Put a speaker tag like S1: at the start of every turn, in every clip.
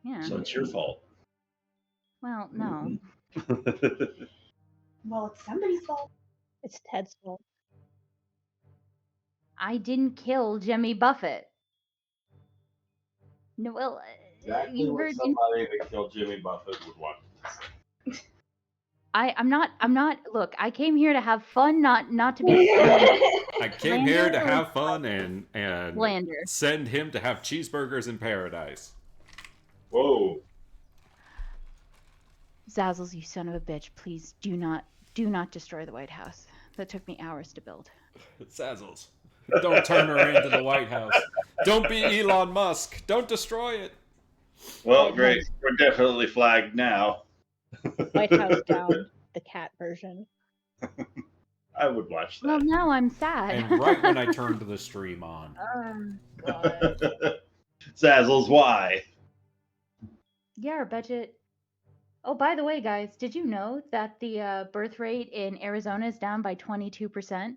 S1: Yeah.
S2: So it's your fault.
S1: Well, no.
S3: Well, it's somebody's fault.
S4: It's Ted's fault.
S1: I didn't kill Jimmy Buffett. No, well,
S5: Exactly
S1: you
S5: what
S1: heard.
S5: somebody that killed Jimmy Buffett would want.
S1: I'm not. Look, I came here to have fun, not to be.
S6: I came here to have fun and
S1: Slander.
S6: send him to have cheeseburgers in paradise.
S5: Whoa.
S1: Zazzles, you son of a bitch! Please do not destroy the White House. That took me hours to build.
S6: Zazzles, don't turn her into the White House. Don't be Elon Musk. Don't destroy it.
S2: Well, great. We're definitely flagged now.
S4: White House down, the cat version.
S2: I would watch
S1: Well,
S2: that.
S1: now I'm sad.
S6: And right when I turned the stream on.
S4: God.
S2: Zazzles, why?
S1: Yeah, our budget. Oh, by the way, guys, did you know that the birth rate in Arizona is down by 22%,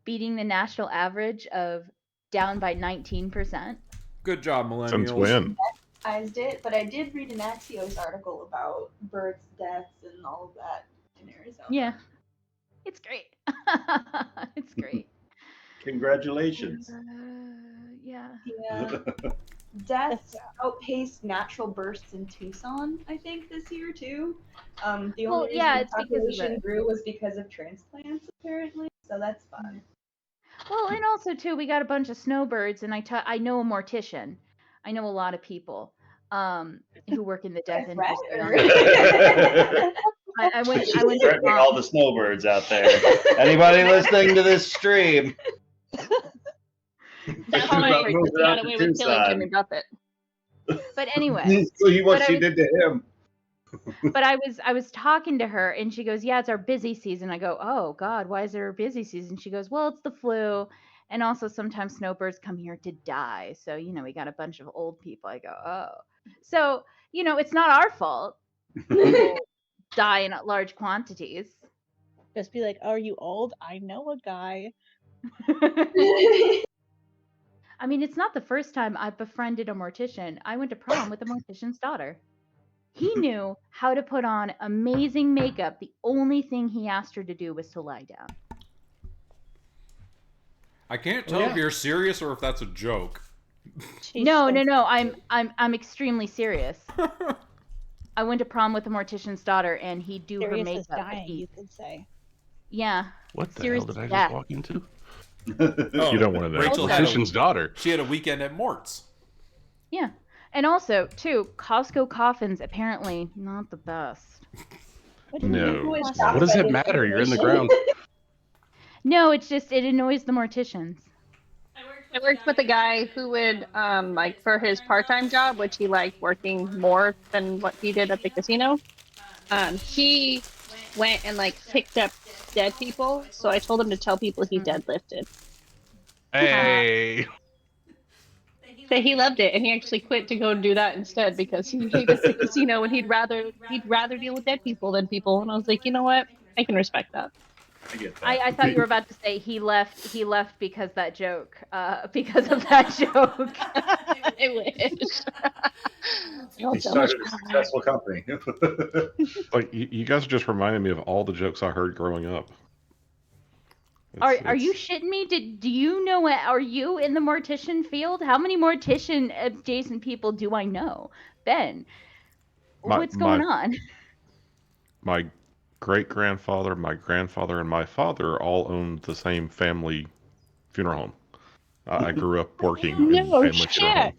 S1: beating the national average of down by 19%?
S6: Good job, millennials.
S7: Since when?
S3: I did, but I did read an Axios article about births, deaths, and all of that in Arizona.
S1: Yeah, it's great. It's great.
S2: Congratulations.
S1: Yeah.
S3: Yeah. Deaths outpaced natural births in Tucson, I think, this year too. The
S1: Well,
S3: only
S1: yeah,
S3: reason
S1: it's
S3: the
S1: because of
S3: population
S1: it.
S3: grew was because of transplants, apparently. So that's fun.
S1: Well, and also too, we got a bunch of snowbirds, and I know a mortician. I know a lot of people who work in the death
S3: I'd
S1: industry.
S3: rather.
S1: I went
S2: She's
S1: to
S2: threatening all the snowbirds out there. Anybody listening to this stream?
S8: That's
S2: Think
S8: why
S2: about
S8: he
S2: moving
S8: got
S2: out
S8: away
S2: to
S8: with killing
S2: Tucson.
S8: Jimmy Buffett.
S1: But anyway,
S5: See what
S1: But I
S5: she
S1: was-
S5: did to him.
S1: but I was talking to her, and she goes, "Yeah, it's our busy season." I go, "Oh God, why is there a busy season?" She goes, "Well, it's the flu, and also sometimes snowbirds come here to die. So we got a bunch of old people." I go, "Oh, so it's not our fault. People die in large quantities."
S4: Just be like, "Oh, are you old? I know a guy."
S1: I mean, it's not the first time I've befriended a mortician. I went to prom with a mortician's daughter. He knew how to put on amazing makeup. The only thing he asked her to do was to lie down.
S6: I can't tell if you're serious or if that's a joke.
S4: She's
S1: No. I'm extremely serious. I went to prom with a mortician's daughter, and he'd do her
S4: serious as
S1: makeup.
S4: dying, you could say.
S1: Yeah.
S7: What the
S1: Serious
S7: hell did I
S1: death.
S7: just walk into?
S6: Oh,
S7: You don't want to know.
S6: Rachel had a-
S7: Mortician's daughter.
S6: She had a weekend at Mort's.
S1: Yeah. And also, too, Costco coffins apparently not the best.
S4: What do you mean?
S7: No.
S3: Who is
S7: What
S3: shocked
S7: does
S3: by
S7: it
S3: this
S7: matter? You're in the
S3: information?
S7: ground.
S1: No, it's just it annoys the morticians.
S8: I worked with a guy who would, like, for his part-time job, which he liked working more than what he did at the casino, he went and, like, picked up dead people. So I told him to tell people he deadlifted.
S7: Hey.
S8: So he loved it, and he actually quit to go and do that instead because he hated the casino, and he'd rather deal with dead people than people. And I was like, you know what? I can respect that.
S2: I get that.
S1: I thought you were about to say he left because that joke. Because of that joke.
S8: I wish.
S2: He started a successful company.
S7: Like you guys just reminded me of all the jokes I heard growing up.
S1: Are you shitting me? Do you know are you in the mortician field? How many mortician adjacent people do I know? Ben, what's going on?
S7: My great-grandfather, my grandfather, and my father all owned the same family funeral home. I grew up working in
S4: No
S7: family funeral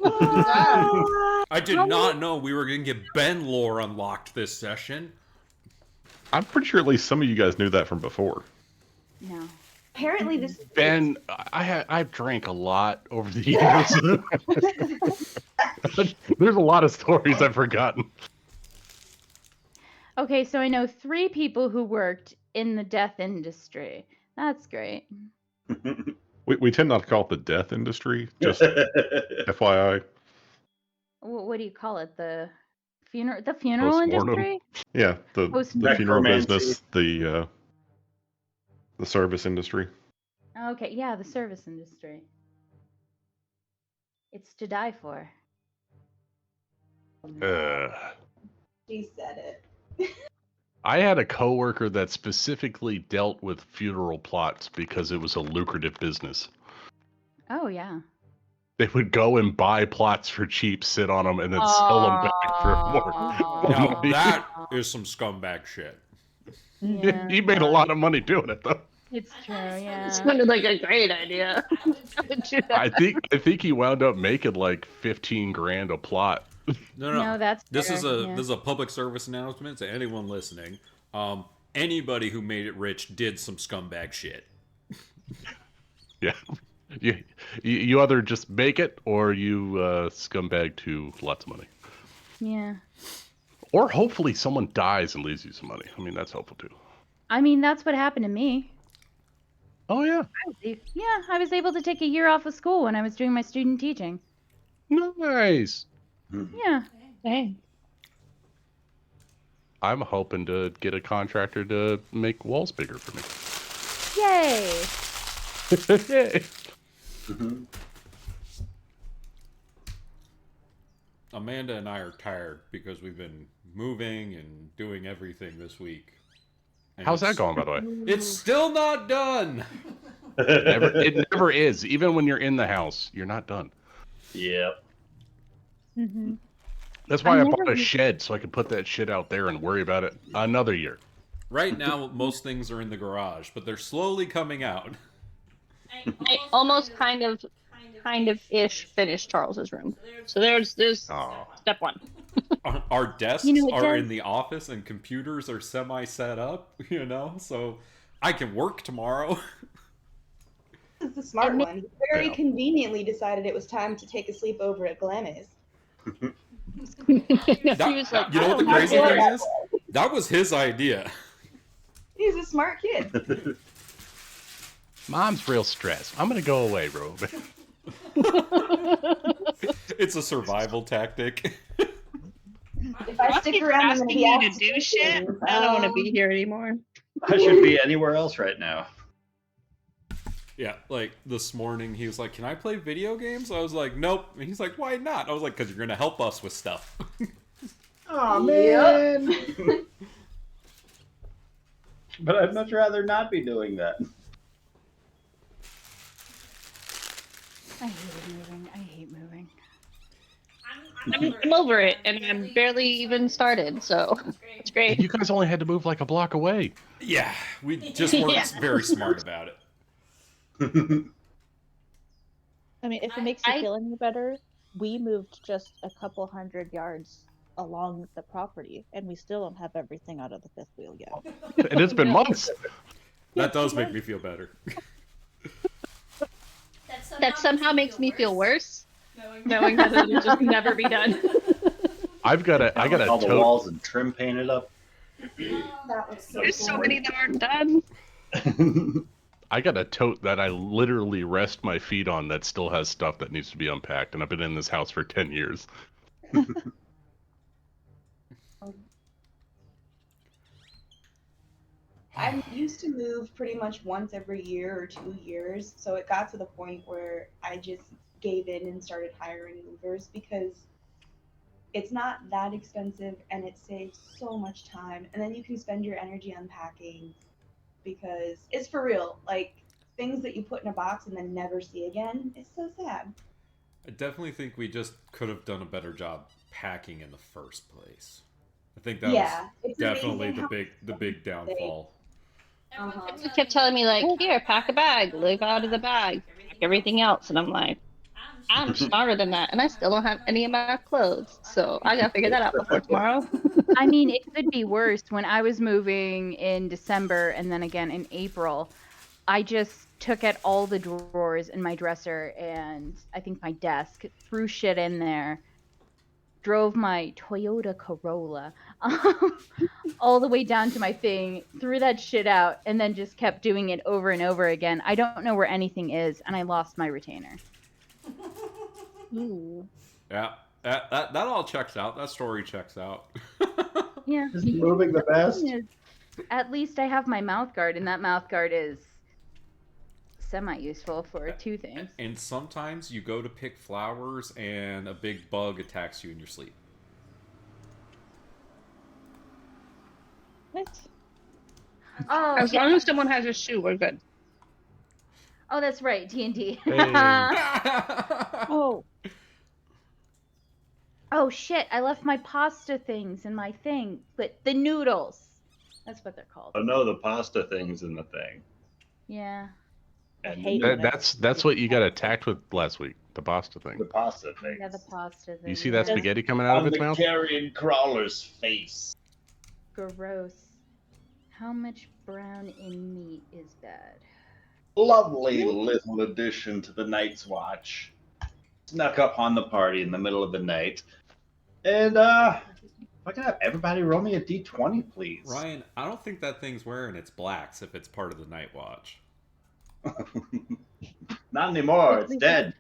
S7: home.
S6: I did not know we were going to get Ben lore unlocked this session.
S7: I'm pretty sure at least some of you guys knew that from before.
S1: No.
S3: Apparently, this is
S7: Ben, I've drank a lot over the years. There's a lot of stories I've forgotten.
S1: Okay, so I know 3 people who worked in the death industry. That's great.
S7: We tend not to call it the death industry, just FYI.
S1: What do you call it? The funeral
S7: Postmortem.
S1: industry?
S7: Yeah, the funeral
S2: Necromancy.
S7: business, the service industry.
S1: Okay, yeah, the service industry. It's to die for.
S3: She said it.
S9: I had a coworker that specifically dealt with funeral plots because it was a lucrative business.
S1: Oh yeah.
S9: They would go and buy plots for cheap, sit on them, and then sell them back for more.
S6: Now
S9: money.
S6: that is some scumbag shit.
S1: Yeah.
S9: He made a lot of money doing it, though.
S1: It's true, yeah.
S8: It sounded like a great idea.
S9: I think he wound up making like 15 grand a plot.
S6: No.
S1: that's
S6: This
S1: fair,
S6: is
S1: yeah.
S6: a public service announcement to anyone listening. Anybody who made it rich did some scumbag shit.
S9: Yeah. You either just make it or you scumbag to lots of money.
S1: Yeah.
S9: Or hopefully someone dies and leaves you some money. I mean, that's hopeful too.
S1: I mean, that's what happened to me.
S9: Oh, yeah.
S1: I was able to take a year off of school when I was doing my student teaching.
S9: Nice.
S1: Yeah.
S8: Dang.
S9: I'm hoping to get a contractor to make walls bigger for me.
S1: Yay.
S9: Yay.
S6: Amanda and I are tired because we've been moving and doing everything this week. And
S9: How's that
S6: it's-
S9: going, by the way?
S6: It's still not done.
S9: It never is. Even when you're in the house, you're not done.
S2: Yep.
S1: Mm-hmm.
S9: That's why I
S1: never
S9: bought a
S1: was-
S9: shed so I could put that shit out there and worry about it another year.
S6: Right now, most things are in the garage, but they're slowly coming out.
S8: I almost kind of ish finished Charles's room. So there's
S9: Oh.
S8: step one.
S6: Our desks
S1: You know, it
S6: are
S1: does-
S6: in the office and computers are semi set up, so I can work tomorrow.
S3: This is the smart one. He very
S9: Yeah.
S3: conveniently decided it was time to take a sleepover at Glamis.
S8: He was like,
S6: You know what the
S8: "I
S6: crazy
S8: don't
S6: thing
S8: know."
S6: is? That was his idea.
S3: He's a smart kid.
S9: Mom's real stressed. I'm gonna go away, Robe.
S6: It's a survival tactic.
S3: If I stick around, I'm gonna be
S8: asking you
S3: asked
S8: to do shit. I don't want to be here anymore.
S2: I should be anywhere else right now.
S6: Yeah, like this morning he was like, "Can I play video games?" I was like, "Nope." And he's like, "Why not?" I was like, "Because you're gonna help us with stuff."
S2: Oh man. But I'd much rather not be doing that.
S1: I hated moving. I hate moving.
S8: I'm over it, and I'm barely even started, so it's great.
S9: You guys only had to move like a block away.
S6: Yeah, we just weren't
S8: Yeah.
S6: very smart about it.
S4: I mean, if it makes you
S8: I-
S4: feel any better, we moved just a couple 100 yards along the property, and we still don't have everything out of the fifth wheel yet.
S9: And it's been months.
S6: That does make me feel better.
S8: That somehow makes me feel worse, knowing that it'll just never be done.
S9: I got a
S2: All the
S9: tote.
S2: walls and trim painted up.
S3: That was so
S8: There's so
S3: cool.
S8: many that aren't done.
S9: I got a tote that I literally rest my feet on that still has stuff that needs to be unpacked, and I've been in this house for 10 years.
S3: I used to move pretty much once every year or 2 years, so it got to the point where I just gave in and started hiring movers because it's not that expensive and it saves so much time, and then you can spend your energy unpacking because it's for real. Like things that you put in a box and then never see again, it's so sad.
S6: I definitely think we just could have done a better job packing in the first place. I think that
S3: Yeah,
S6: was
S3: it's
S6: definitely
S3: amazing
S6: the big downfall.
S3: Uh-huh.
S8: He kept telling me, like, here, pack a bag, live out of the bag, pack everything else. And I'm like, I'm smarter than that. And I still don't have any of my clothes. So I got to figure that out before tomorrow.
S1: I mean, it could be worse. When I was moving in December and then again in April, I just took out all the drawers in my dresser and I think my desk, threw shit in there, drove my Toyota Corolla all the way down to my thing, threw that shit out, and then just kept doing it over and over again. I don't know where anything is, and I lost my retainer.
S4: Ooh.
S6: Yeah, that all checks out. That story checks out.
S1: Yeah.
S2: Isn't moving the best?
S1: At least I have my mouth guard, and that mouth guard is semi-useful for two things.
S6: And sometimes you go to pick flowers and a big bug attacks you in your sleep.
S4: What?
S1: Oh,
S8: As long as someone has a shoe, we're good.
S1: oh, that's right, D&D.
S9: Hey.
S4: Oh,
S1: Oh shit! I left my pasta things in my thing, but the noodles. That's what they're called.
S2: Oh no, the pasta thing's in the thing.
S1: Yeah.
S4: I
S2: And
S4: hate
S2: the,
S4: when
S9: That's what you got attacked with last week. The pasta thing.
S2: the pasta thing.
S1: Yeah, the pasta thing.
S9: You see that
S1: yeah.
S9: spaghetti coming out of
S2: On
S9: its
S2: the
S9: mouth?
S2: carrion crawler's face.
S1: Gross. How much brown in meat is bad?
S2: Lovely little addition to the Night's Watch. Snuck up on the party in the middle of the night. And, if I can have everybody roll me a d20, please.
S6: Ryan, I don't think that thing's wearing its blacks if it's part of the Night Watch.
S2: Not anymore. It's dead.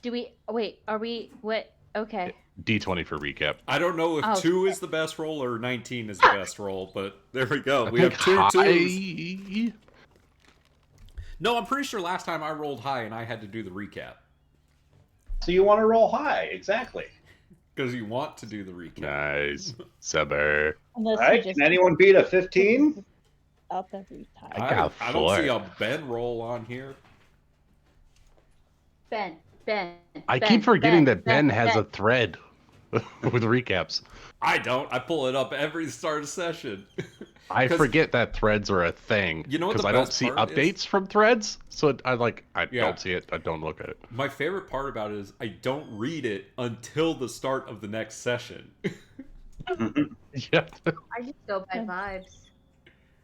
S1: Do we? Wait. Are we? What? Okay.
S9: D20 for recap.
S6: I don't know if
S1: Oh,
S6: 2 is the best roll or 19 is the best roll, but there we go. We have
S9: I
S6: two
S9: think
S6: twos.
S9: high-
S6: No, I'm pretty sure last time I rolled high and I had to do the recap.
S2: So you want to roll high. Exactly.
S6: Because you want to do the recap.
S9: Nice. Subber.
S4: unless
S2: All right.
S4: you just
S2: Can anyone beat a 15?
S4: up every time.
S9: I got
S6: I don't see
S9: 4.
S6: a Ben roll on here.
S1: Ben.
S9: I keep forgetting that Ben has a thread with recaps.
S6: I don't. I pull it up every start of session.
S9: I
S6: 'Cause-
S9: forget that threads are a thing.
S6: You know what
S9: because
S6: the
S9: I don't
S6: best
S9: see
S6: part is?
S9: updates from threads, so I
S6: Yeah.
S9: don't see it. I don't look at it.
S6: My favorite part about it is I don't read it until the start of the next session.
S9: Yeah.
S1: I just go by vibes.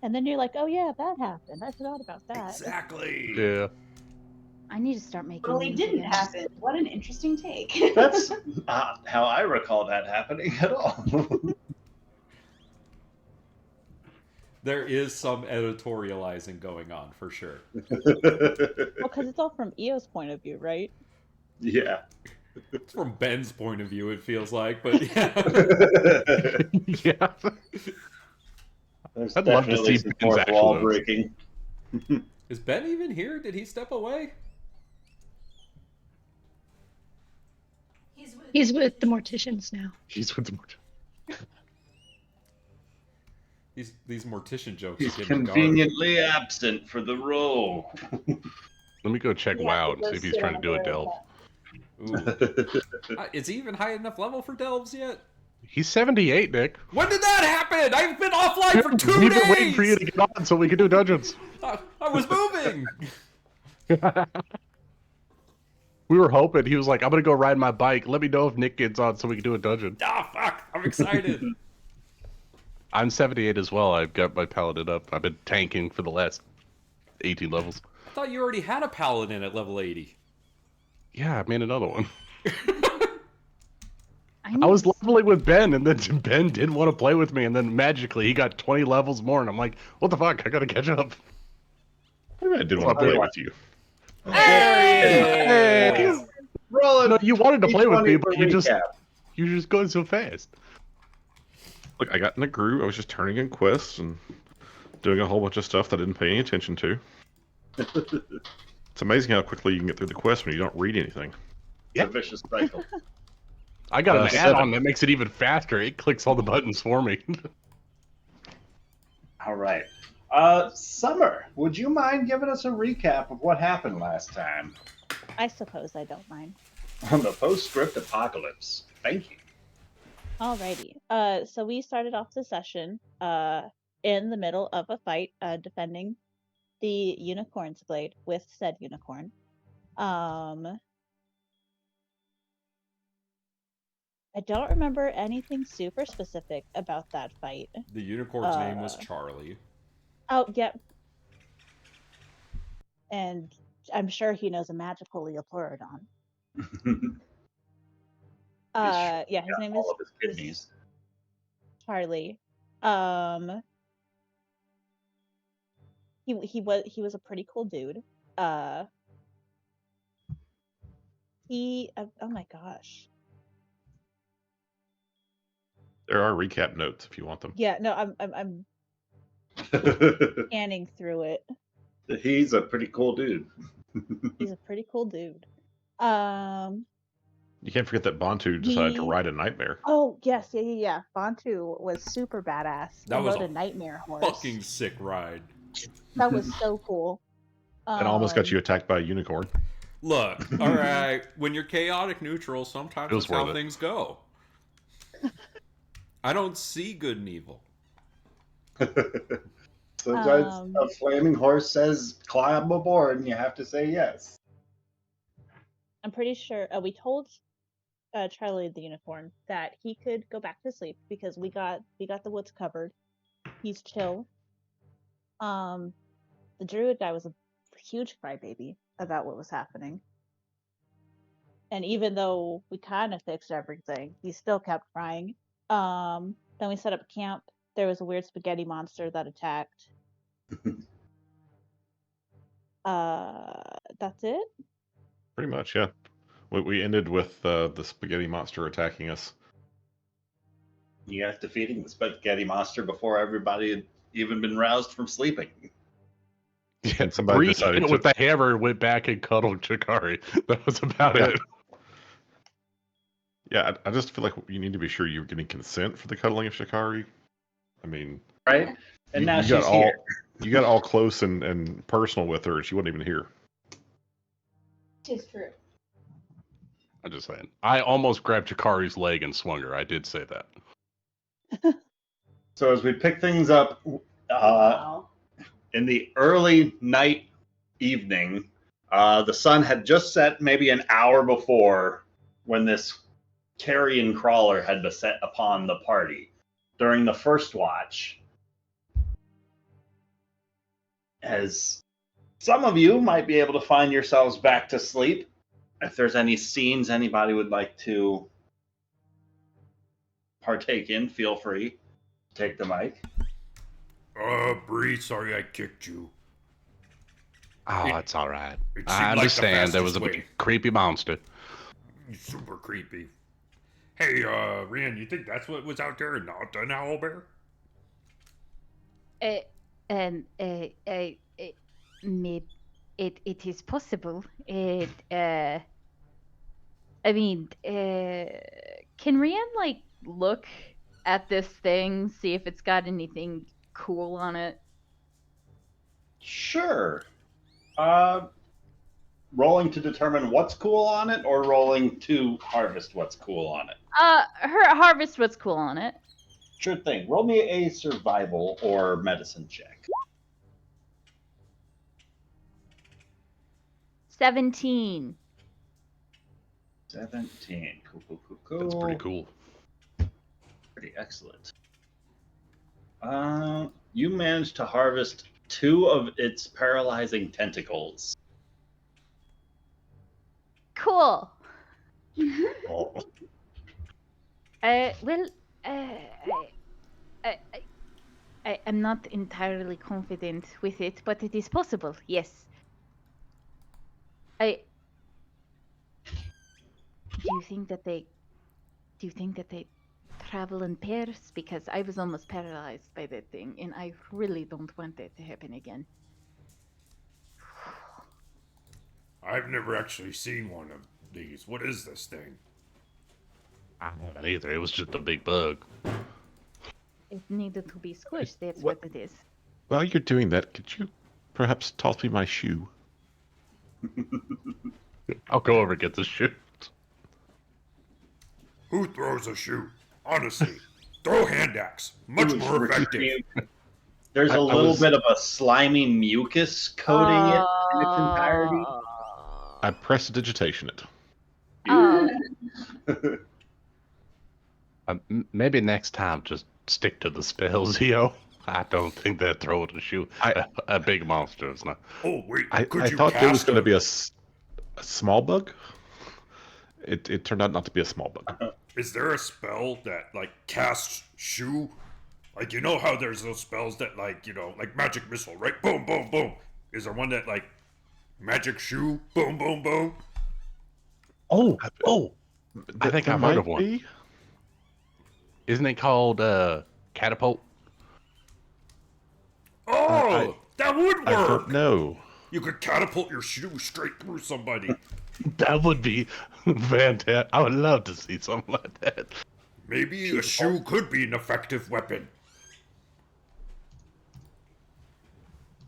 S4: And then you're like, oh yeah, that happened. I forgot about that.
S6: Exactly.
S9: Yeah.
S1: I need to start making.
S3: Totally
S1: these
S3: didn't
S1: again.
S3: happen. What an interesting take.
S2: That's not how I recall that happening at all.
S6: There is some editorializing going on for sure.
S4: Well, because it's all from EO's point of view, right?
S2: Yeah.
S6: From Ben's point of view, it feels like, but yeah.
S9: Yeah.
S2: There's
S9: I'd love to
S2: definitely
S9: see
S2: some
S9: Ben's
S2: fourth wall
S9: actual
S2: breaking.
S6: Is Ben even here? Did he step away?
S8: He's with the morticians now.
S9: He's with the
S6: These mortician jokes
S2: He's
S6: are getting
S2: conveniently absent for the role.
S9: Let me go check
S3: Yeah,
S9: WoW and
S3: go
S9: see if he's
S3: sit
S9: trying to
S3: on
S9: do a
S3: the
S9: delve.
S6: Ooh. Is he even high enough level for delves yet?
S9: He's 78, Nick.
S6: When did that happen? I've been offline for 2
S9: We've
S6: days.
S9: been waiting for you to get on so we can do dungeons.
S6: I was moving.
S9: We were hoping. He was like, I'm going to go ride my bike. Let me know if Nick gets on so we can do a dungeon.
S6: Ah, fuck! I'm excited.
S9: I'm 78 as well. I've got my paladin up. I've been tanking for the last 18 levels.
S6: I thought you already had a paladin at level 80.
S9: Yeah, I made another one.
S1: need
S9: I was
S1: to-
S9: leveling with Ben, and then Ben didn't want to play with me, and then magically he got 20 levels more, and I'm like, what the fuck? I gotta catch up.
S7: I didn't want to play with you.
S9: Hey!
S2: Rolling.
S9: No, you wanted to play with me,
S2: D20 for
S9: but you just
S2: recap.
S9: going so fast.
S7: Look, I got in a groove. I was just turning in quests and doing a whole bunch of stuff that I didn't pay any attention to. It's amazing how quickly you can get through the quest when you don't read anything.
S2: It's a vicious cycle.
S9: I got an
S7: 7.
S9: add-on that makes it even faster. It clicks all the buttons for me.
S2: All right. Summer, would you mind giving us a recap of what happened last time
S4: I suppose I don't mind.
S2: on the postscript apocalypse? Thank you.
S4: Alrighty. So we started off the session in the middle of a fight defending the unicorn's blade with said unicorn. I don't remember anything super specific about that fight.
S6: The unicorn's name was Charlie.
S4: Oh, yep. And I'm sure he knows a magical Leopolrodon. Yeah, his name is
S2: All of his kidneys.
S4: Charlie. He was a pretty cool dude. Oh my gosh.
S7: There are recap notes if you want them.
S4: Yeah, no, I'm scanning through it.
S2: He's a pretty cool dude.
S4: He's a pretty cool dude.
S7: You can't forget that Bantu decided to
S4: He-
S7: ride a nightmare.
S4: Oh yes, yeah. Bantu was super badass.
S6: That
S4: He
S6: was
S4: rode
S6: a
S4: a nightmare horse.
S6: Fucking sick ride.
S4: That was so cool.
S7: And almost got
S4: Um,
S7: you attacked by a unicorn.
S6: Look, all right. When you're chaotic neutral, sometimes
S9: It was
S6: that's how
S9: worth it.
S6: things go. I don't see good and evil.
S2: Sometimes a flaming horse says climb aboard and you have to say yes.
S4: I'm pretty sure we told Charlie the unicorn that he could go back to sleep because we got the woods covered. He's chill. The druid guy was a huge crybaby about what was happening. And even though we kind of fixed everything, he still kept crying. Then we set up camp. There was a weird spaghetti monster that attacked. That's it?
S7: Pretty much, yeah. We ended with the spaghetti monster attacking us.
S2: You guys defeating the spaghetti monster before everybody had even been roused from sleeping.
S7: And somebody
S9: Bree
S7: decided
S9: hit it
S7: to...
S9: with the hammer and went back and cuddled Chikari. That was about
S7: Yeah.
S9: it.
S7: Yeah, I just feel like you need to be sure you're getting consent for the cuddling of Shikari. I mean...
S2: Right? And
S7: you-
S2: now
S7: you
S2: she's
S7: got all,
S2: here.
S7: You got all close and personal with her, and she wasn't even here.
S3: Tis true.
S9: I'm just saying. I almost grabbed Chikari's leg and swung her. I did say that.
S2: So as we pick things up,
S3: Wow.
S2: in the early night evening, the sun had just set maybe an hour before when this carrion crawler had beset upon the party. During the first watch, as some of you might be able to find yourselves back to sleep, if there's any scenes anybody would like to partake in, feel free. Take the mic.
S6: Bree, sorry I kicked you.
S9: Oh, it's all right.
S6: It seemed
S9: I
S6: like the
S9: understand there was a
S6: fastest way.
S9: creepy monster.
S6: Super creepy. Hey, Rian, you think that's what was out there and not an owlbear?
S1: Maybe it is possible. I mean, can Rian like look at this thing, see if it's got anything cool on it?
S2: Sure. Rolling to determine what's cool on it, or rolling to harvest what's cool on it?
S1: Her harvest what's cool on it.
S2: Sure thing. Roll me a survival or medicine check.
S1: 17.
S2: 17. Cool.
S9: That's pretty cool.
S2: Pretty excellent. You managed to harvest 2 of its paralyzing tentacles.
S1: Cool.
S2: Oh.
S1: Well, I'm not entirely confident with it, but it is possible. Yes. Do you think that they travel in pairs? Because I was almost paralyzed by that thing, and I really don't want that to happen again.
S6: I've never actually seen one of these. What is this thing?
S9: I haven't either. It was just a big bug.
S1: It needed to be squished. That's what it is.
S7: While you're doing that, could you perhaps toss me my shoe?
S9: I'll go over and get the shoe.
S6: Who throws a shoe? Honestly, throw hand axe. Much more effective.
S2: There's
S7: I
S2: a little
S7: was-
S2: bit of a slimy mucus coating it in its entirety.
S7: I prestidigitation it.
S1: Oh.
S9: Maybe next time just stick to the spells, yo. I don't think they're throwing a shoe. A big monster is not.
S6: Oh wait,
S7: I
S6: could you
S7: thought there was
S6: cast
S7: going to be a small bug. It turned out not to be a small bug.
S6: Is there a spell that like casts shoe? Like you know how there's those spells that like like magic missile, right? Boom, boom, boom. Is there one that like magic shoe? Boom, boom, boom.
S9: Oh, I think
S7: There
S9: I've heard of
S7: might
S9: one.
S7: be.
S9: Isn't it called catapult?
S6: Oh, that would
S7: I
S6: work.
S7: don't know.
S6: You could catapult your shoe straight through somebody.
S9: That would be Fantastic. I would love to see something like that.
S6: Maybe a shoe could be an effective weapon.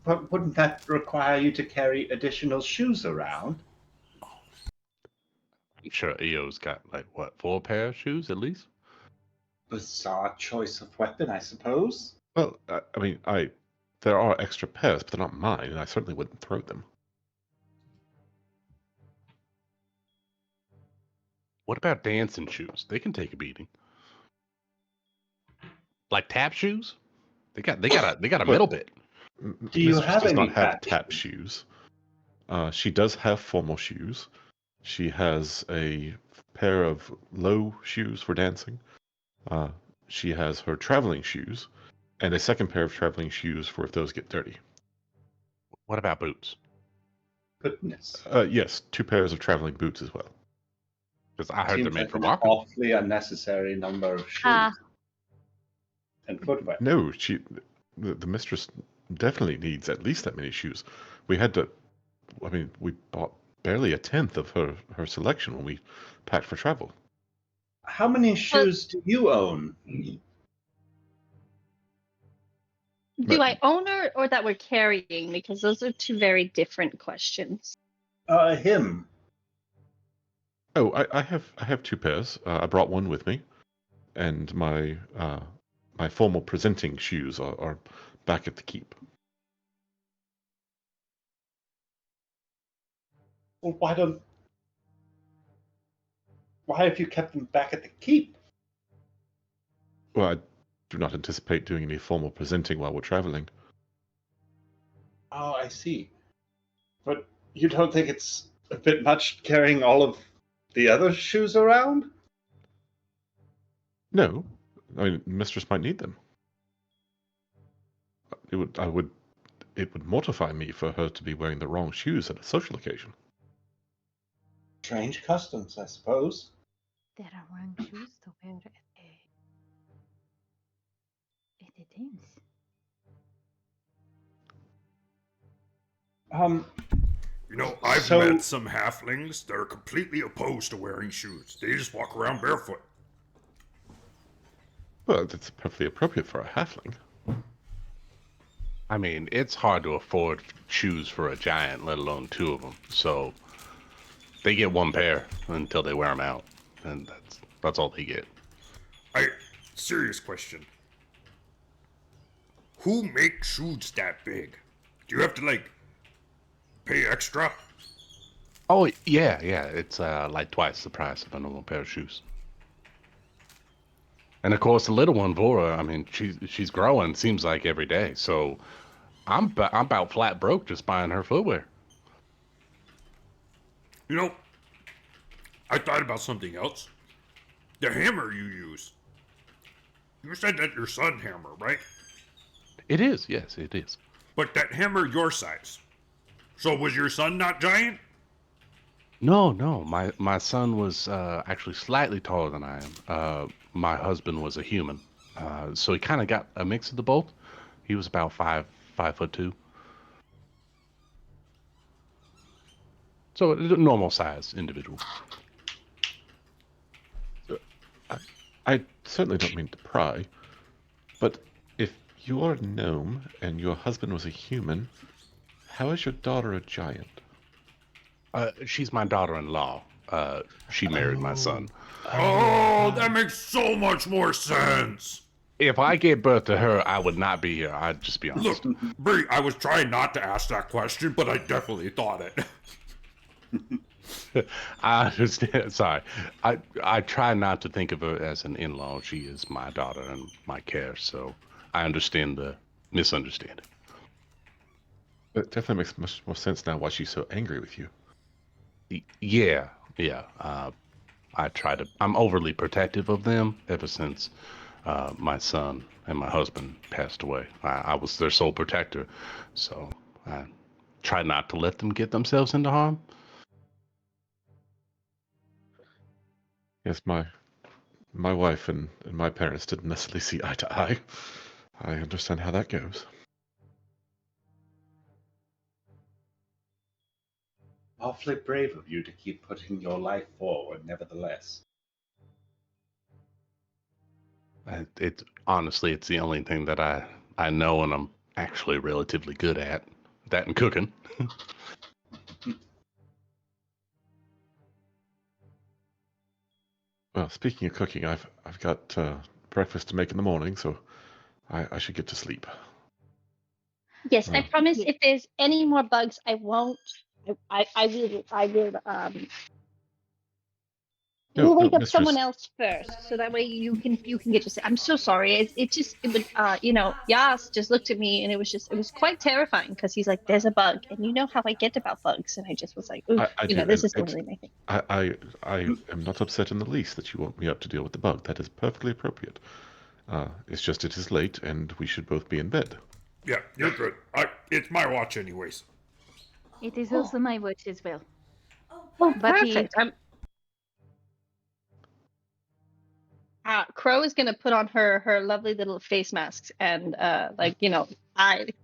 S2: But wouldn't that require you to carry additional shoes around?
S9: I'm sure EO's got, like, what, 4 pair of shoes at least?
S2: Bizarre choice of weapon, I suppose.
S7: Well, I mean, there are extra pairs, but they're not mine, and I certainly wouldn't throw them.
S9: What about dancing shoes? They can take a beating. Like tap shoes? They got a metal bit.
S2: Do you
S7: Mistress
S2: have
S7: does
S2: any
S7: not have
S2: tap
S7: tap shoes. She does have formal shoes. She has a pair of low shoes for dancing. She has her traveling shoes, and a second pair of traveling shoes for if those get dirty.
S9: What about boots?
S2: Goodness.
S7: Yes, 2 pairs of traveling boots as well.
S9: Because I heard they're
S2: Seems
S9: made
S2: like
S9: for
S2: an
S9: walking.
S2: awfully unnecessary number of shoes and footwear.
S7: No, the mistress definitely needs at least that many shoes. We bought barely 1/10 of her selection when we packed for travel.
S2: How many shoes do you own?
S8: Do I own or that we're carrying? Because those are 2 very different questions.
S2: Him.
S7: Oh, I have 2 pairs. I brought one with me, and my formal presenting shoes are back at the keep.
S2: Well, why have you kept them back at the keep?
S7: Well, I do not anticipate doing any formal presenting while we're traveling.
S2: Oh, I see. But you don't think it's a bit much carrying all of the other shoes around?
S7: No, I mean, mistress might need them. It would mortify me for her to be wearing the wrong shoes at a social occasion.
S2: Strange customs, I suppose.
S1: There are wrong shoes to wear at a dance.
S6: You know, I've
S2: So-
S6: met some halflings that are completely opposed to wearing shoes. They just walk around barefoot.
S7: Well, that's perfectly appropriate for a halfling.
S9: I mean, it's hard to afford shoes for a giant, let alone 2 of them. So they get 1 pair until they wear them out, and that's all they get.
S6: Serious question. Who makes shoes that big? Do you have to, like, pay extra?
S9: Oh yeah, it's like twice the price of a normal pair of shoes. And of course, the little one, Vora, I mean, she's growing. Seems like every day. So I'm about flat broke just buying her footwear.
S6: You know, I thought about something else. The hammer you use. You said that your son hammer, right?
S9: It is, yes, it is.
S6: But that hammer your size. So was your son not giant?
S9: No, my son was actually slightly taller than I am. My husband was a human, so he kind of got a mix of the both. He was about 5'2". So a normal size individual.
S7: I certainly don't mean to pry, but if you are a gnome and your husband was a human, how is your daughter a giant?
S9: She's my daughter-in-law. She married my son.
S6: Oh, that makes so much more sense.
S9: If I gave birth to her, I would not be here. I'd just be honest.
S6: Look, Bree, I was trying not to ask that question, but I definitely thought it.
S9: I understand. Sorry. I try not to think of her as an in-law. She is my daughter and my care, so I understand the misunderstanding.
S7: It definitely makes much more sense now why she's so angry with you.
S9: Yeah. I'm overly protective of them ever since my son and my husband passed away. I was their sole protector, so I try not to let them get themselves into harm.
S7: Yes, my wife and my parents didn't necessarily see eye to eye. I understand how that goes.
S2: Awfully brave of you to keep putting your life forward, nevertheless.
S9: It honestly, it's the only thing that I know and I'm actually relatively good at. That and cooking.
S7: Well, speaking of cooking, I've got breakfast to make in the morning, so I should get to sleep.
S8: Yes, I
S7: Oh.
S8: promise.
S4: Yeah.
S8: If there's any more bugs, I won't. I will.
S7: No,
S8: We'll wake up
S7: mistress.
S8: someone else first, so that way you can get your. I'm so sorry. It would Yas just looked at me and it was quite terrifying because he's like, "There's a bug," and you know how I get about bugs, and I just was like, "Oof,
S7: I do,
S8: this
S7: and
S8: is going to be my thing."
S7: I am not upset in the least that you want me up to deal with the bug. That is perfectly appropriate. It's just it is late, and we should both be in bed.
S6: Yeah, you're good. It's my watch anyways.
S1: It is also my watch as well.
S8: Oh,
S1: But he-
S8: perfect. Crow is gonna put on her lovely little face masks and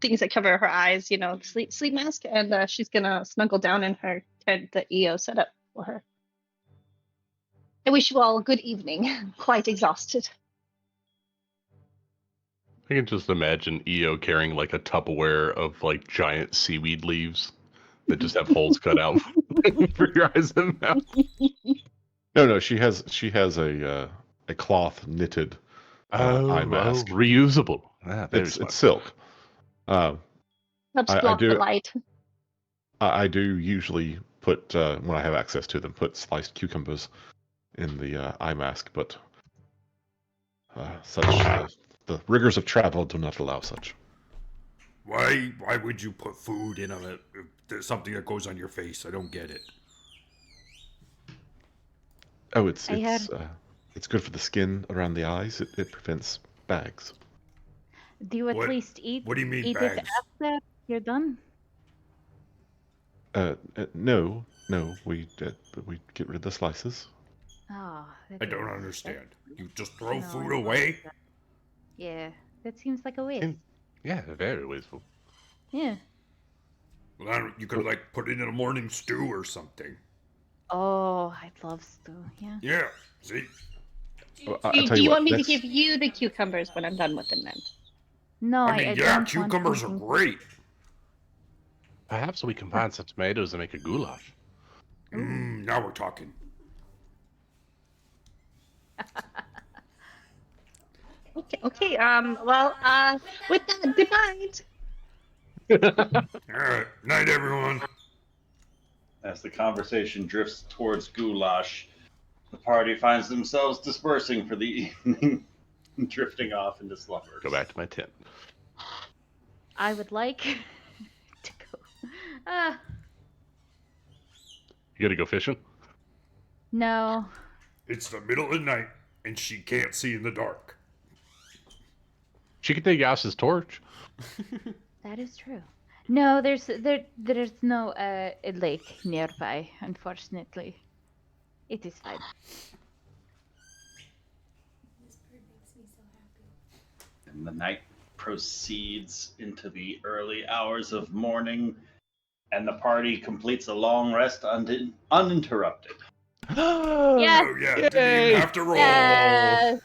S8: things that cover her eyes, sleep mask, and she's gonna snuggle down in her tent that EO set up for her. I wish you all a good evening. Quite exhausted.
S9: I can just imagine EO carrying like a Tupperware of like giant seaweed leaves that just have holes cut out for your eyes and mouth.
S7: No, she has a cloth knitted eye mask.
S9: Reusable. Ah, very smart.
S7: It's silk.
S8: Helps
S7: I
S8: block
S7: do-
S8: the light.
S7: I do usually put when I have access to them, put sliced cucumbers in the eye mask, but the rigors of travel do not allow such.
S6: Why would you put food in there's something that goes on your face? I don't get it.
S7: Oh, it's
S1: I had-
S7: it's good for the skin around the eyes. It prevents bags.
S1: Do you at
S6: What-
S1: least eat?
S6: What do you mean
S1: Eat
S6: bags?
S1: it after you're done?
S7: No, we get rid of the slices.
S1: Oh, that
S6: I don't
S1: is-
S6: understand. You just throw
S1: No, I
S6: food
S1: don't
S6: away?
S1: like that. Yeah, that seems like a waste.
S9: And- Yeah, very wasteful.
S1: Yeah.
S6: Well, you could like put it in a morning stew or something.
S1: Oh, I'd love stew. Yeah.
S6: Yeah. See?
S7: Well,
S8: Do you want me to
S7: let's-
S8: give you the cucumbers when I'm done with them then?
S1: No,
S6: I mean,
S1: I
S6: yeah,
S1: don't want
S6: cucumbers are
S1: something-
S6: great.
S9: Perhaps we can find some tomatoes and make a goulash.
S6: Now we're talking.
S8: Okay. With that, good night.
S6: All right. Night, everyone.
S2: As the conversation drifts towards goulash, the party finds themselves dispersing for the evening, drifting off into slumber.
S9: Go back to my tent.
S1: I would like to go.
S9: You gotta go fishing?
S1: No.
S6: It's the middle of the night, and she can't see in the dark.
S9: She could take Yas's torch.
S1: That is true. No, there's no lake nearby, unfortunately. It is fine.
S2: And the night proceeds into the early hours of morning, and the party completes a long rest uninterrupted.
S1: Yes.
S6: Oh, yeah. Didn't
S9: Yay!
S6: even have to roll.
S1: Yes.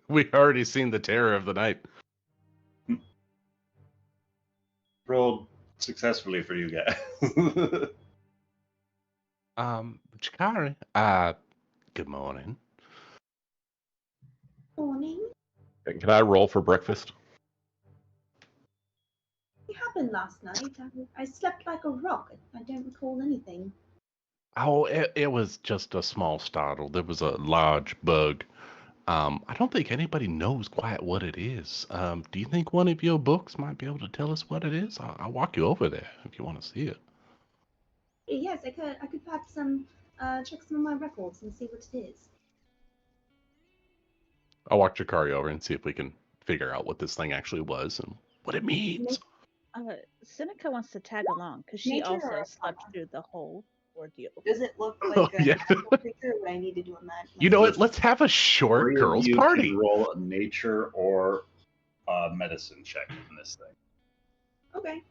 S9: We already seen the terror of the night.
S2: Rolled successfully for you guys.
S9: Chikari, good morning.
S3: Morning.
S7: Can I roll for breakfast?
S3: What happened last night? I slept like a rock. I don't recall anything.
S9: Oh, it was just a small startle. There was a large bug. I don't think anybody knows quite what it is. Do you think one of your books might be able to tell us what it is? I'll walk you over there if you want to see it.
S3: Yes, I could perhaps check some of my records and see what it is.
S9: I'll walk Chikari over and see if we can figure out what this thing actually was and what it means.
S4: Seneca wants to tag along because she
S3: Nature
S4: also
S3: or
S4: slept
S3: Arcana?
S4: through the whole ordeal.
S3: Does it look
S9: Oh,
S3: like a
S9: yeah.
S3: magical creature? Would I need to do a magic?
S9: You know what? Let's have a short
S2: Three of
S9: girls'
S2: you
S9: party.
S2: can roll a nature or a medicine check in this thing.
S3: Okay.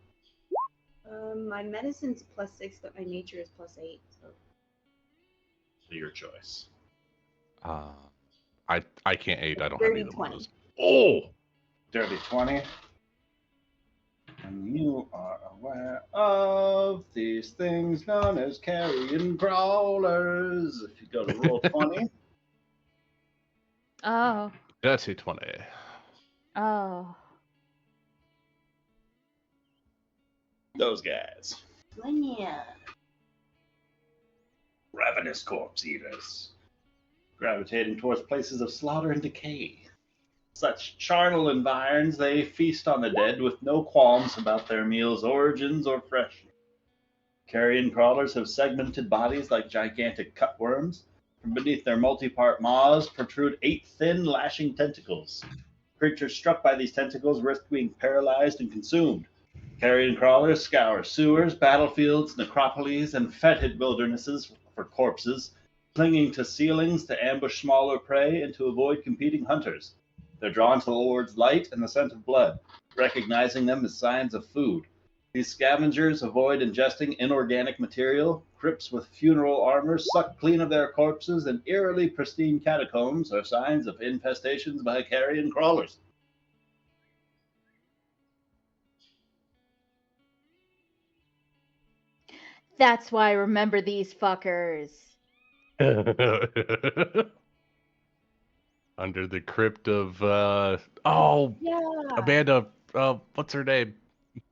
S3: My medicine's +6, but my nature is +8. So
S2: Your choice.
S9: I can't aid. I don't have
S3: dirty
S9: either one of
S3: 20.
S9: those. Oh,
S2: Dirty 20. And you are aware of these things known as carrion crawlers. If you go to roll 20,
S1: Oh.
S9: dirty 20.
S1: Oh.
S2: those guys.
S3: Yeah.
S2: Ravenous corpse eaters, gravitating towards places of slaughter and decay. Such charnel environs, they feast on the dead with no qualms about their meal's origins or freshness. Carrion crawlers have segmented bodies like gigantic cutworms. From beneath their multi-part maws protrude 8 thin, lashing tentacles. Creatures struck by these tentacles risk being paralyzed and consumed. Carrion crawlers scour sewers, battlefields, necropolies, and fetid wildernesses for corpses, clinging to ceilings to ambush smaller prey and to avoid competing hunters. They're drawn towards light and the scent of blood, recognizing them as signs of food. These scavengers avoid ingesting inorganic material. Crypts with funeral armor sucked clean of their corpses, and eerily pristine catacombs are signs of infestations by carrion crawlers.
S1: That's why I remember these fuckers.
S9: Under the crypt of
S4: Yeah.
S9: Amanda, what's her name?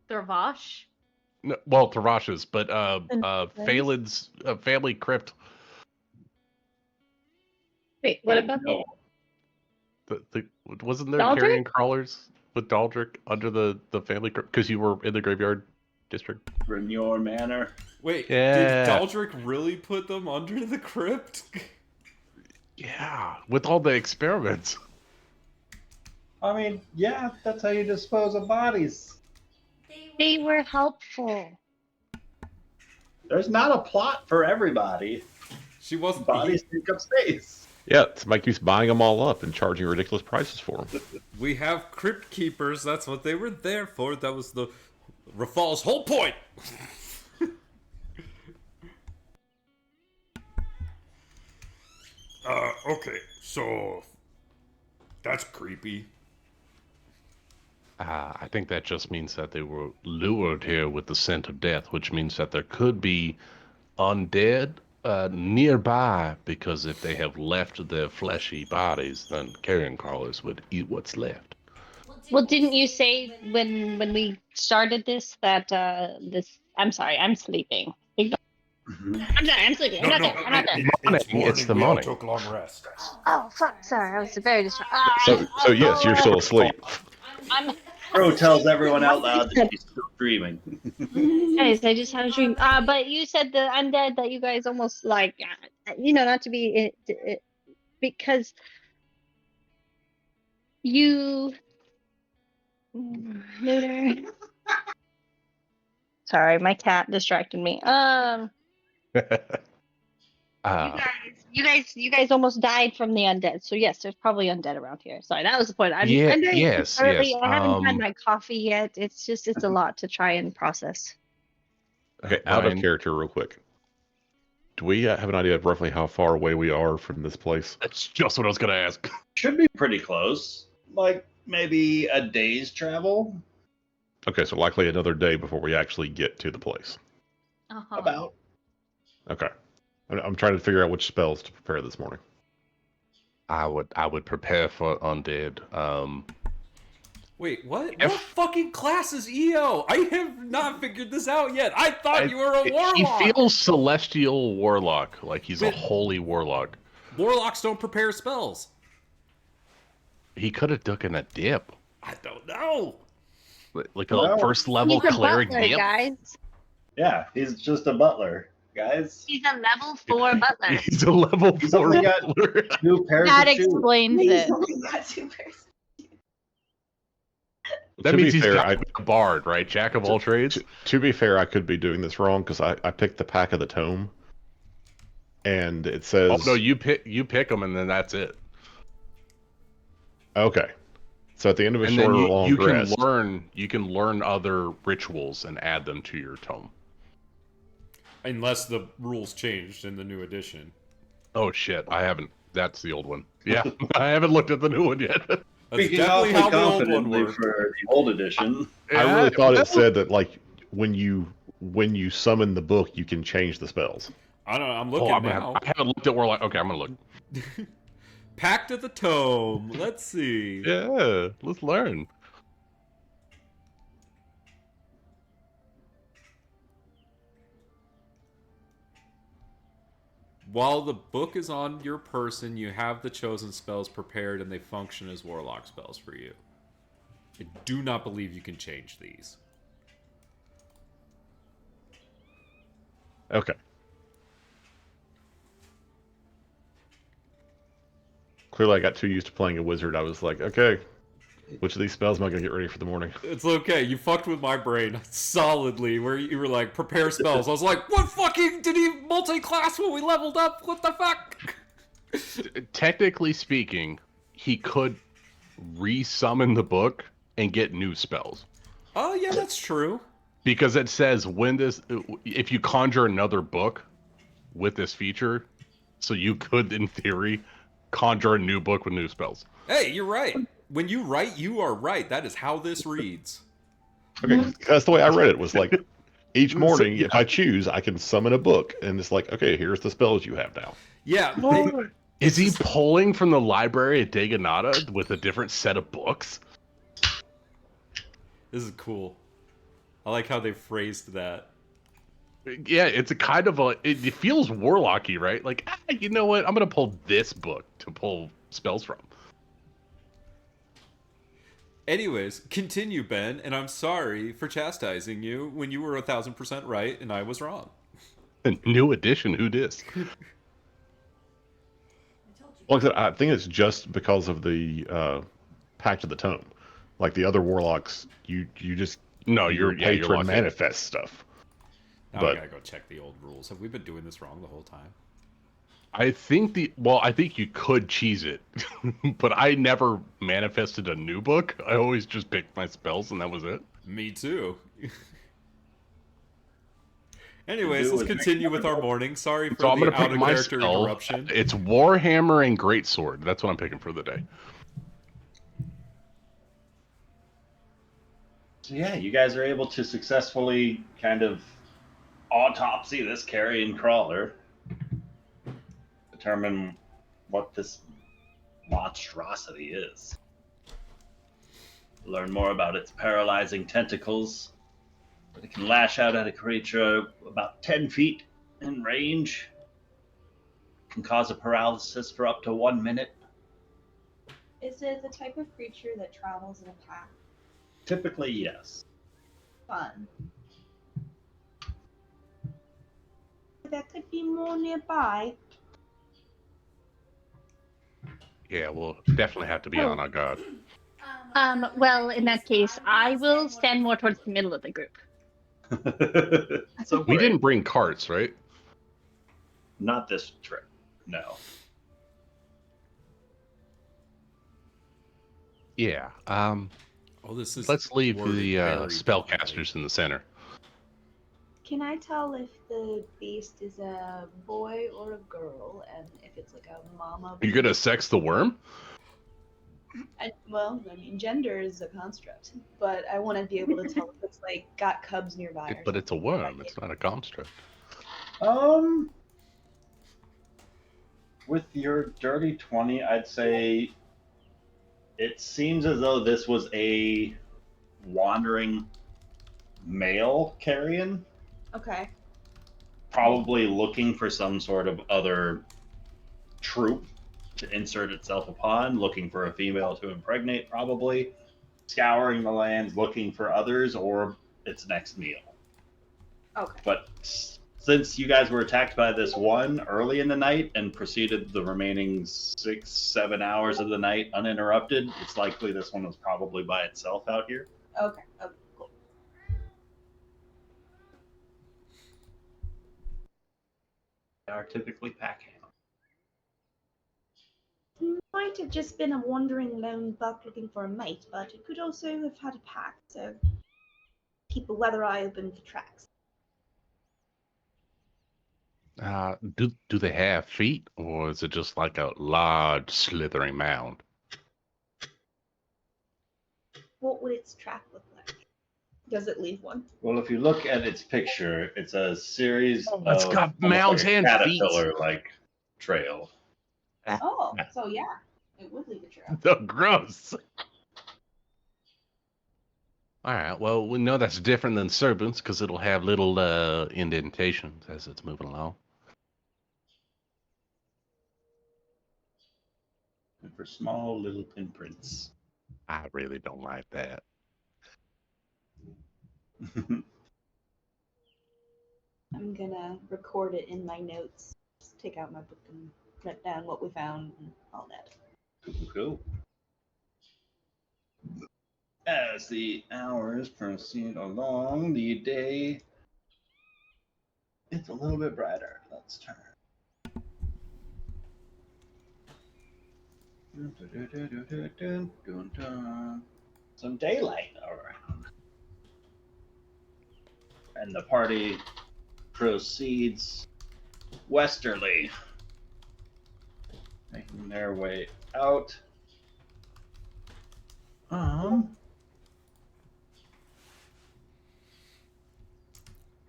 S1: Thervash?
S9: No, well, Tarash's, but
S4: Friends?
S9: Phelan's family crypt.
S8: Wait, what about
S2: No.
S9: Wasn't there
S8: Daldrick?
S9: carrion crawlers with Daldrick under the family crypt because you were in the graveyard district?
S2: Renor Manor.
S10: Wait,
S9: Yeah.
S10: did Daldrick really put them under the crypt?
S9: Yeah, with all the experiments.
S2: I mean, yeah, that's how you dispose of bodies.
S8: They were helpful.
S2: There's not a plot for everybody.
S10: She wasn't.
S2: Bodies take up space.
S7: Yeah, somebody keeps buying them all up and charging ridiculous prices for them.
S10: We have crypt keepers. That's what they were there for. That was the Rafal's whole point.
S6: Okay, so that's creepy.
S9: I think that just means that they were lured here with the scent of death, which means that there could be undead nearby, because if they have left their fleshy bodies, then carrion crawlers would eat what's left.
S8: Well, didn't you say when we started this that this? I'm sorry, I'm sleeping. I'm sorry, I'm sleeping. I'm not there. I'm not there.
S9: It's morning, it's the
S6: we all
S9: morning.
S6: took long rest.
S8: Oh fuck! Sorry, I was very distracted.
S7: So yes, you're still asleep.
S8: I'm.
S2: Crow tells everyone out loud that she's still dreaming.
S8: Guys, I just had a dream. But you said the undead that you guys almost like, not to be because you neuter. Sorry, my cat distracted me. You guys almost died from the undead. So yes, there's probably undead around here. Sorry, that was the point. I'm very
S9: yes.
S8: early. I haven't had my coffee yet. It's a lot to try and process.
S7: Okay, out of
S9: Ryan.
S7: character, real quick. Do we have an idea of roughly how far away we are from this place?
S9: That's just what I was gonna ask.
S2: Should be pretty close. Like maybe a day's travel.
S7: Okay, so likely another day before we actually get to the place.
S1: Uh-huh.
S2: About.
S7: Okay. I'm trying to figure out which spells to prepare this morning.
S9: I would prepare for undead.
S10: Wait, what?
S9: If-
S10: What fucking class is EO? I have not figured this out yet. I thought you were a warlock.
S9: He feels celestial warlock, like he's a
S10: Wait.
S9: holy warlock.
S10: Warlocks don't prepare spells.
S9: He could have taken a dip,
S10: I don't know.
S9: like a
S2: No.
S9: first level
S8: He's a
S9: cleric
S8: butler,
S9: dip.
S8: guys.
S2: Yeah, he's just a butler, guys.
S8: He's a level 4 butler.
S9: He's a level
S2: He's
S9: 4
S2: only got-
S9: butler.
S2: 2 pairs
S1: That
S2: of shoes.
S1: explains
S3: He's
S1: it.
S3: only got 2 pairs.
S9: That
S7: To
S9: means
S7: be
S9: he's
S7: fair,
S9: a bard, right? Jack of all trades.
S7: To be fair, I could be doing this wrong because I picked the pack of the tome, and it says.
S9: Oh no, you pick them, and then that's it.
S7: Okay. So at the end of a
S9: And
S7: short
S9: then
S7: or long
S9: you can
S7: rest,
S9: learn other rituals and add them to your tome.
S10: Unless the rules changed in the new edition.
S9: Oh shit, I haven't. That's the old one. Yeah, I haven't looked at the new one yet.
S10: That's
S2: Speaking
S10: definitely
S2: awfully
S10: how the old one
S2: confidently
S10: worked.
S2: for the old edition.
S7: I really thought
S9: well,
S7: it said that like when you summon the book, you can change the spells.
S10: I don't know. I'm
S9: Oh,
S10: looking now.
S9: I haven't looked at Warlock. Okay, I'm gonna look.
S10: Pact of the Tome. Let's see.
S9: Yeah, let's learn.
S10: While the book is on your person, you have the chosen spells prepared and they function as warlock spells for you. I do not believe you can change these.
S7: Okay. Clearly, I got too used to playing a wizard. I was like, okay, which of these spells am I going to get ready for the morning?
S10: It's okay. You fucked with my brain solidly where you were like, prepare spells. I was like, what fucking did he multi-class when we leveled up? What the fuck?
S9: Technically speaking, he could re-summon the book and get new spells.
S10: Oh, yeah, that's true.
S9: Because it says if you conjure another book with this feature, so you could, in theory, conjure a new book with new spells.
S10: Hey, you're right. When you write, you are right. That is how this reads.
S7: Okay, that's the way I read it. Was like each morning, if I choose, I can summon a book, and it's like, okay, here's the spells you have now.
S10: Yeah.
S9: Is he pulling from the library at Dagonata with a different set of books?
S10: This is cool. I like how they phrased that.
S9: Yeah, it's a kind of it feels warlocky, right? Like, you know what? I'm gonna pull this book to pull spells from.
S10: Anyways, continue, Ben, and I'm sorry for chastising you when you were 1000% right and I was wrong.
S9: New edition, who dis?
S7: Like I said, I think it's just because of the Pact of the Tome. Like the other warlocks, you just
S9: you're
S7: patron
S9: lucky.
S7: manifest stuff.
S10: Now
S7: But
S10: I gotta go check the old rules. Have we been doing this wrong the whole time?
S9: I think you could cheese it, but I never manifested a new book. I always just picked my spells and that was it.
S10: Me too. Anyways, let's continue with our morning. Sorry for
S9: So I'm
S10: the
S9: gonna pick my
S10: out-of-character
S9: spell.
S10: interruption.
S9: It's Warhammer and Greatsword. That's what I'm picking for the day.
S2: So yeah, you guys are able to successfully kind of autopsy this carrion crawler, determine what this monstrosity is, learn more about its paralyzing tentacles. It can lash out at a creature about 10 feet in range, can cause a paralysis for up to 1 minute.
S3: Is it the type of creature that travels in a pack?
S2: Typically, yes.
S3: Fun. That could be more nearby.
S9: Yeah, we'll definitely have to be on our guard.
S8: Well, in that case, I will stand more towards the middle of the group.
S2: So
S9: We didn't bring carts, right?
S2: Not this trip, no.
S9: Yeah.
S10: Oh, this is.
S9: Let's leave
S10: worded
S9: the
S10: very
S9: spellcasters in the center.
S3: Can I tell if the beast is a boy or a girl, and if it's like a mama?
S9: You're gonna sex the worm?
S3: Well, I mean, gender is a construct, but I want to be able to tell if it's like got cubs nearby. Or
S9: But it's a
S3: something.
S9: worm. It's not a construct.
S2: With your dirty 20, I'd say it seems as though this was a wandering male carrion,
S3: Okay.
S2: probably looking for some sort of other troop to insert itself upon, looking for a female to impregnate, probably scouring the lands, looking for others or its next meal.
S3: Okay.
S2: But since you guys were attacked by this one early in the night and proceeded the remaining 6-7 hours of the night uninterrupted, it's likely this one was probably by itself out here.
S3: Okay. Okay. Cool.
S2: They are typically pack animals.
S3: Might might have just been a wandering lone buck looking for a mate, but it could also have had a pack, so keep a weather eye open for tracks.
S9: Do they have feet, or is it just like a large slithering mound?
S3: What would its track look like? Does it leave one?
S2: Well, if you look at its picture, it's a series of
S9: It's got
S2: almost
S9: mounds
S2: like a
S9: and feet.
S2: caterpillar-like trail.
S3: Oh, so yeah, it would leave a trail.
S9: So gross. All right. Well, we know that's different than serpents because it'll have little indentations as it's moving along.
S2: And for small little pinprints.
S9: I really don't like that.
S3: I'm gonna record it in my notes. Just take out my book and write down what we found and all that.
S2: Cool. As the hours proceed along, the day it's a little bit brighter. Let's turn. Some daylight around. And the party proceeds westerly, making their way out.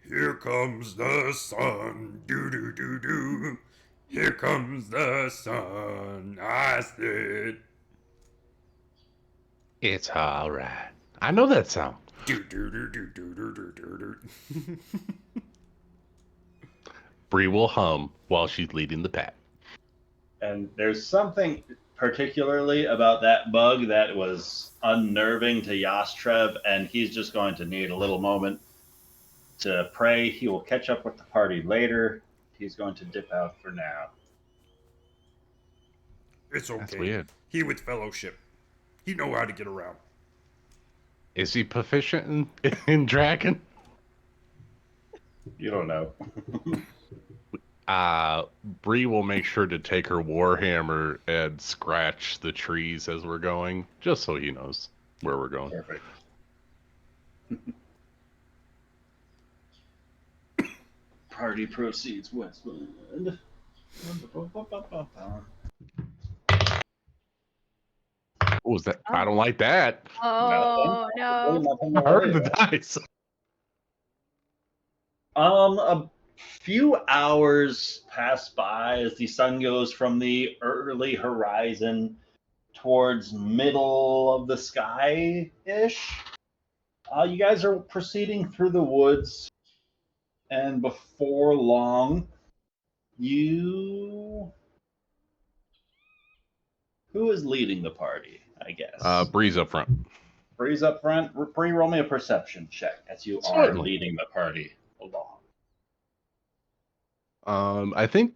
S6: Here comes the sun, do do do do. Here comes the sun, I said.
S9: It's all right. I know that song.
S6: Do do do do do do do do.
S9: Bree will hum while she's leading the pack.
S2: And there's something particularly about that bug that was unnerving to Yastrev, and he's just going to need a little moment to pray. He will catch up with the party later. He's going to dip out for now.
S6: It's okay.
S9: That's weird.
S6: He with fellowship. He know how to get around.
S9: Is he proficient in dragon?
S2: You don't know.
S9: Bree will make sure to take her warhammer and scratch the trees as we're going, just so he knows where we're going.
S2: Perfect. Party proceeds westward.
S9: What was that? I don't like that.
S1: Oh no!
S9: I heard the dice.
S2: A few hours pass by as the sun goes from the early horizon towards middle of the sky-ish. You guys are proceeding through the woods, and before long, who is leading the party, I guess?
S9: Bree's up front.
S2: Bree's up front. Bree, roll me a perception check as you are
S9: Certainly.
S2: leading the party along.
S9: I think,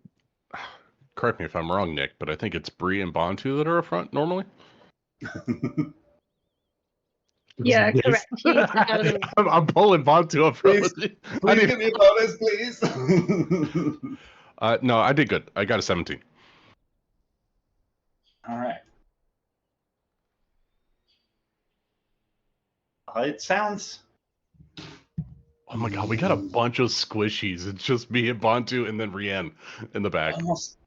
S9: correct me if I'm wrong, Nick, but I think it's Bree and Bontu that are up front normally.
S8: Yeah,
S9: Yes.
S8: correct. He's out of the-
S9: I'm pulling Bontu up front.
S2: Please-
S9: with me. I
S2: Please
S9: didn't-
S2: give me a bonus, please.
S9: No, I did good. I got a 17.
S2: All right. It sounds.
S9: Oh my god, we got a bunch of squishies. It's just me and Bontu and then Rienne in the back.
S2: Almost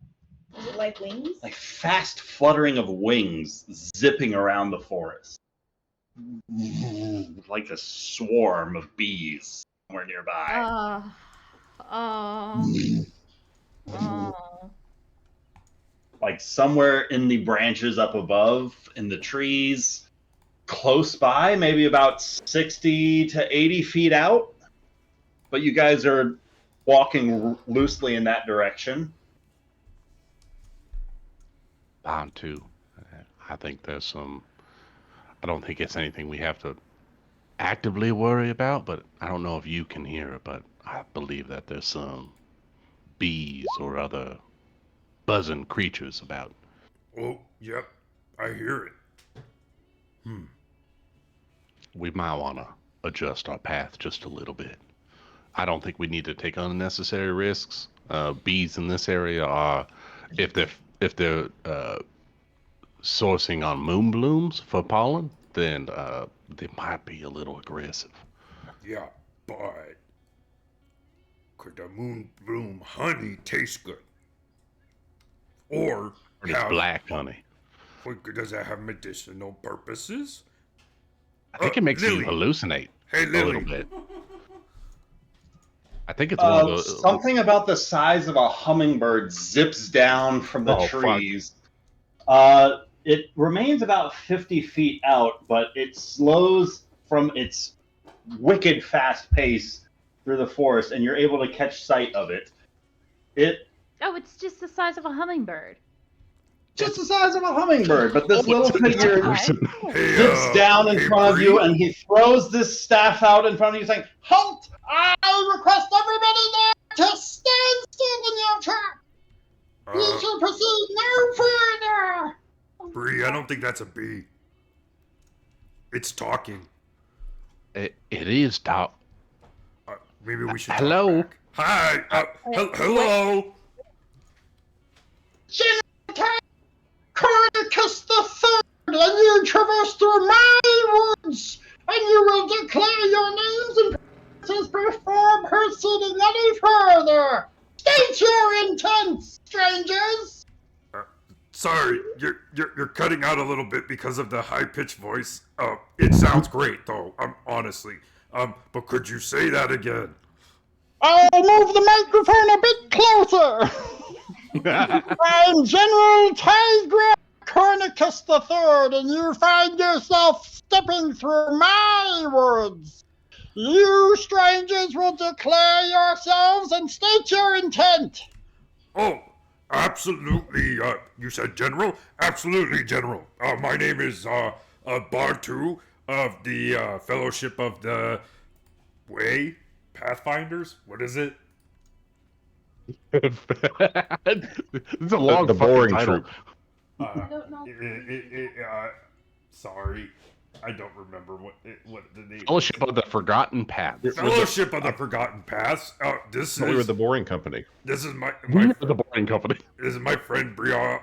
S3: Is it like wings?
S2: like fast fluttering of wings zipping around the forest. Like a swarm of bees somewhere nearby. Like somewhere in the branches up above, in the trees, close by, maybe about 60 to 80 feet out. But you guys are walking loosely in that direction.
S9: Bontu, I think there's some. I don't think it's anything we have to actively worry about, but I don't know if you can hear it, but I believe that there's some bees or other buzzing creatures about.
S6: Oh, yep. I hear it.
S9: We might want to adjust our path just a little bit. I don't think we need to take unnecessary risks. Bees in this area are, if they're sourcing on moon blooms for pollen, then they might be a little aggressive.
S6: Yeah, but could the moon bloom honey taste good? Or
S9: It's black honey.
S6: does it have medicinal purposes?
S9: I think it makes you
S6: Lily.
S9: hallucinate
S6: Hey,
S9: a little
S6: Lily.
S9: bit. I think it's one of those.
S2: Something about the size of a hummingbird zips down from the
S7: Oh, fuck.
S2: trees. It remains about 50 feet out, but it slows from its wicked fast pace through the forest, and you're able to catch sight of it.
S1: Oh, it's just the size of a hummingbird.
S2: Just the size of a hummingbird, but this little figure
S6: Hey,
S2: zips down in
S6: hey,
S2: front of
S6: Bree.
S2: you, and he throws this staff out in front of you, saying, "Halt! I request everybody there to stand still in your track. We shall proceed no further."
S6: Bree, I don't think that's a bee. It's talking.
S9: It is top.
S6: Maybe we should.
S9: Hello?
S6: Talk back. Hi. Hello.
S2: Copernicus the Third, and you traverse through my woods, and you will declare your names and promises before proceeding any further. State your intent, strangers.
S6: Sorry, you're cutting out a little bit because of the high pitched voice. It sounds great though. Honestly. But could you say that again?
S2: I'll move the microphone a bit closer. I'm General Tigra Copernicus the Third, and you find yourself stepping through my woods. You strangers will declare yourselves and state your intent.
S6: Oh, absolutely. You said General? Absolutely, General. My name is Bartu of the Fellowship of the Way Pathfinders. What is it?
S9: It's a long
S7: the
S9: fucking
S7: boring
S9: title.
S7: troop.
S3: don't know.
S6: Sorry, I don't remember what the name.
S9: Fellowship of the Forgotten Path.
S6: Fellowship of the Forgotten Paths. This
S7: We were
S6: is
S7: the boring company.
S6: this is my
S9: The boring company.
S6: this is my friend Bria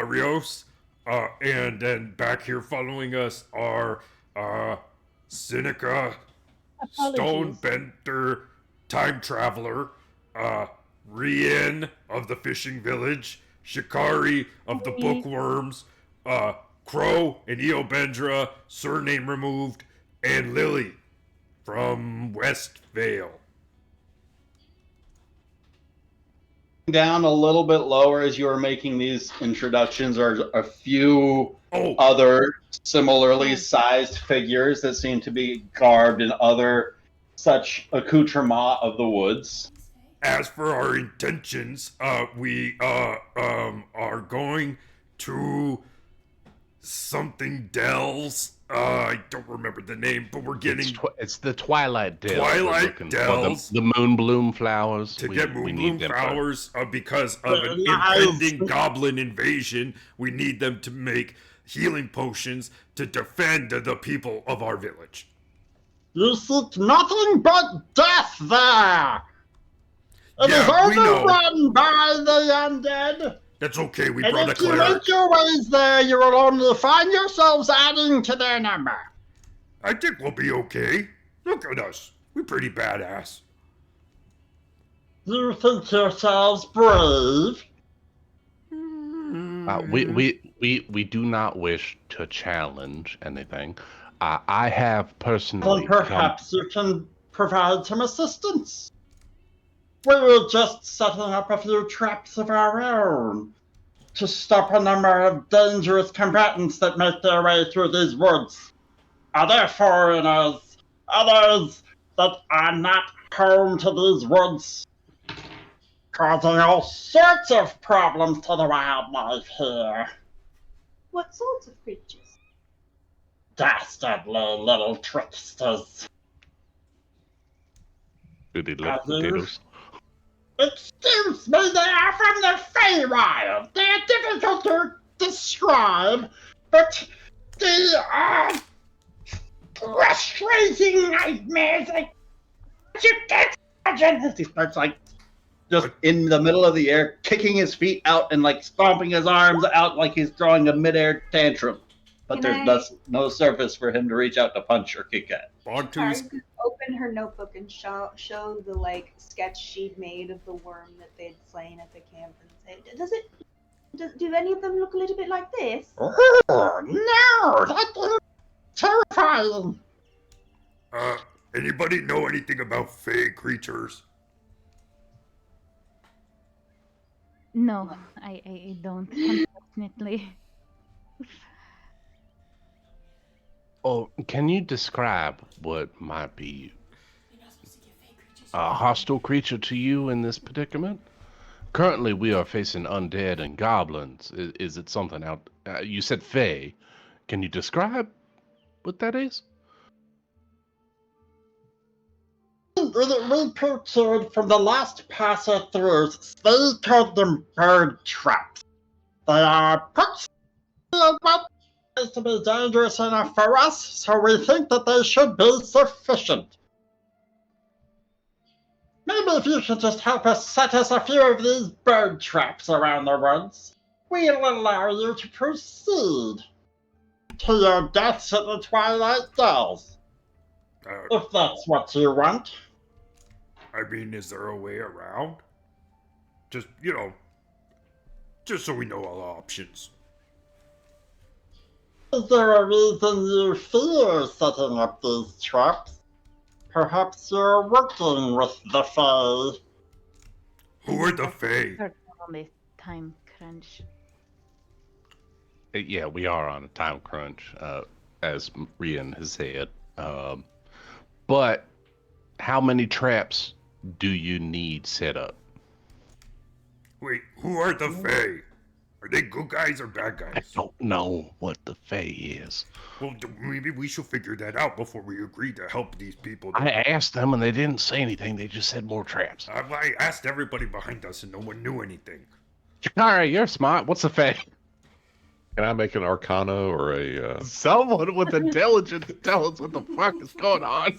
S6: Rios. And then back here following us are Seneca,
S4: Apologies.
S6: Stonebender, Time Traveler, Rien of the Fishing Village, Shikari of the Bookworms, Crow and Eobendra, surname removed, and Lily from West Vale.
S2: Down a little bit lower as you are making these introductions are a few
S6: Oh,
S2: other similarly sized figures that seem to be garbed in other such accoutrement of the woods.
S6: as for our intentions, we are going to something Dells. I don't remember the name, but we're getting
S9: It's the Twilight Dells.
S6: Twilight
S9: we're looking for.
S6: Dells.
S9: The moon bloom flowers.
S6: to
S9: we
S6: get
S9: need
S6: moonbloom
S9: them for-
S6: flowers because of an
S2: Lies.
S6: impending goblin invasion. We need them to make healing potions to defend the people of our village.
S2: You seek nothing but death there! It is
S6: Yeah, we know.
S2: overrun by the undead!
S6: That's okay, we
S2: And
S6: brought a
S2: if you
S6: cleric.
S2: make your ways there, you will only find yourselves adding to their number.
S6: I think we'll be okay. Look at us. We're pretty badass.
S2: You think yourselves brave?
S9: We do not wish to challenge anything. I have personally.
S2: Then perhaps you can provide some assistance. We were just setting up a few traps of our own to stop a number of dangerous combatants that make their way through these woods. Other foreigners, others that are not home to these woods, causing all sorts of problems to the wildlife here.
S3: What sorts of creatures?
S2: Dastardly little tricksters.
S9: Goody little
S2: Others?
S9: potatoes.
S2: Excuse me, they are from the Feywild. They are difficult to describe, but they are frustrating nightmares. You can't imagine. He starts like just in the middle of the air, kicking his feet out and like stomping his arms out like he's throwing a midair tantrum. But there's no surface for him to reach out to punch or kick at.
S10: Bogtooth.
S3: Shikari could open her notebook and show the like sketch she'd made of the worm that they'd slain at the camp and say, do any of them look a little bit like this?
S2: Oh no, that's terrifying.
S6: Anybody know anything about fey creatures?
S1: No, I don't, unfortunately.
S9: Oh, can you describe what might be a hostile creature to you in this predicament? Currently, we are facing undead and goblins. Is it something out? You said fey. Can you describe what that is?
S2: We procured from the last passer-throughs. They called them bird traps. They are to be dangerous enough for us, so we think that they should be sufficient. Maybe if you could just help us set us a few of these bird traps around the woods, we'll allow you to proceed to your deaths at the Twilight Dells. If that's what you want.
S6: I mean, is there a way around? Just, just so we know all options.
S2: Is there a reason you fear setting up these traps? Perhaps you're working with the Fae.
S6: Who are the Fae?
S1: On this time crunch.
S9: Yeah, we are on a time crunch, as Rian has said. But how many traps do you need set up?
S6: Wait, who are the Fae? Are they good guys or bad guys?
S9: I don't know what the Fae is.
S6: Well, maybe we should figure that out before we agree to help these people.
S9: I asked them and they didn't say anything. They just said more traps.
S6: I asked everybody behind us and no one knew anything.
S9: Shikari, you're smart. What's the Fae?
S7: Can I make an Arcana or a...
S9: Someone with intelligence tell us what the fuck is going on.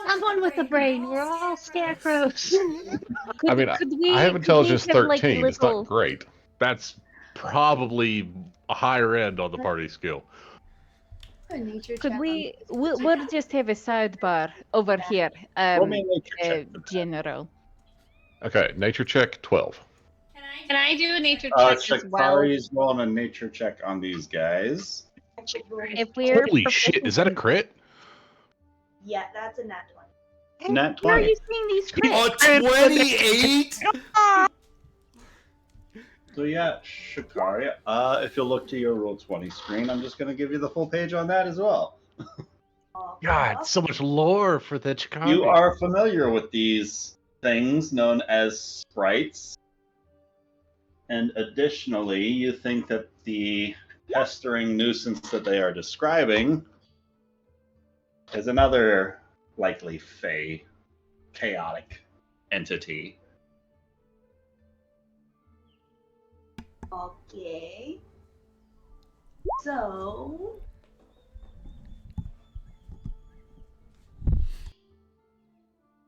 S4: Someone with a brain. We're all scarecrows.
S7: I mean, I have intelligence 13. It's not great.
S9: That's probably a higher end on the party skill.
S1: Could we'll just have a sidebar over here,
S2: Roll me a nature check.
S1: General.
S7: Okay, nature check 12.
S8: Can I do a nature check as well?
S2: Shikari's rolling a nature check on these guys.
S1: If we're
S9: Holy shit, is that a crit?
S3: Yeah, that's a nat 20.
S2: Nat 20.
S1: Where are you seeing these crits?
S10: A 28?
S2: So yeah, Shikari, if you look to your Roll20 screen, I'm just going to give you the full page on that as well.
S9: God, so much lore for the Chikari.
S2: You are familiar with these things known as sprites. And additionally, you think that the pestering nuisance that they are describing is another likely Fey chaotic entity.
S3: Okay. So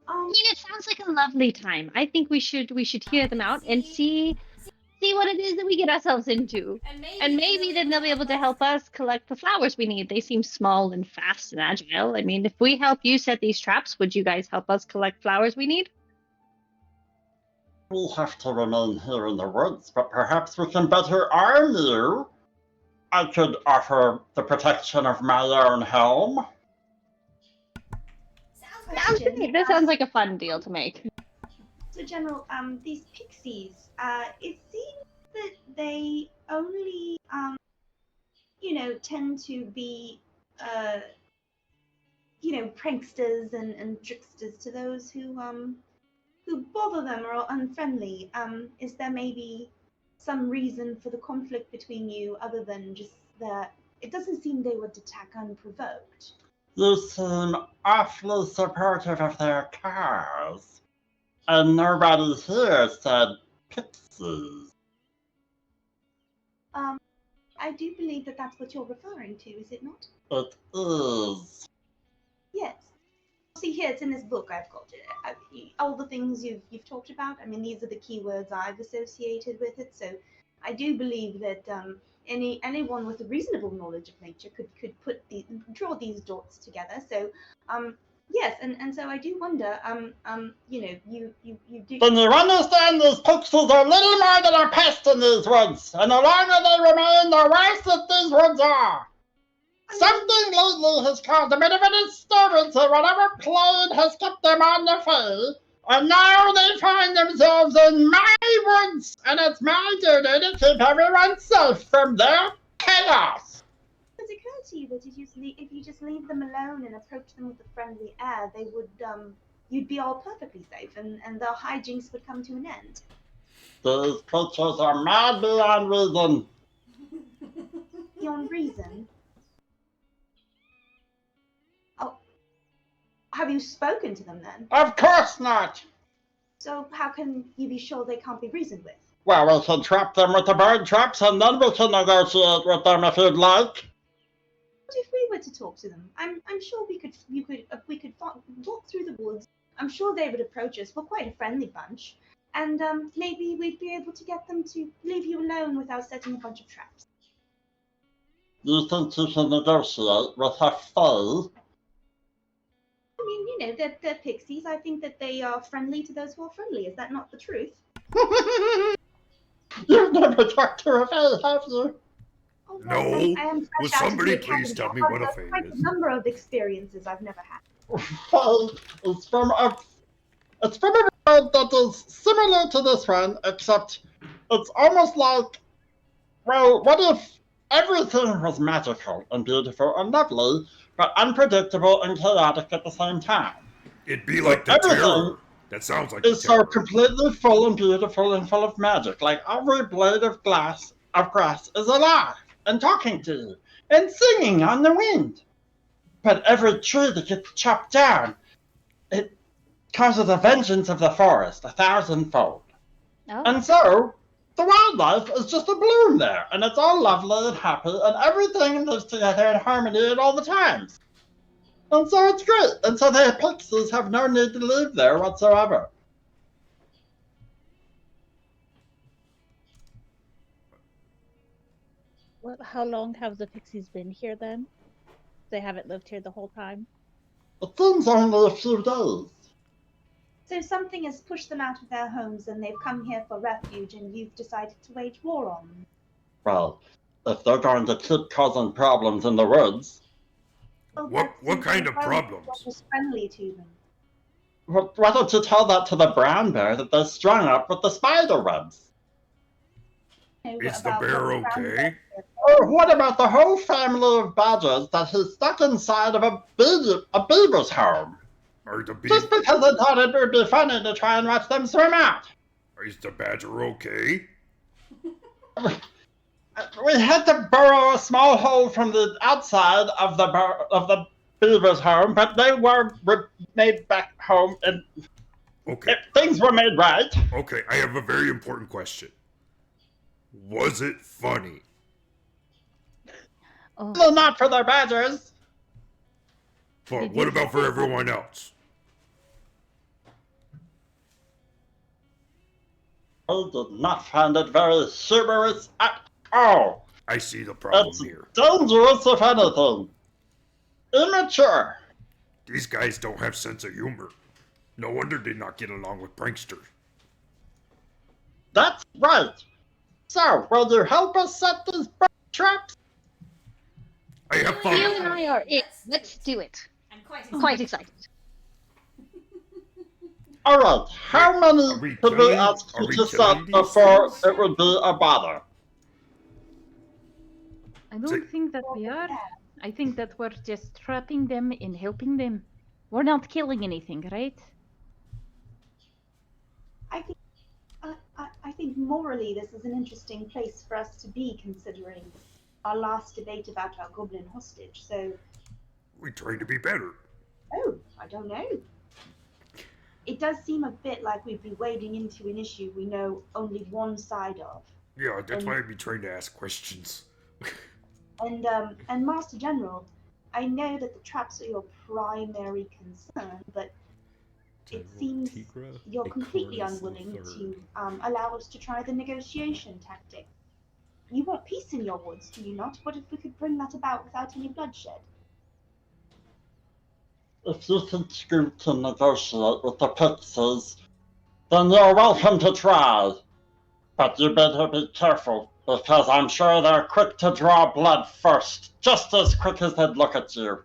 S8: I mean, it sounds like a lovely time. I think we should hear them out and see what it is that we get ourselves into. And maybe then they'll be able to help us collect the flowers we need. They seem small and fast and agile. I mean, if we help you set these traps, would you guys help us collect flowers we need?
S2: We'll have to remain here in the woods, but perhaps we can better arm you. I could offer the protection of my own home.
S8: Sounds great. That sounds like a fun deal to make.
S3: So, General, these pixies, it seems that they only, tend to be, pranksters and tricksters to those who bother them or are unfriendly. Is there maybe some reason for the conflict between you other than just that it doesn't seem they would attack unprovoked?
S2: You seem awfully supportive of their cause. And nobody here said pixies.
S3: I do believe that that's what you're referring to, is it not?
S2: It is.
S3: Yes. see here, it's in this book I've got it. All the things you've talked about. I mean, these are the keywords I've associated with it. So I do believe that anyone with a reasonable knowledge of nature could draw these dots together. So yes, and so I do wonder, you do.
S2: Then you understand these pixies are little more than a pest in these woods, and the longer they remain, the worse that these woods are. Something lately has caused a bit of a disturbance in whatever plane has kept them on the field, and now they find themselves in my woods, and it's my duty to keep everyone safe from their chaos.
S3: Does it occur to you that if you just leave them alone and approach them with a friendly air, they would you'd be all perfectly safe, and their hijinks would come to an end?
S2: These creatures are mad beyond reason.
S3: Beyond reason? Oh, have you spoken to them then?
S2: Of course not.
S3: So how can you be sure they can't be reasoned with?
S2: Well, we can trap them with the bird traps, and then we can negotiate with them if you'd like.
S3: What if we were to talk to them? I'm sure we could walk through the woods. I'm sure they would approach us. We're quite a friendly bunch, and maybe we'd be able to get them to leave you alone without setting a bunch of traps.
S2: You think you can negotiate with a foe?
S3: I mean, they're pixies. I think that they are friendly to those who are friendly. Is that not the truth?
S2: You've never talked to a fae, have you?
S3: Oh,
S6: No.
S3: I am
S6: Will
S3: fresh out of
S6: somebody
S3: the
S6: please
S3: academy.
S6: tell me
S3: I've
S6: what a
S3: got
S6: fae
S3: quite
S6: is?
S3: a number of experiences I've never had.
S2: Fae is from a world that is similar to this one, except it's almost like, well, what if everything was magical and beautiful and lovely, but unpredictable and chaotic at the same time?
S6: It'd be like the
S2: Everything
S6: terror. That sounds like
S2: It's
S6: the
S2: so
S6: terror.
S2: completely full and beautiful and full of magic. Like every blade of grass is alive and talking to you and singing on the wind. But every tree that gets chopped down, it causes a vengeance of the forest 1,000-fold.
S1: Oh.
S2: And so the wildlife is just a bloom there, and it's all lovely and happy, and everything lives together in harmony at all the times. And so it's great. And so the pixies have no need to live there whatsoever.
S4: How long have the pixies been here then? They haven't lived here the whole time?
S2: It seems only a few days.
S3: So something has pushed them out of their homes and they've come here for refuge, and you've decided to wage war on them.
S2: Well, if they're going to keep causing problems in the woods,
S3: Well,
S6: What kind of problems?
S3: What was friendly to them?
S2: why don't you tell that to the brown bear that they're strung up with the spider webs?
S6: Is the bear okay?
S2: Or what about the whole family of badgers that he's stuck inside of a beaver's home?
S6: Are the
S2: Just because they thought it would be funny to try and watch them swim out.
S6: Is the badger okay?
S2: We had to burrow a small hole from the outside of the beaver's home, but they were made back home, and things were made right.
S6: Okay, I have a very important question. Was it funny?
S2: Well, not for the badgers.
S6: But what about for everyone else?
S2: I did not find it very humorous at all.
S6: I see the problem
S2: It's
S6: here.
S2: dangerous, if anything. Immature.
S6: These guys don't have sense of humor. No wonder they not get along with pranksters.
S2: That's right. So, will you help us set these bird traps?
S6: I have fun.
S8: You and I are it. Let's do it.
S11: I'm
S8: quite excited.
S2: All right. How many could we ask you to set before it would be a bother?
S1: I don't think that we are. I think that we're just trapping them and helping them. We're not killing anything, right?
S3: I think morally this is an interesting place for us to be, considering our last debate about our goblin hostage. So,
S6: We try to be better.
S3: oh, I don't know. It does seem a bit like we'd be wading into an issue we know only one side of.
S6: Yeah, that's why I'd be trying to ask questions.
S3: And Master General, I know that the traps are your primary concern, but it seems you're completely unwilling to allow us to try the negotiation tactic. You want peace in your woods, do you not? What if we could bring that about without any bloodshed?
S11: If you think you can negotiate with the pixies, then you're welcome to try. But you better be careful, because I'm sure they're quick to draw blood first, just as quick as they'd look at you.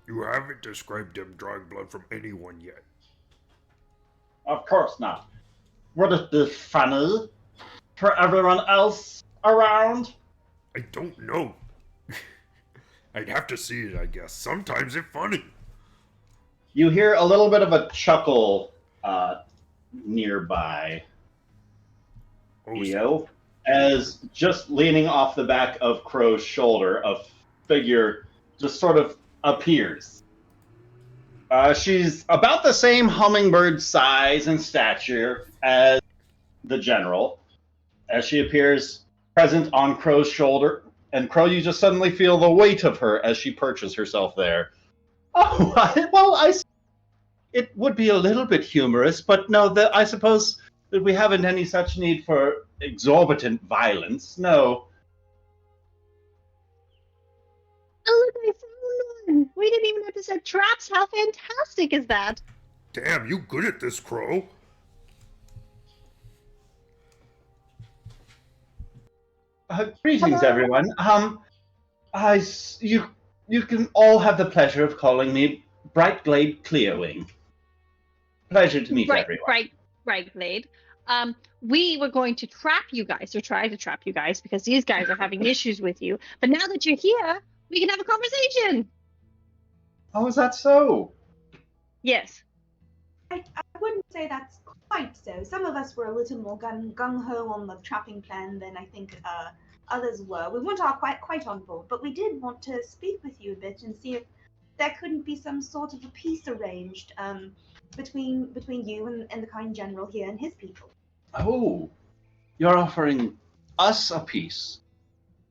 S6: You haven't described them drawing blood from anyone yet.
S11: Of course not. Would it be funny for everyone else around?
S6: I don't know. I'd have to see it, I guess. Sometimes it's funny.
S2: You hear a little bit of a chuckle nearby, Eo, as just leaning off the back of Crow's shoulder, a figure just sort of appears. She's about the same hummingbird size and stature as the general, as she appears present on Crow's shoulder. And Crow, you just suddenly feel the weight of her as she perches herself there. Oh, it would be a little bit humorous, but no, I suppose that we haven't any such need for exorbitant violence, no.
S8: Oh, look, I found one! We didn't even have to set traps. How fantastic is that?
S6: Damn, you good at this, Crow.
S2: Greetings, everyone. You can all have the pleasure of calling me Brightglade Clearwing. Pleasure to meet everyone.
S8: Brightglade. We were going to trap you guys, or try to trap you guys, because these guys are having issues with you. But now that you're here, we can have a conversation.
S2: Oh, is that so?
S8: Yes.
S3: I wouldn't say that's quite so. Some of us were a little more gung-ho on the trapping plan than I think others were. We weren't all quite on board, but we did want to speak with you a bit and see if there couldn't be some sort of a peace arranged between you and the kind general here and his people.
S2: Oh, you're offering us a peace?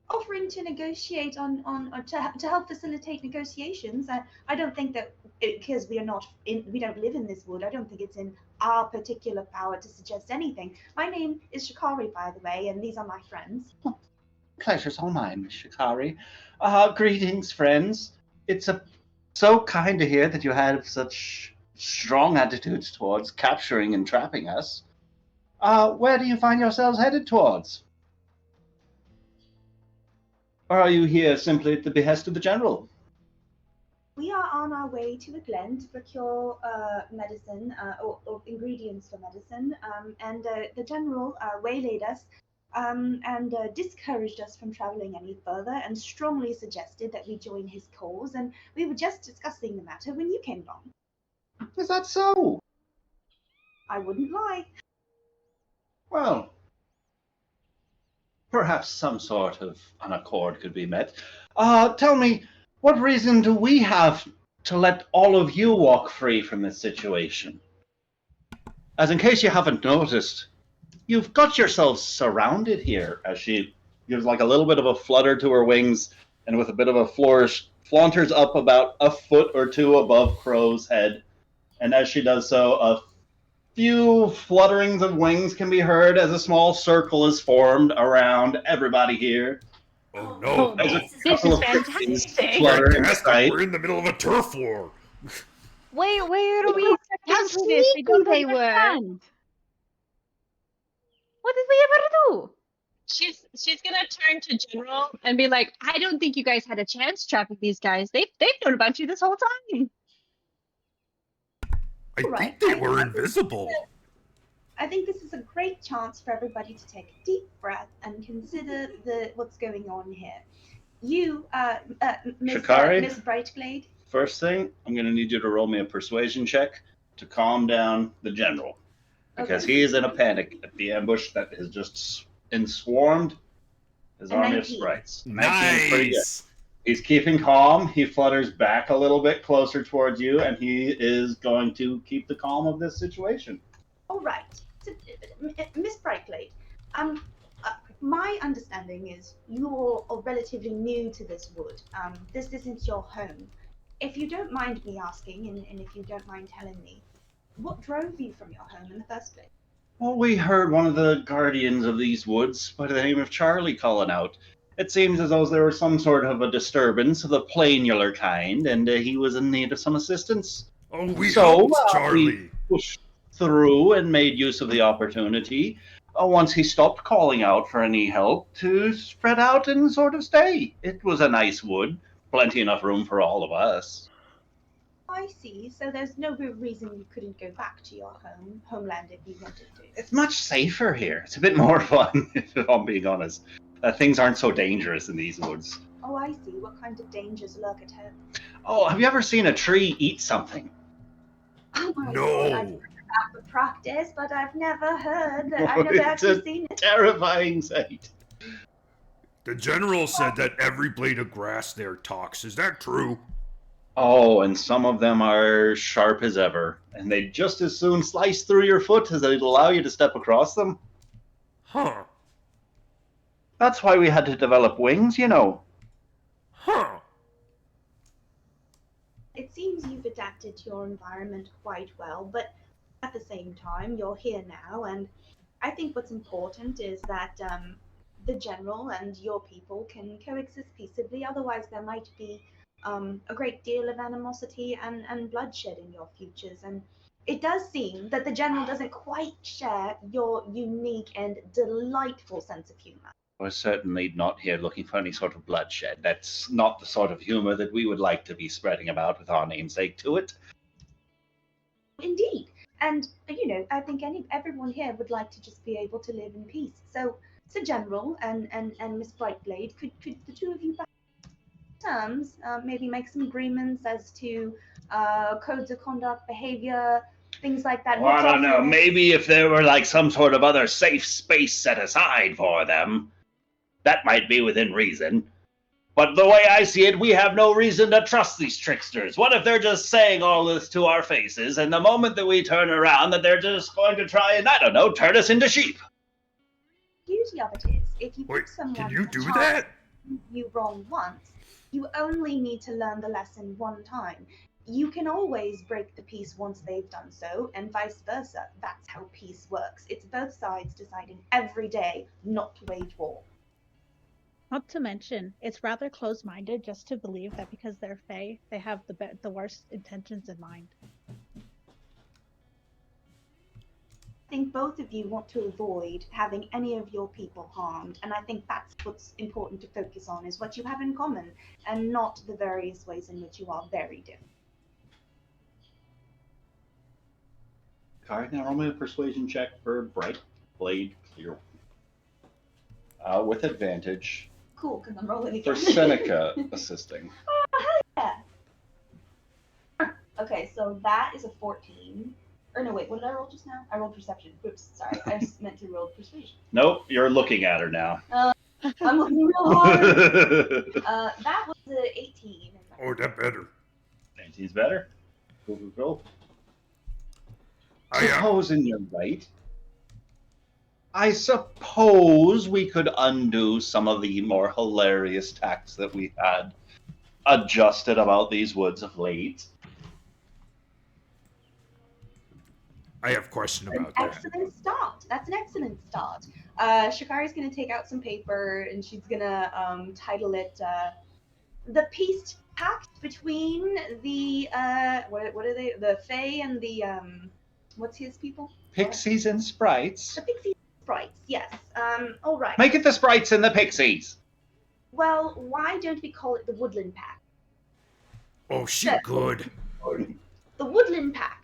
S3: Offering to negotiate to help facilitate negotiations. I don't think that because we don't live in this wood. I don't think it's in our particular power to suggest anything. My name is Shikari, by the way, and these are my friends.
S2: Pleasure's all mine, Miss Shikari. Greetings, friends. It's so kind to hear that you have such strong attitudes towards capturing and trapping us. Where do you find yourselves headed towards? Or are you here simply at the behest of the general?
S3: We are on our way to a glen to procure medicine or ingredients for medicine, and the general waylaid us and discouraged us from traveling any further and strongly suggested that we join his cause, and we were just discussing the matter when you came along.
S2: Is that so?
S3: I wouldn't lie.
S2: Well, perhaps some sort of an accord could be met. Tell me, what reason do we have to let all of you walk free from this situation? As in case you haven't noticed, you've got yourselves surrounded here, as she gives like a little bit of a flutter to her wings, and with a bit of a flourish, flaunters up about a foot or two above Crow's head. And as she does so, a few flutterings of wings can be heard as a small circle is formed around everybody here.
S6: Oh no!
S8: This is fantastic.
S6: We're in the middle of a turf war.
S1: Where do we
S8: How
S1: expect into this? We
S8: sneaky
S1: don't
S8: they were.
S1: understand. What did we ever do?
S8: She's gonna turn to General and be like, I don't think you guys had a chance trapping these guys. They've known about you this whole time.
S6: I think they were invisible.
S3: I think this is a great chance for everybody to take a deep breath and consider what's going on here. You, Miss Brightglade.
S2: First thing, I'm going to need you to roll me a persuasion check to calm down the general. Because he is in a panic at the ambush that has just swarmed his army of sprites. 19 is pretty good. He's keeping calm. He flutters back a little bit closer towards you, and he is going to keep the calm of this situation.
S3: All right. So, Miss Brightglade, my understanding is you're relatively new to this wood. This isn't your home. If you don't mind me asking, and if you don't mind telling me, what drove you from your home in the first place?
S2: Well, we heard one of the guardians of these woods by the name of Charlie calling out. It seems as though there was some sort of a disturbance of the planular kind, and he was in need of some assistance.
S6: Oh, we
S2: So,
S6: helped
S2: we
S6: Charlie.
S2: pushed through and made use of the opportunity, once he stopped calling out for any help, to spread out and sort of stay. It was a nice wood, plenty enough room for all of us.
S3: I see. So there's no real reason you couldn't go back to your homeland if you wanted to.
S2: It's much safer here. It's a bit more fun, if I'm being honest. Things aren't so dangerous in these woods.
S3: Oh, I see. What kind of dangers lurk at home?
S2: Oh, have you ever seen a tree eat something?
S3: Oh my
S6: No.
S3: God, I've heard that for practice, but I've never heard that. I've never actually seen it.
S2: Terrifying sight.
S6: The general said that every blade of grass there talks. Is that true?
S2: Oh, and some of them are sharp as ever, and they'd just as soon slice through your foot as they'd allow you to step across them.
S6: Huh.
S2: That's why we had to develop wings, you know.
S6: Huh.
S3: It seems you've adapted to your environment quite well, but at the same time, you're here now, and I think what's important is that the general and your people can coexist peaceably. Otherwise, there might be a great deal of animosity and bloodshed in your futures. And it does seem that the general doesn't quite share your unique and delightful sense of humor.
S2: We're certainly not here looking for any sort of bloodshed. That's not the sort of humor that we would like to be spreading about with our namesake to it.
S3: Indeed. And, you know, I think everyone here would like to just be able to live in peace. So, Sir General and Miss Brightblade, could the two of you back terms maybe make some agreements as to codes of conduct, behavior, things like that?
S2: Well, I don't know. Maybe if there were like some sort of other safe space set aside for them, that might be within reason. But the way I see it, we have no reason to trust these tricksters. What if they're just saying all this to our faces, and the moment that we turn around, that they're just going to try and, I don't know, turn us into sheep?
S3: The beauty of it is, if you
S6: Wait,
S3: give someone
S6: can you
S3: a
S6: do
S3: chance
S6: that?
S3: you wrong once, you only need to learn the lesson one time. You can always break the peace once they've done so, and vice versa. That's how peace works. It's both sides deciding every day not to wage war.
S4: Not to mention, it's rather close-minded just to believe that because they're Fae, they have the worst intentions in mind.
S3: I think both of you want to avoid having any of your people harmed, and I think that's what's important to focus on, is what you have in common, and not the various ways in which you are very different.
S2: Alright, now roll me a persuasion check for Brightblade Clear. With advantage.
S3: Cool, because I'm rolling
S2: For
S3: again.
S2: Seneca assisting.
S3: Oh, hell yeah. Okay, so that is a 14. Or no, wait, what did I roll just now? I rolled perception. Oops, sorry. I just meant to roll persuasion.
S2: Nope, you're looking at her now.
S3: I'm looking real hard. That was an 18.
S6: Oh, that better.
S2: 19's better. Cool.
S6: I
S2: Supposing you're right. I suppose we could undo some of the more hilarious tacts that we had adjusted about these woods of late.
S6: I have a question about
S3: An
S6: that.
S3: excellent start. That's an excellent start. Shikari's going to take out some paper and she's going to title it The Peace Pact Between the, what are they? The Fae and the, what's his people?
S2: Pixies and sprites.
S3: The Pixies and Sprites, yes. All right.
S2: Make it the sprites and the pixies.
S3: Well, why don't we call it the Woodland Pact?
S6: Oh, she good.
S3: The Woodland Pact.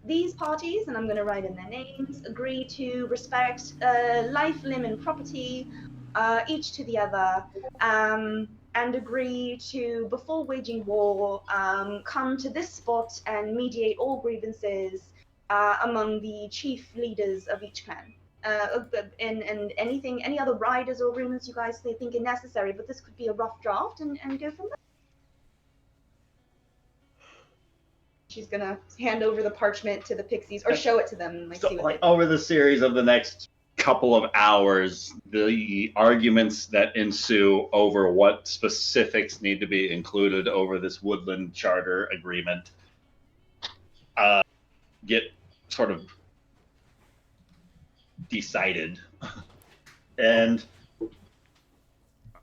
S3: These parties, and I'm going to write in their names, agree to respect life, limb, and property, each to the other, and agree to, before waging war, come to this spot and mediate all grievances among the chief leaders of each clan. And any other riders or agreements you guys think are necessary, but this could be a rough draft and go from there. She's gonna hand over the parchment to the pixies, or show it to them, and
S2: So, over the series of the next couple of hours, the arguments that ensue over what specifics need to be included over this woodland charter agreement get sort of decided. And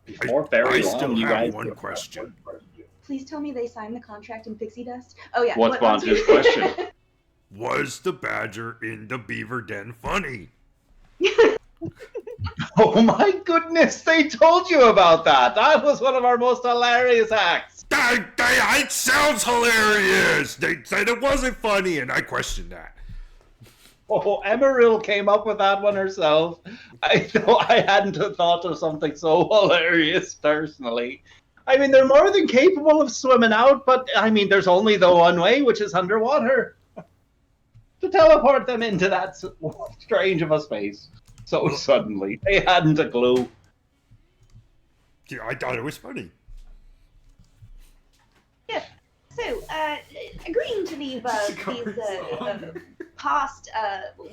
S2: before very
S6: I
S2: long,
S6: still
S2: you
S6: have
S2: guys
S6: one question.
S3: Please tell me they signed the contract in pixie dust. Oh yeah.
S2: What's Bonter's question?
S6: Was the badger in the beaver den funny?
S2: Oh my goodness, they told you about that. That was one of our most hilarious acts.
S6: It sounds hilarious. They said it wasn't funny, and I questioned that.
S2: Oh, Emeril came up with that one herself. I hadn't thought of something so hilarious personally. I mean, they're more than capable of swimming out, but I mean, there's only the one way, which is underwater. To teleport them into that strange of a space so suddenly. They hadn't a clue.
S6: Yeah, I thought it was funny.
S3: Yeah. So, agreeing to leave these past,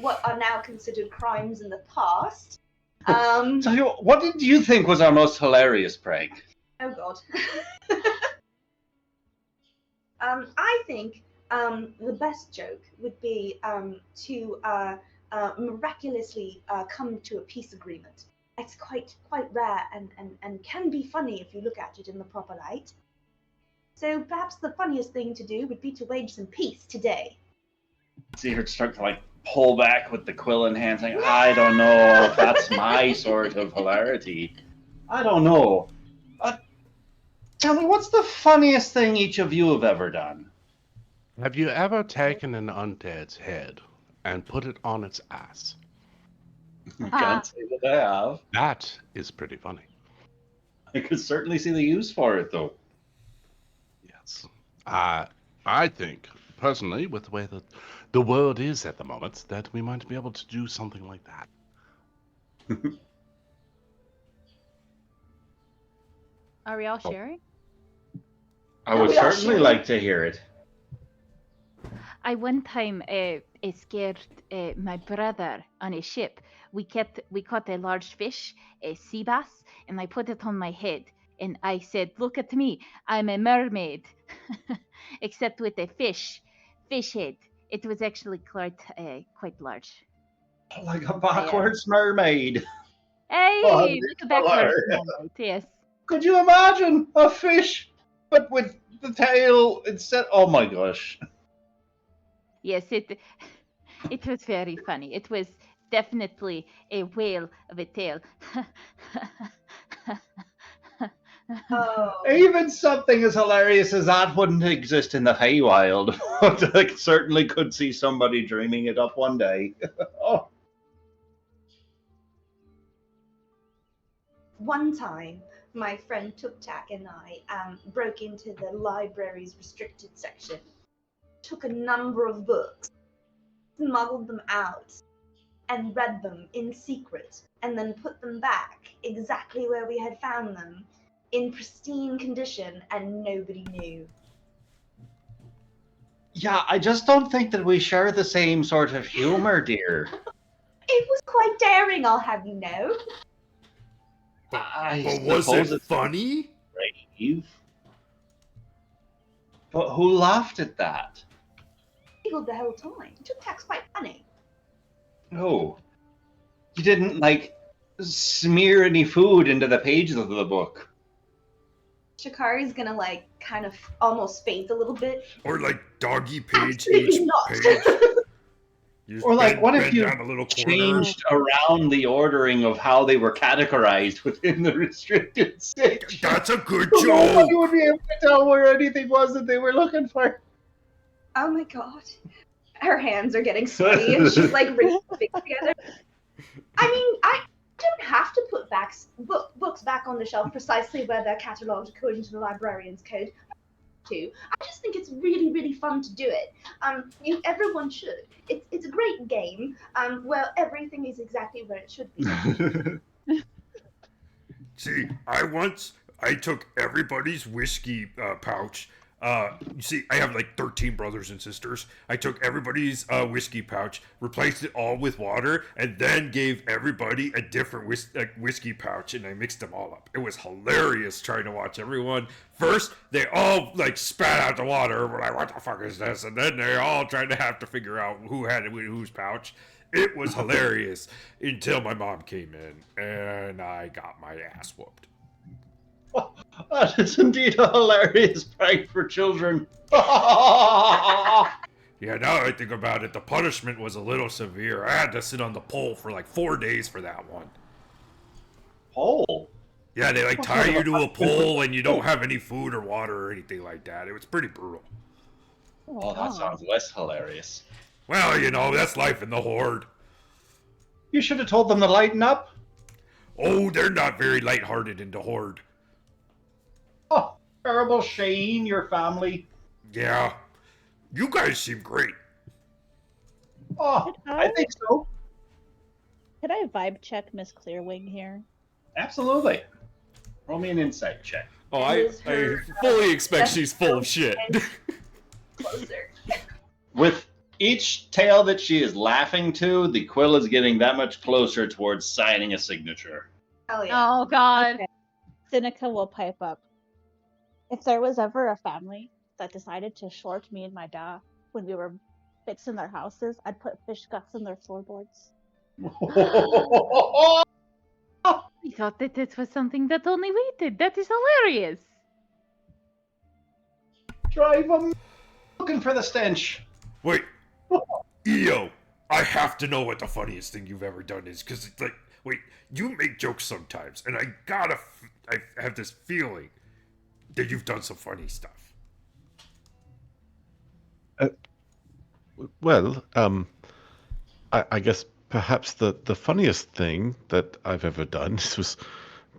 S3: what are now considered crimes in the past.
S2: So, what did you think was our most hilarious prank?
S3: Oh God. I think the best joke would be to miraculously come to a peace agreement. It's quite rare and can be funny if you look at it in the proper light. So perhaps the funniest thing to do would be to wage some peace today.
S2: See her start to like pull back with the quill in hand, saying, "I don't know if that's my sort of hilarity. I don't know. Tell me, what's the funniest thing each of you have ever done?"
S9: Have you ever taken an undead's head and put it on its ass?
S2: I can't say that I have.
S9: That is pretty funny.
S2: I could certainly see the use for it, though.
S9: Yes. I think, personally, with the way that the world is at the moment, that we might be able to do something like that.
S1: Are we all sharing?
S2: I would certainly like to hear it.
S1: I one time scared my brother on a ship. We caught a large fish, a sea bass, and I put it on my head. And I said, "Look at me, I'm a mermaid," except with a fish head. It was actually quite large.
S2: Like a backwards mermaid.
S1: Hey,
S2: Oh,
S1: look at backwards
S2: hilarious.
S1: mermaid. Yes.
S2: Could you imagine a fish, but with the tail instead? Oh my gosh.
S1: Yes, it was very funny. It was definitely a whale of a tail.
S3: Oh.
S2: Even something as hilarious as that wouldn't exist in the Feywild. But I certainly could see somebody dreaming it up one day. Oh.
S3: One time, my friend Tuktak and I broke into the library's restricted section, took a number of books, smuggled them out, and read them in secret, and then put them back exactly where we had found them, in pristine condition, and nobody knew.
S2: Yeah, I just don't think that we share the same sort of humor, dear.
S3: It was quite daring, I'll have you know.
S6: But was it funny?
S2: Brave. But who laughed at that?
S3: Giggled the whole time. Tuktak's quite funny.
S2: Oh. You didn't, like, smear any food into the pages of the book.
S3: Shikari's gonna, like, kind of almost faint a little bit.
S6: Or like doggy page
S3: Absolutely
S6: each
S3: not.
S6: page? You just
S2: Or like,
S6: bend-
S2: what if
S6: bend
S2: you
S6: down a little corner?
S2: changed around the ordering of how they were categorized within the restricted section?
S6: That's a good
S2: So nobody
S6: joke.
S2: would be able to tell where anything was that they were looking for.
S3: Oh my god. Her hands are getting sweaty and she's like wringing her fingers together. I mean, I don't have to put books back on the shelf precisely where they're catalogued according to the librarian's code. I just think it's really, really fun to do it. Everyone should. It's a great game where everything is exactly where it should be.
S6: See, I took everybody's whiskey pouch, You see, I have like 13 brothers and sisters. I took everybody's whiskey pouch, replaced it all with water, and then gave everybody a different whiskey pouch, and I mixed them all up. It was hilarious trying to watch everyone. First, they all like spat out the water. We're like, what the fuck is this? And then they all tried to have to figure out who had whose pouch. It was hilarious until my mom came in, and I got my ass whooped.
S2: That is indeed a hilarious prank for children.
S6: Yeah, now I think about it, the punishment was a little severe. I had to sit on the pole for like 4 days for that one.
S2: Pole?
S6: Yeah, they like tie you to a pole and you don't have any food or water or anything like that. It was pretty brutal.
S2: Oh, that sounds less hilarious.
S6: Well, you know, that's life in the Horde.
S2: You should have told them to lighten up.
S6: Oh, they're not very lighthearted in the Horde.
S2: Oh, terrible Shane, your family.
S6: Yeah. You guys seem great.
S2: Oh, I think so.
S4: Could I vibe check Miss Clearwing here?
S2: Absolutely. Roll me an insight check.
S10: Oh, I fully expect she's full of shit.
S3: Closer.
S2: With each tale that she is laughing to, the quill is getting that much closer towards signing a signature.
S3: Hell yeah.
S1: Oh God.
S4: Okay. Seneca will pipe up. If there was ever a family that decided to short me and my dad when we were fixing their houses, I'd put fish guts in their floorboards.
S1: I thought that this was something that only we did. That is hilarious.
S2: Drive them. Looking for the stench.
S6: Wait. EO, I have to know what the funniest thing you've ever done is, because it's like, wait, you make jokes sometimes, and I have this feeling that you've done some funny stuff.
S7: Well, I guess perhaps the funniest thing that I've ever done, this was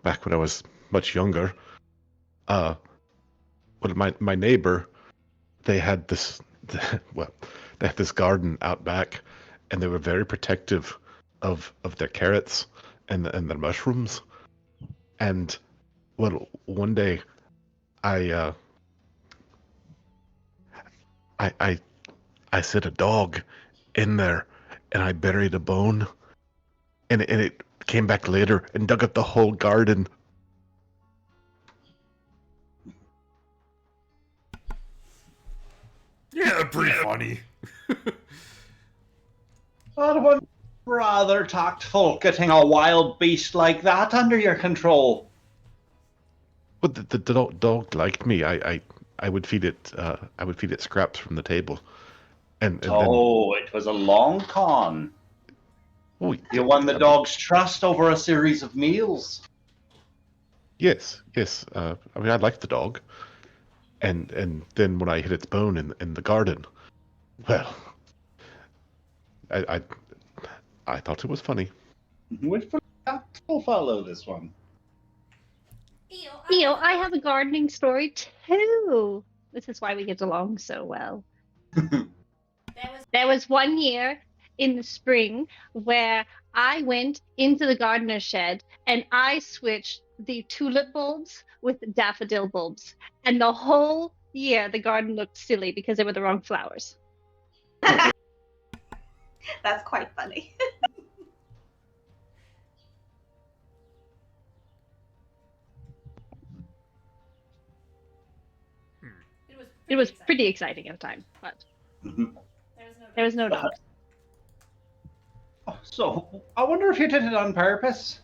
S7: back when I was much younger. Well, my neighbor, they had this, they had this garden out back, and they were very protective of their carrots and their mushrooms. And well, one day, I set a dog in there, and I buried a bone, and it came back later and dug up the whole garden.
S6: Yeah, pretty funny.
S2: I'd one rather tactful getting a wild beast like that under your control.
S7: But the dog liked me. I would feed it. I would feed it scraps from the table, and then,
S2: It was a long con.
S7: oh,
S2: You won the dog's trust over a series of meals.
S7: yes. I mean, I liked the dog, and then when I hit its bone in the garden, well, I thought it was funny.
S2: Which will follow this one?
S8: Theo, I have a gardening story too. This is why we get along so well. There was one year in the spring where I went into the gardener's shed and I switched the tulip bulbs with daffodil bulbs. And the whole year the garden looked silly because they were the wrong flowers.
S3: That's quite funny.
S8: It was pretty exciting at the time, but there was no dogs.
S2: So, I wonder if you did it on purpose.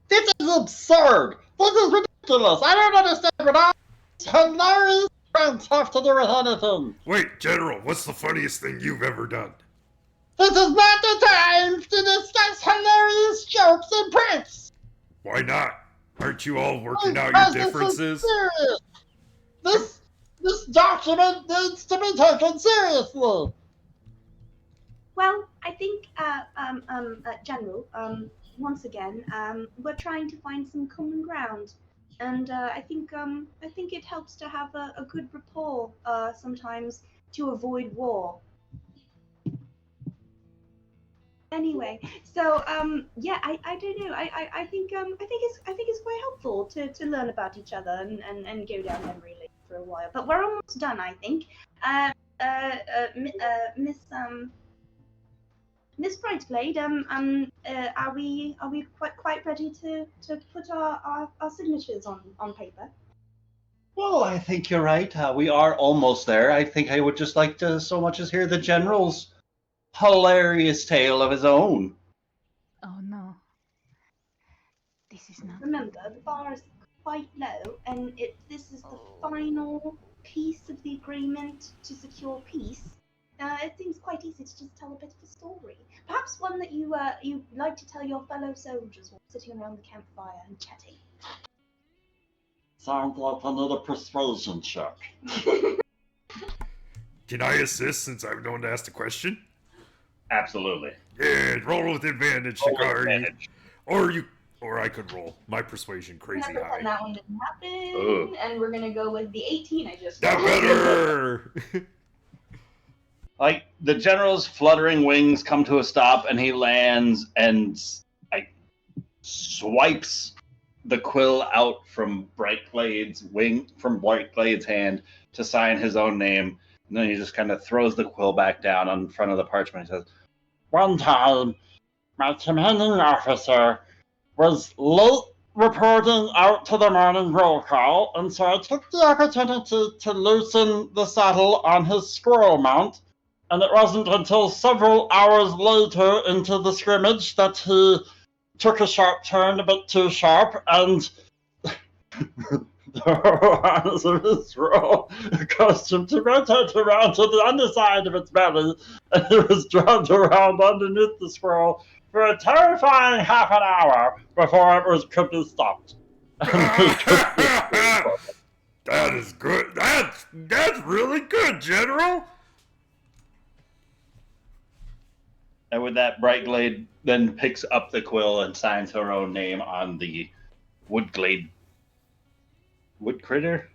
S11: This is absurd! This is ridiculous! I don't understand what all these hilarious pranks have to do with anything!
S6: Wait, General, what's the funniest thing you've ever done?
S11: This is not the time to discuss hilarious jokes and pranks!
S6: Why not? Aren't you all working out
S11: Because
S6: your
S11: this is
S6: differences?
S11: serious! This document needs to be taken seriously!
S3: Well, I think, General, once again, we're trying to find some common ground, and I think it helps to have a good rapport sometimes to avoid war. Anyway, so yeah, I don't know. I think it's quite helpful to learn about each other and go down memory lane for a while. But we're almost done, I think. Miss Brightblade, are we quite ready to put our signatures on paper?
S2: Well, I think you're right. We are almost there. I think I would just like to so much as hear the General's hilarious tale of his own.
S1: Oh no. This is not.
S3: Remember, the bar is quite low, and this is the final piece of the agreement to secure peace. It seems quite easy to just tell a bit of a story. Perhaps one that you'd like to tell your fellow soldiers while sitting around the campfire and chatting.
S11: Sounds like another persuasion check.
S6: Can I assist since I'm the one to ask the question?
S2: Absolutely.
S6: Yeah, roll with advantage,
S2: Roll with
S6: Shikari.
S2: advantage.
S6: Or I could roll. My persuasion crazy
S3: Pretend
S6: high.
S3: that one didn't happen,
S2: Ooh.
S3: and we're gonna go with the 18 I just
S6: That
S3: rolled.
S6: better!
S2: Like, the General's fluttering wings come to a stop, and he lands and swipes the quill out from Brightblade's hand to sign his own name, and then he just kind of throws the quill back down in front of the parchment and says,
S11: One time, my commanding officer was late reporting out to the morning roll call, and so I took the opportunity to loosen the saddle on his squirrel mount, and it wasn't until several hours later into the scrimmage that he took a sharp turn, a bit too sharp, and the horns of his roll caused him to rotate around to the underside of its belly, and it was dragged around underneath the squirrel for a terrifying half an hour before could be stopped.
S6: That is good. That's really good, General.
S2: and with that, Brightglade then picks up the quill and signs her own name on the Wood critter?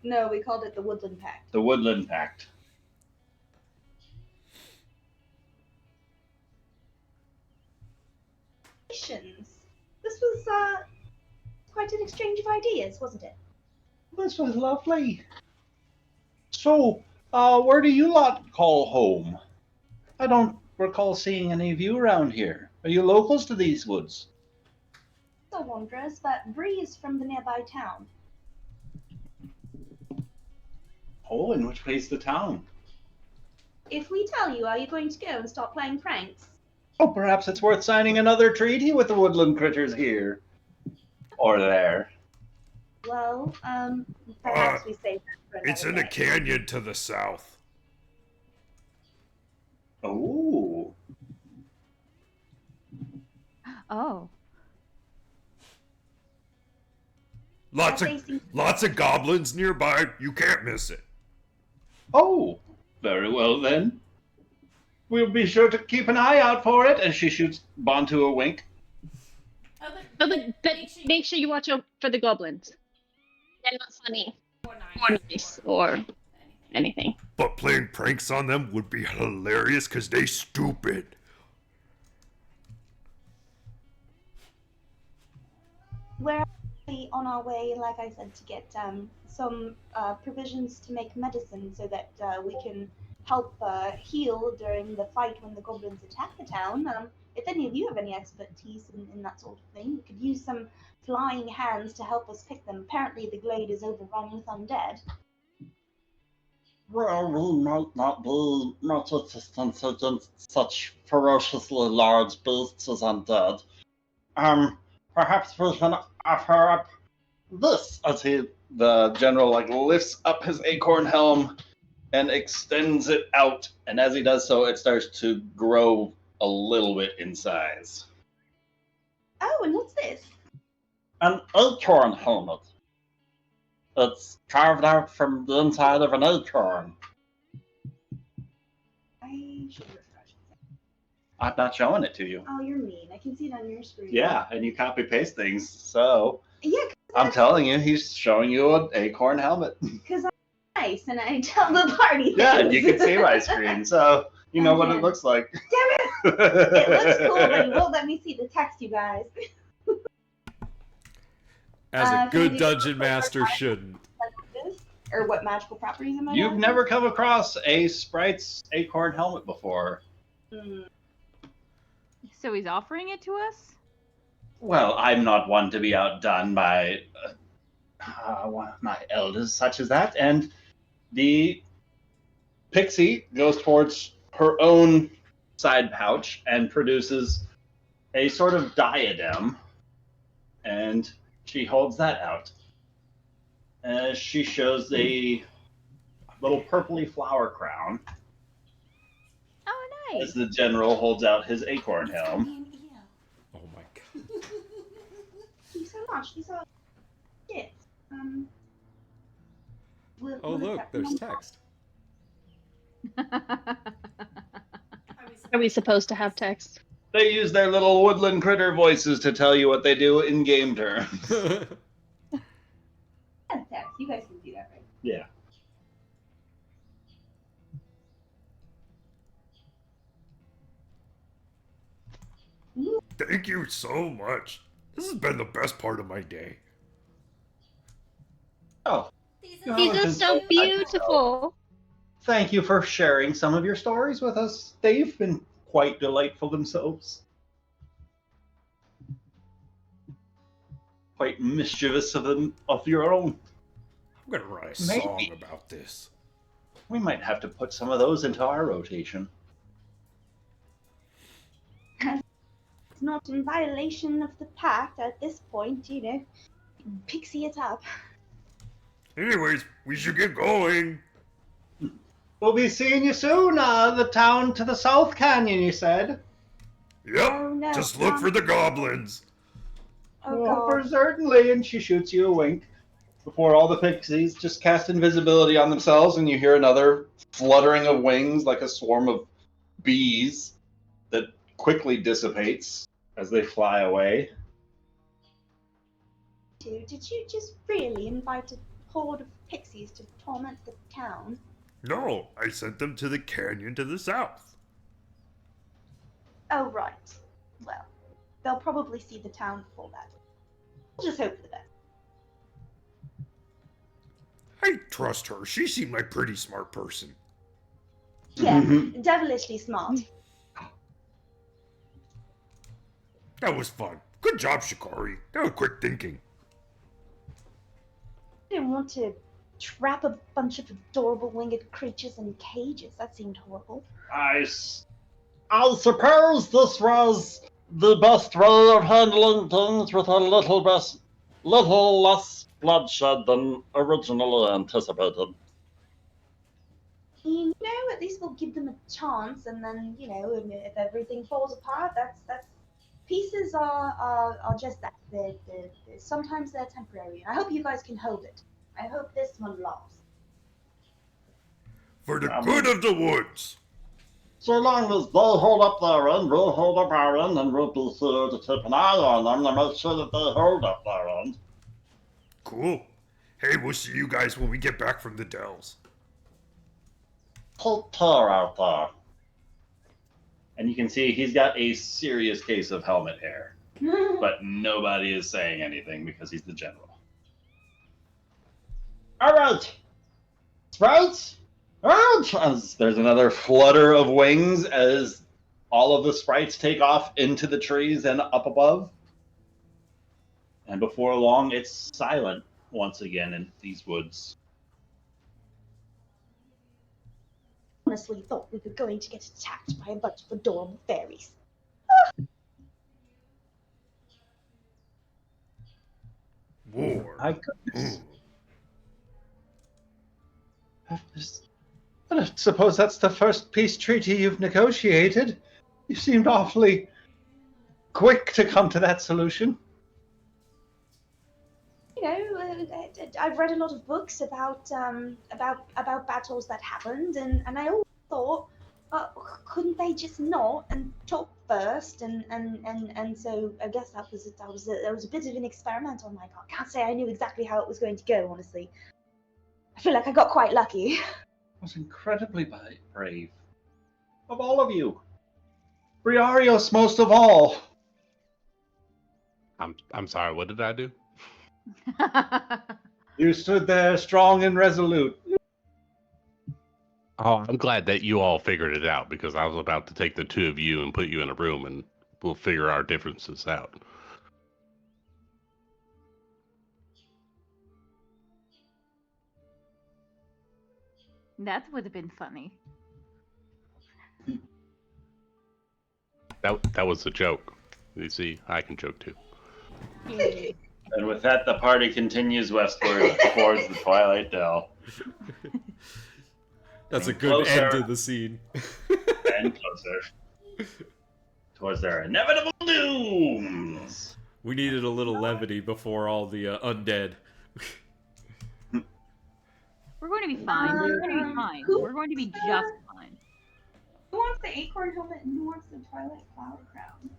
S3: No, we called it the Woodland Pact.
S2: The Woodland Pact.
S3: This was quite an exchange of ideas, wasn't it?
S2: This was lovely. So, where do you lot call home? I don't recall seeing any of you around here. Are you locals to these woods?
S3: So wanderers, but Bree is from the nearby town.
S2: Oh, in which place the town?
S3: If we tell you, are you going to go and start playing pranks?
S2: Oh, perhaps it's worth signing another treaty with the woodland critters here. Or there.
S3: Well, perhaps we save that for another
S6: It's in a
S3: day.
S6: canyon to the south.
S2: Oh.
S1: Oh.
S6: Lots of goblins nearby. You can't miss it.
S2: Oh, very well then. We'll be sure to keep an eye out for it. And she shoots Bontu a wink.
S8: But make sure you watch out for the goblins. They're not funny or nice or anything.
S6: But playing pranks on them would be hilarious because they stupid.
S3: We're actually on our way, like I said, to get some provisions to make medicine so that we can help heal during the fight when the goblins attack the town. If any of you have any expertise in that sort of thing, we could use some flying hands to help us pick them. Apparently the glade is overrun with undead.
S11: Well, we might not be much assistance against such ferociously large beasts as undead. Perhaps we can offer up this.
S2: As the general lifts up his acorn helm and extends it out, and as he does so, it starts to grow a little bit in size.
S3: Oh, and what's this?
S11: An acorn helmet. It's carved out from the inside of an acorn.
S3: I should refresh.
S2: I'm not showing it to you.
S3: Oh, you're mean. I can see it on your screen.
S2: Yeah, and you copy paste things, so
S3: Yeah,
S2: I'm telling you, he's showing you an acorn helmet.
S3: because I'm nice and I tell the party
S2: Yeah,
S3: things.
S2: and you can see my screen, so You know what
S3: yeah.
S2: it looks like.
S3: Damn it! It looks cool, but it won't let me see the text, you guys.
S10: As a
S3: can
S10: good
S3: we do
S10: dungeon
S3: something
S10: master
S3: like
S10: shouldn't.
S3: this? Or what magical properties am I
S2: You've
S3: doing?
S2: never come across a sprite's acorn helmet before.
S1: So he's offering it to us?
S2: Well, I'm not one to be outdone by one of my elders such as that. And the pixie goes towards her own side pouch and produces a sort of diadem. And she holds that out. As she shows a little purpley flower crown.
S1: Oh, nice.
S2: As the general holds out his acorn helm.
S10: Oh my god.
S3: Thank you so much. These are gifts.
S10: Oh look, there's text.
S8: Are we supposed to have text?
S2: They use their little woodland critter voices to tell you what they do in game terms.
S3: That's text. You guys can do that, right?
S2: Yeah.
S6: Thank you so much. This has been the best part of my day.
S2: Oh.
S8: These are so beautiful.
S2: Thank you for sharing some of your stories with us. They've been quite delightful themselves. Quite mischievous of your own.
S6: I'm gonna write a
S2: Maybe.
S6: song about this.
S2: We might have to put some of those into our rotation.
S3: It's not in violation of the pact at this point, you know. Pixie it up.
S6: Anyways, we should get going.
S2: We'll be seeing you soon, the town to the South Canyon, you said.
S6: Yep,
S3: Oh, no,
S6: just look for the goblins.
S3: Oh,
S2: For
S3: God.
S2: certainly, and she shoots you a wink. Before all the pixies just cast invisibility on themselves, and you hear another fluttering of wings like a swarm of bees that quickly dissipates as they fly away.
S3: Did you just really invite a horde of pixies to torment the town?
S6: No, I sent them to the canyon to the south.
S3: Oh, right. Well, they'll probably see the town before that. We'll just hope for the best.
S6: I trust her. She seemed like a pretty smart person.
S3: Yeah, devilishly smart.
S6: That was fun. Good job, Shikari. That was quick thinking.
S3: I didn't want to trap a bunch of adorable winged creatures in cages. That seemed horrible.
S11: I suppose this was the best way of handling things with a little less bloodshed than originally anticipated.
S3: You know, at least we'll give them a chance, and then, you know, if everything falls apart, that's pieces are just that. Sometimes they're temporary. I hope you guys can hold it. I hope this one lasts.
S6: For the good of the woods.
S11: So long as they hold up their end, we'll hold up our end, and we'll be here to keep an eye on them to make sure that they hold up their end.
S6: Cool. Hey, we'll see you guys when we get back from the Dells.
S11: Take care out there.
S2: And you can see he's got a serious case of helmet hair. But nobody is saying anything because he's the general.
S11: All right, sprites. Out!
S2: As there's another flutter of wings as all of the sprites take off into the trees and up above. And before long, it's silent once again in these woods.
S3: Honestly thought we were going to get attacked by a bunch of adorable fairies.
S6: War.
S2: My goodness. I suppose that's the first peace treaty you've negotiated. You seemed awfully quick to come to that solution.
S3: You know, I've read a lot of books about battles that happened, and I always thought, couldn't they just not and talk first? And so I guess that was a bit of an experiment on my part. Can't say I knew exactly how it was going to go, honestly. I feel like I got quite lucky.
S2: Was incredibly brave. of all of you. Briarios most of all.
S9: I'm sorry. What did I do?
S2: You stood there strong and resolute.
S9: Oh, I'm glad that you all figured it out because I was about to take the two of you and put you in a room and we'll figure our differences out.
S1: That would have been funny.
S9: That was a joke. You see, I can joke too.
S2: And with that, the party continues westward towards the Twilight Dell.
S10: That's a
S2: And
S10: good end
S2: closer.
S10: to the scene.
S2: And closer. Towards their inevitable dooms.
S10: We needed a little levity before all the undead.
S1: We're going to be fine. We're going to be fine. We're going to be just fine.
S3: Who wants the acorn helmet and who wants the Twilight Flower crown?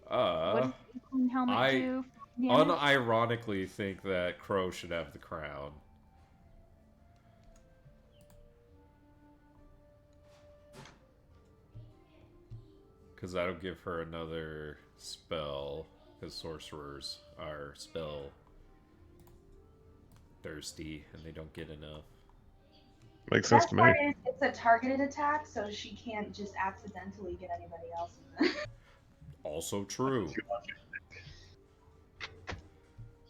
S1: What does the acorn helmet
S10: I
S1: do? Yeah.
S10: unironically think that Crow should have the crown. Because that'll give her another spell. Because sorcerers are spell thirsty and they don't get enough.
S7: Makes
S3: The
S7: sense
S3: best
S7: to me.
S3: part is it's a targeted attack, so she can't just accidentally get anybody else in it.
S10: Also true.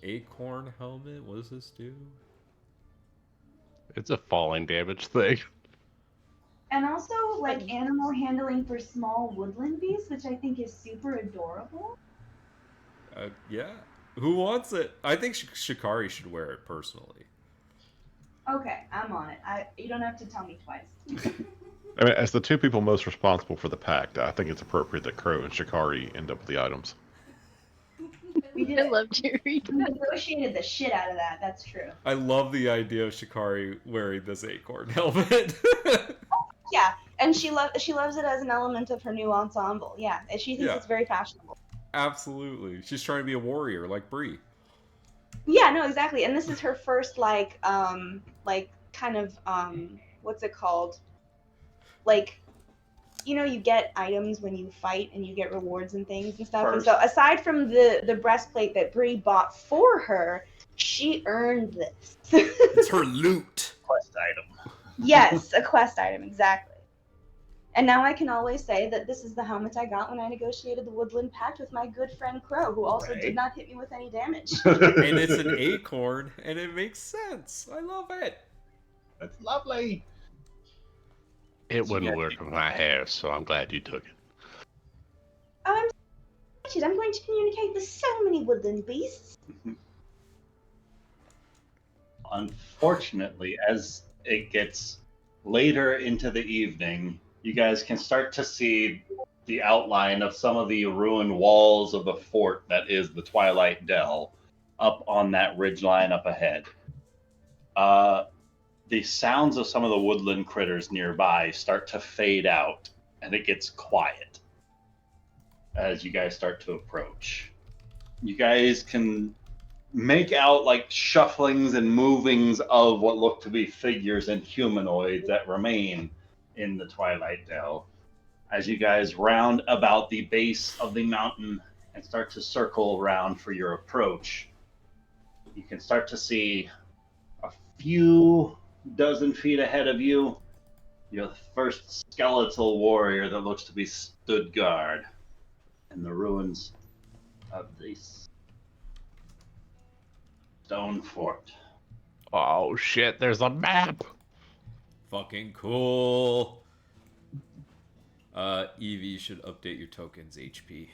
S10: Acorn helmet? What does this do?
S9: It's a falling damage thing.
S3: And also, like, animal handling for small woodland beasts, which I think is super adorable.
S10: Yeah. Who wants it? I think Shikari should wear it personally.
S3: Okay, I'm on it. You don't have to tell me twice.
S7: I mean, as the two people most responsible for the pact, I think it's appropriate that Crow and Shikari end up with the items.
S3: We did
S8: I
S3: it.
S8: love Jerry.
S3: We negotiated the shit out of that. That's true.
S10: I love the idea of Shikari wearing this acorn helmet.
S3: Yeah, and she loves it as an element of her new ensemble. Yeah, and she thinks
S10: Yeah.
S3: it's very fashionable.
S10: Absolutely. She's trying to be a warrior like Bree.
S3: Yeah, no, exactly. And this is her first what's it called? Like, you know, you get items when you fight and you get rewards and things and stuff. And so aside from the breastplate that Bree bought for her, she earned this.
S10: It's her loot.
S2: Quest item.
S3: Yes, a quest item, exactly. And now I can always say that this is the helmet I got when I negotiated the Woodland Pact with my good friend Crow, who also did not hit me with any damage.
S10: And it's an acorn, and it makes sense. I love it.
S2: That's lovely.
S9: It wouldn't work with my hair, so I'm glad you took it.
S3: I'm excited. I'm going to communicate with so many woodland beasts.
S2: Unfortunately, as it gets later into the evening, you guys can start to see the outline of some of the ruined walls of the fort that is the Twilight Dell up on that ridgeline up ahead. The sounds of some of the woodland critters nearby start to fade out, and it gets quiet as you guys start to approach. You guys can make out like shufflings and movings of what look to be figures and humanoids that remain in the Twilight Dell as you guys round about the base of the mountain and start to circle around for your approach. You can start to see a few dozen feet ahead of you, your first skeletal warrior that looks to be stood guard in the ruins of this stone fort.
S9: Oh shit, there's a map!
S10: Fucking cool. Evie should update your tokens HP.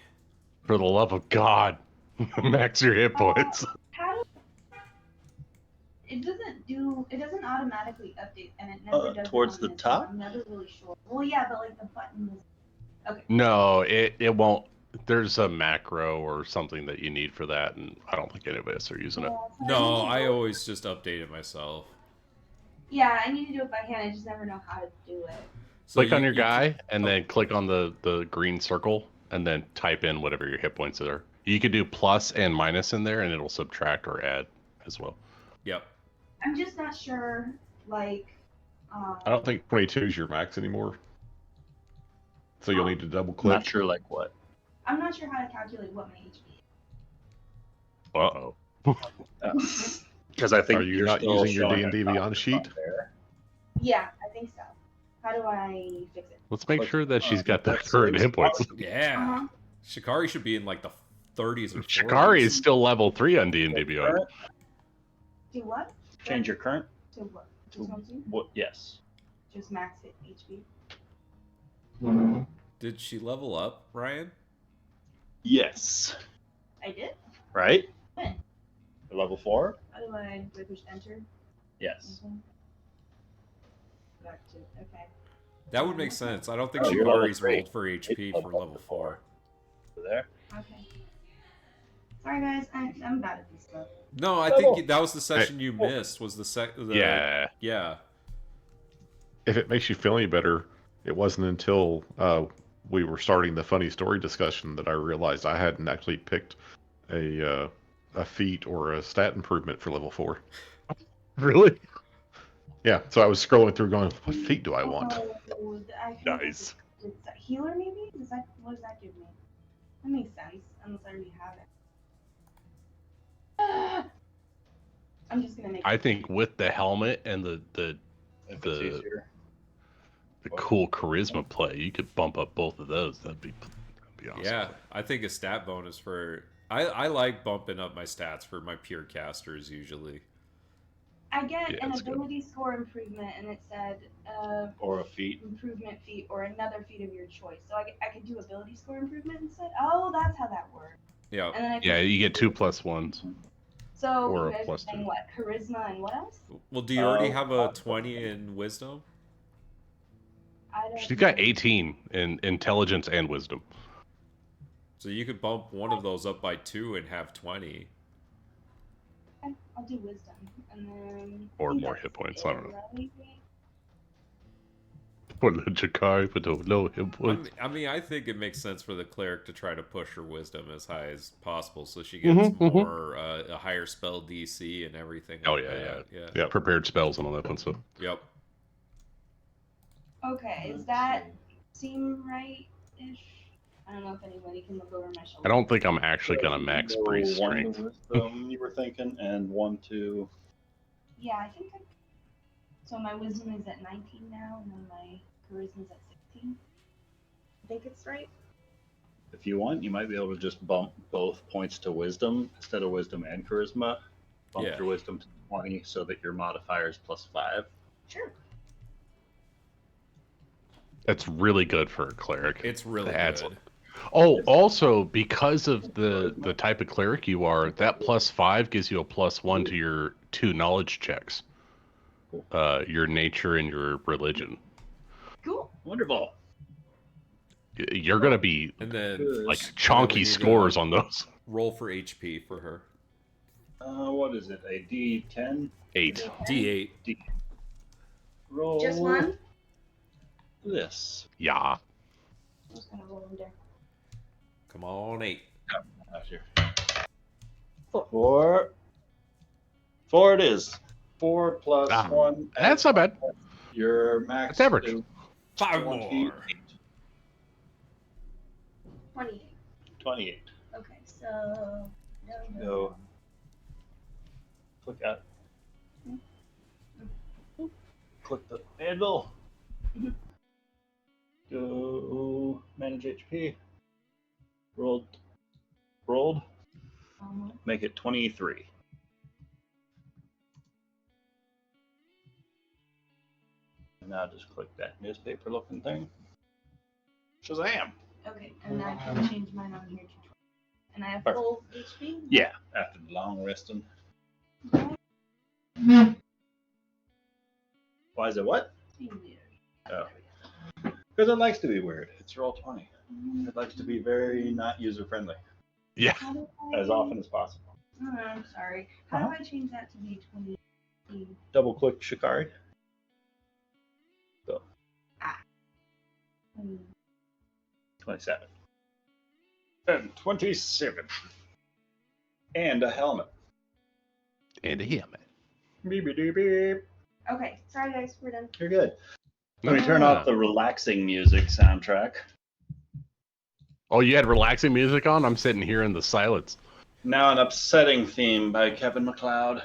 S9: For the love of God, max your hit points.
S3: How it doesn't automatically update, and it never does.
S2: Towards
S3: it
S2: the
S3: on its
S2: top?
S3: own. I'm never really sure. Well, yeah, but like the button is. Okay.
S9: No, it won't. There's a macro or something that you need for that, and I don't think any of us are using it.
S10: No, I always just update it myself.
S3: Yeah, I need to do it by hand. I just never know how to do it.
S10: So
S9: Click on your
S10: you-
S9: guy, and then click on the green circle, and then type in whatever your hit points are. You can do plus and minus in there, and it'll subtract or add as well.
S10: Yep.
S3: I'm just not sure, like.
S7: I don't think 22 is your max anymore. So you'll need to double
S12: I'm
S7: click.
S12: not sure like what.
S3: I'm not sure how to calculate what my HP is.
S9: Uh-oh.
S12: Because I think
S7: Are you
S12: you're
S7: not
S12: still
S7: using your
S12: showing
S7: D&D
S12: a copy
S7: Beyond sheet?
S12: up there.
S3: Yeah, I think so. How do I fix it?
S9: Let's make sure that she's got the
S12: that's
S9: current
S12: six
S9: hit points.
S10: Yeah.
S3: Uh-huh.
S10: Shikari should be in like the 30s or 40s.
S9: Shikari is still level 3 on D&D Beyond.
S12: Current?
S3: Do what?
S12: Change your current.
S3: To what?
S12: To
S3: Just one, two?
S12: what? Yes.
S3: Just max hit HP.
S10: Did she level up, Ryan?
S12: Yes.
S3: I did?
S12: Right?
S3: When?
S12: Level 4?
S3: How do I push enter?
S12: Yes.
S3: Back to, okay.
S10: That would make sense. I don't think
S12: Oh, you're level
S10: Shikari's
S12: 3.
S10: rolled for HP for level 4.
S12: Over there.
S3: Okay. Sorry guys, I'm bad at this stuff.
S10: No, I think that was the session you missed. Was the
S9: Yeah.
S10: Yeah.
S7: If it makes you feel any better, it wasn't until we were starting the funny story discussion that I realized I hadn't actually picked a feat or a stat improvement for level 4.
S9: Really?
S7: Yeah, so I was scrolling through going, what feat do I want?
S3: Oh, I think
S9: Nice.
S3: It's a healer maybe? What does that give me? That makes sense, unless I already have it. I'm just gonna make
S9: I think with the helmet and the
S12: If it's easier.
S9: cool charisma play, you could bump up both of those. That'd be awesome.
S10: Yeah, I think a stat bonus for... I like bumping up my stats for my pure casters usually.
S3: I get
S9: Yeah,
S3: an
S9: that's good.
S3: ability score improvement, and it said
S12: Or a feat.
S3: improvement feat or another feat of your choice. So I could do ability score improvement instead. Oh, that's how that works.
S10: Yeah.
S3: And then I
S9: Yeah, you get 2+1s.
S3: So
S9: or
S3: you
S9: a
S3: guys are
S9: plus
S3: saying
S9: two.
S3: what? Charisma and what else?
S10: Well, do you already have a 20 in wisdom?
S3: I don't.
S9: She's got 18 in intelligence and wisdom.
S10: So you could bump one of those up by 2 and have 20.
S3: Okay, I'll do wisdom, and then.
S9: Or
S3: I think
S9: more
S3: that's
S9: hit points,
S3: it,
S9: I don't know.
S3: right?
S9: For the Jakari, but the low hit points.
S10: I mean, I think it makes sense for the cleric to try to push her wisdom as high as possible, so she gets more a higher spell DC and everything.
S9: Oh
S10: like
S9: yeah,
S10: that.
S9: yeah, yeah. Prepared spells and all that fun stuff.
S10: Yep.
S3: Okay, does that seem right-ish? I don't know if anybody can look over my shoulder.
S9: I don't think I'm actually gonna max
S12: So
S9: Breeze
S12: 1
S9: strength.
S12: to wisdom you were thinking, and 1 to...
S3: Yeah, I think I. So my wisdom is at 19 now, and then my charisma is at 16. I think it's right.
S12: If you want, you might be able to just bump both points to wisdom instead of wisdom and charisma. Bump
S10: Yeah.
S12: your wisdom to 20 so that your modifier is +5.
S3: Sure.
S9: That's really good for a cleric.
S10: It's really
S9: That's-
S10: good.
S9: Oh, also because of the type of cleric you are, that +5 gives you a +1 to your 2 knowledge checks. Your nature and your religion.
S3: Cool.
S12: Wonderful.
S9: You're gonna be
S10: And then
S9: like
S10: and then we
S9: chonky
S10: need to
S9: scores on those.
S10: Roll for HP for her.
S12: What is it? A D10?
S9: 8.
S10: D8.
S12: Roll.
S3: Just one?
S12: This.
S9: Yeah.
S3: I'm just gonna roll them there.
S10: Come on, 8.
S12: Out here.
S3: 4.
S12: 4 it is. 4 plus
S9: Ah,
S12: 1.
S9: That's not bad.
S12: Your max
S9: That's average.
S12: is
S10: 5
S12: 28.
S10: more.
S3: 28.
S12: 28.
S3: Okay, so.
S12: Go. Click out. Click the handle.
S3: Mhm.
S12: Go manage HP. Rolled. Make it 23. And now just click that newspaper looking thing. Shazam!
S3: Okay, and I can change mine on here to 20. And I have
S12: Perfect.
S3: full HP?
S12: Yeah, after the long resting.
S3: Okay.
S12: Why is it what?
S3: Be weird.
S12: Oh. Because it likes to be weird. It's roll 20. It likes to be very not user friendly
S9: Yeah.
S3: How do I...
S12: as often as possible.
S3: Oh, I'm sorry. How do I change that to be 20?
S12: Double click Shikari. Go. 27. And 27. And a helmet.
S9: And a helmet.
S12: Beep, beep, beep, beep.
S3: Okay, sorry guys, we're done.
S12: You're good. Let me turn off the relaxing music soundtrack.
S9: Oh, you had relaxing music on? I'm sitting here in the silence.
S2: Now an upsetting theme by Kevin MacLeod.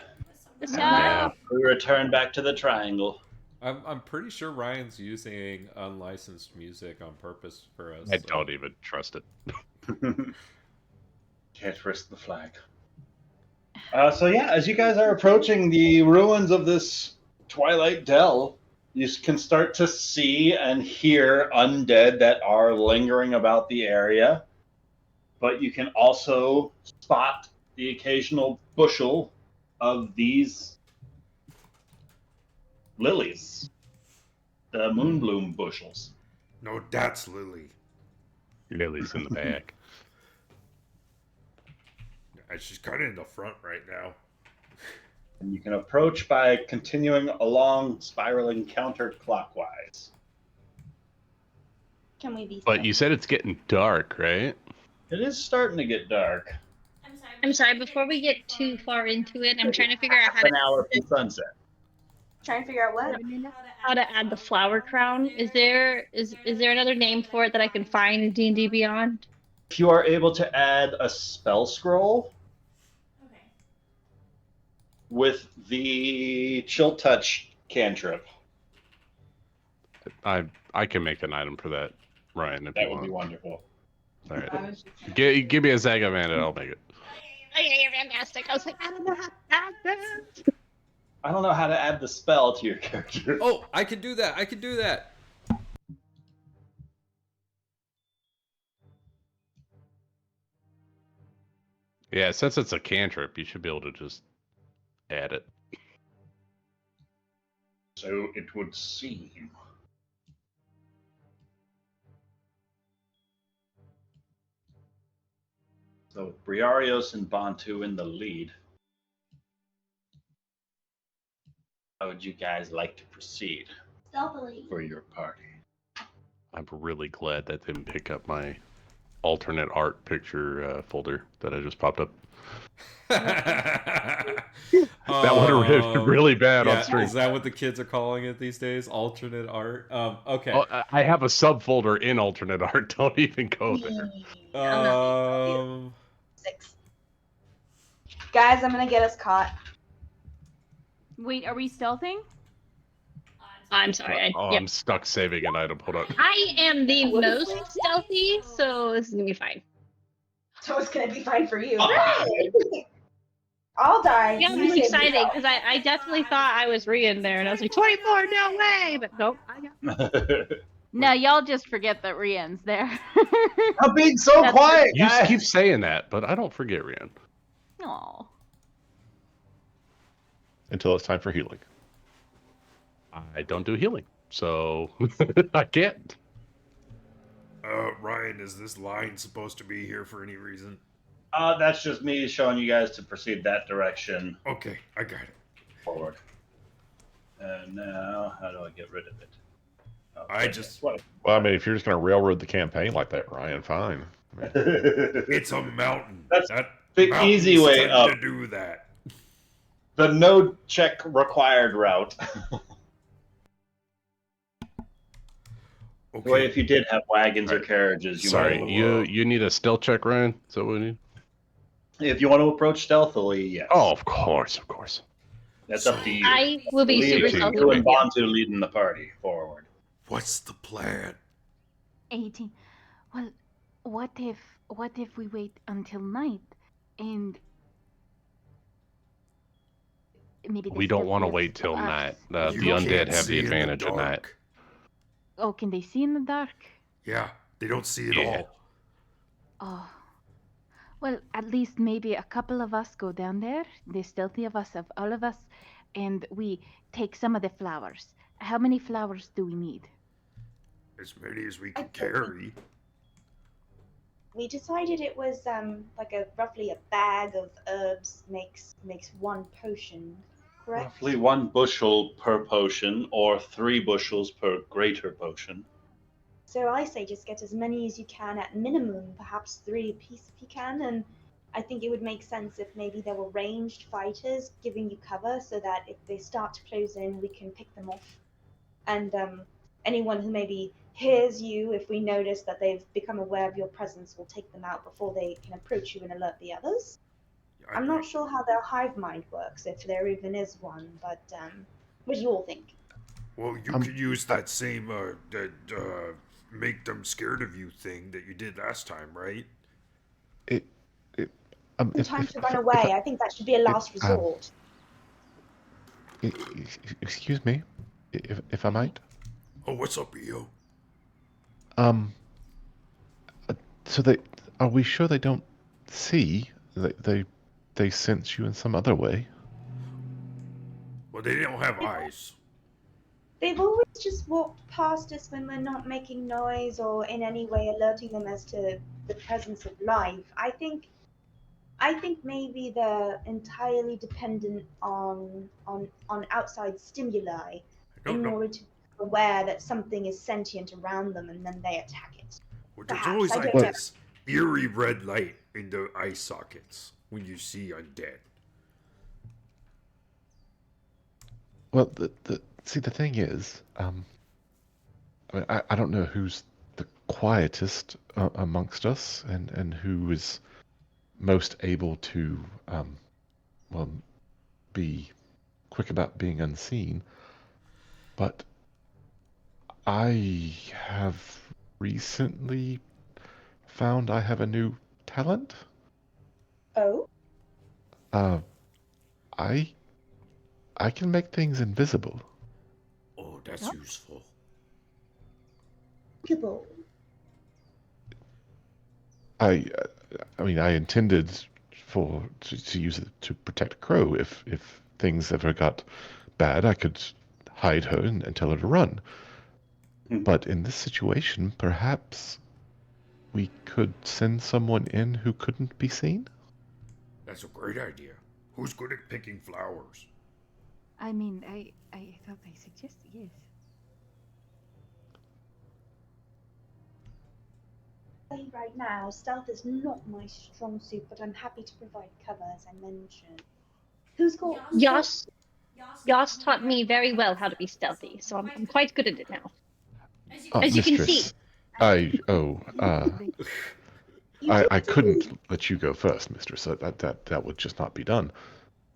S9: Yeah.
S2: We return back to the triangle.
S10: I'm pretty sure Ryan's using unlicensed music on purpose for us.
S9: I don't even trust it.
S2: Can't risk the flag. So yeah, as you guys are approaching the ruins of this Twilight Dell, you can start to see and hear undead that are lingering about the area. But you can also spot the occasional bushel of these lilies, the moonbloom bushels.
S6: No, that's Lily.
S9: Lily's in the back.
S6: She's kind of in the front right now.
S2: And you can approach by continuing along, spiraling counterclockwise.
S3: Can we be?
S9: But you said it's getting dark, right?
S2: It is starting to get dark.
S8: I'm sorry, before we get too far into it, I'm trying to figure out
S2: An hour from sunset.
S3: Trying to figure out what?
S8: how to add the flower crown. Is there another name for it that I can find in D&D Beyond?
S2: If you are able to add a spell scroll with the chill touch cantrip,
S9: I can make an item for that, Ryan, if
S2: that
S9: you
S2: would
S9: want.
S2: be wonderful.
S9: All right. Give me a second, man, and I'll make it.
S8: Okay, you're fantastic. I was like, I don't know how to add this.
S2: I don't know how to add the spell to your character.
S10: Oh, I can do that. I can do that.
S9: Yeah, since it's a cantrip, you should be able to just add it.
S2: So it would seem. So with Briarios and Bantu in the lead, how would you guys like to proceed
S3: Stealthily.
S2: for your party?
S9: I'm really glad that didn't pick up my alternate art picture folder that I just popped up. That would have been really bad on stream.
S10: Is that what the kids are calling it these days? Alternate art? Okay.
S9: Oh, I have a subfolder in alternate art. Don't even go there.
S3: 6. Guys, I'm gonna get us caught.
S1: Wait, are we stealthing?
S8: I'm sorry.
S9: I'm stuck saving an item. Hold on.
S8: I am the most stealthy, so this is gonna be fine.
S3: So it's gonna be fine for you. I'll die.
S8: Yeah, I'm
S3: You
S8: just
S3: save
S8: excited
S3: yourself.
S8: because I definitely thought I was Rian there, and I was like, 24, no way! But nope, I got
S1: No, y'all just forget that Rian's there.
S2: I'm being so quiet,
S9: You
S2: guys.
S9: keep saying that, but I don't forget, Rian.
S1: Aw.
S7: Until it's time for healing.
S9: I don't do healing, so I can't.
S6: Ryan, is this line supposed to be here for any reason?
S2: That's just me showing you guys to proceed that direction.
S6: Okay, I got it.
S2: Forward. And now, how do I get rid of it? Oh,
S6: I just...
S2: What?
S7: Well, I mean, if you're just going to railroad the campaign like that, Ryan, fine.
S6: It's a mountain.
S2: That's
S6: that
S2: the
S6: mountains
S2: easy way
S6: tend
S2: up.
S6: to do that.
S2: The no check required route.
S6: Okay.
S2: The way if you did have wagons or carriages, you
S9: Sorry,
S2: might.
S9: you need a stealth check, Ryan? Is that what we need?
S2: If you want to approach stealthily, yes.
S9: Oh, of course, of course.
S2: That's up to you.
S8: I will be
S2: Lead
S8: super
S2: you
S8: stealthy
S2: and
S8: with you.
S2: Bantu leading the party forward.
S6: What's the plan?
S1: 18. Well, what if we wait until night and maybe
S9: We don't want to wait till night. The undead have the advantage at night.
S1: Oh, can they see in the dark?
S6: Yeah, they don't see it all.
S1: Oh. Well, at least maybe a couple of us go down there, the stealthy of us, of all of us, and we take some of the flowers. How many flowers do we need?
S6: As many as we can carry.
S3: We decided it was like roughly a bag of herbs makes 1 potion, correct?
S2: Roughly 1 bushel per potion, or 3 bushels per greater potion.
S3: So I say just get as many as you can at minimum, perhaps 3 apiece if you can, and I think it would make sense if maybe there were ranged fighters giving you cover so that if they start to close in, we can pick them off. And anyone who maybe hears you. If we notice that they've become aware of your presence, we'll take them out before they can approach you and alert the others. I'm not sure how their hive mind works, if there even is one, but what do you all think?
S6: Well, you could use that same make them scared of you thing that you did last time, right?
S3: Time to run away. I think that should be a last resort.
S7: Excuse me, if I might.
S6: Oh, what's up, Io?
S7: So are we sure they don't see? They sense you in some other way?
S6: Well, they don't have eyes.
S3: They've always just walked past us when we're not making noise or in any way alerting them as to the presence of life. I think maybe they're entirely dependent on outside stimuli in order to be aware that something is sentient around them, and then they attack it.
S6: Well, there's always like this eerie red light in the eye sockets when you see undead.
S7: Well, the thing is, I mean, I don't know who's the quietest amongst us, and who is most able to, well, be quick about being unseen. But I have recently found I have a new talent.
S3: Oh?
S7: I can make things invisible.
S6: Oh, that's useful.
S3: Invisible.
S7: I mean, I intended to use it to protect Crow. If things ever got bad, I could hide her and tell her to run. But in this situation, perhaps we could send someone in who couldn't be seen?
S6: That's a great idea. Who's good at picking flowers?
S1: I mean, I thought I suggested yes.
S3: Right now, stealth is not my strong suit, but I'm happy to provide cover, as I mentioned. Who's got...
S8: Yas taught me very well how to be stealthy, so I'm quite good at it now. As you can see.
S7: I couldn't let you go first, mistress. That would just not be done.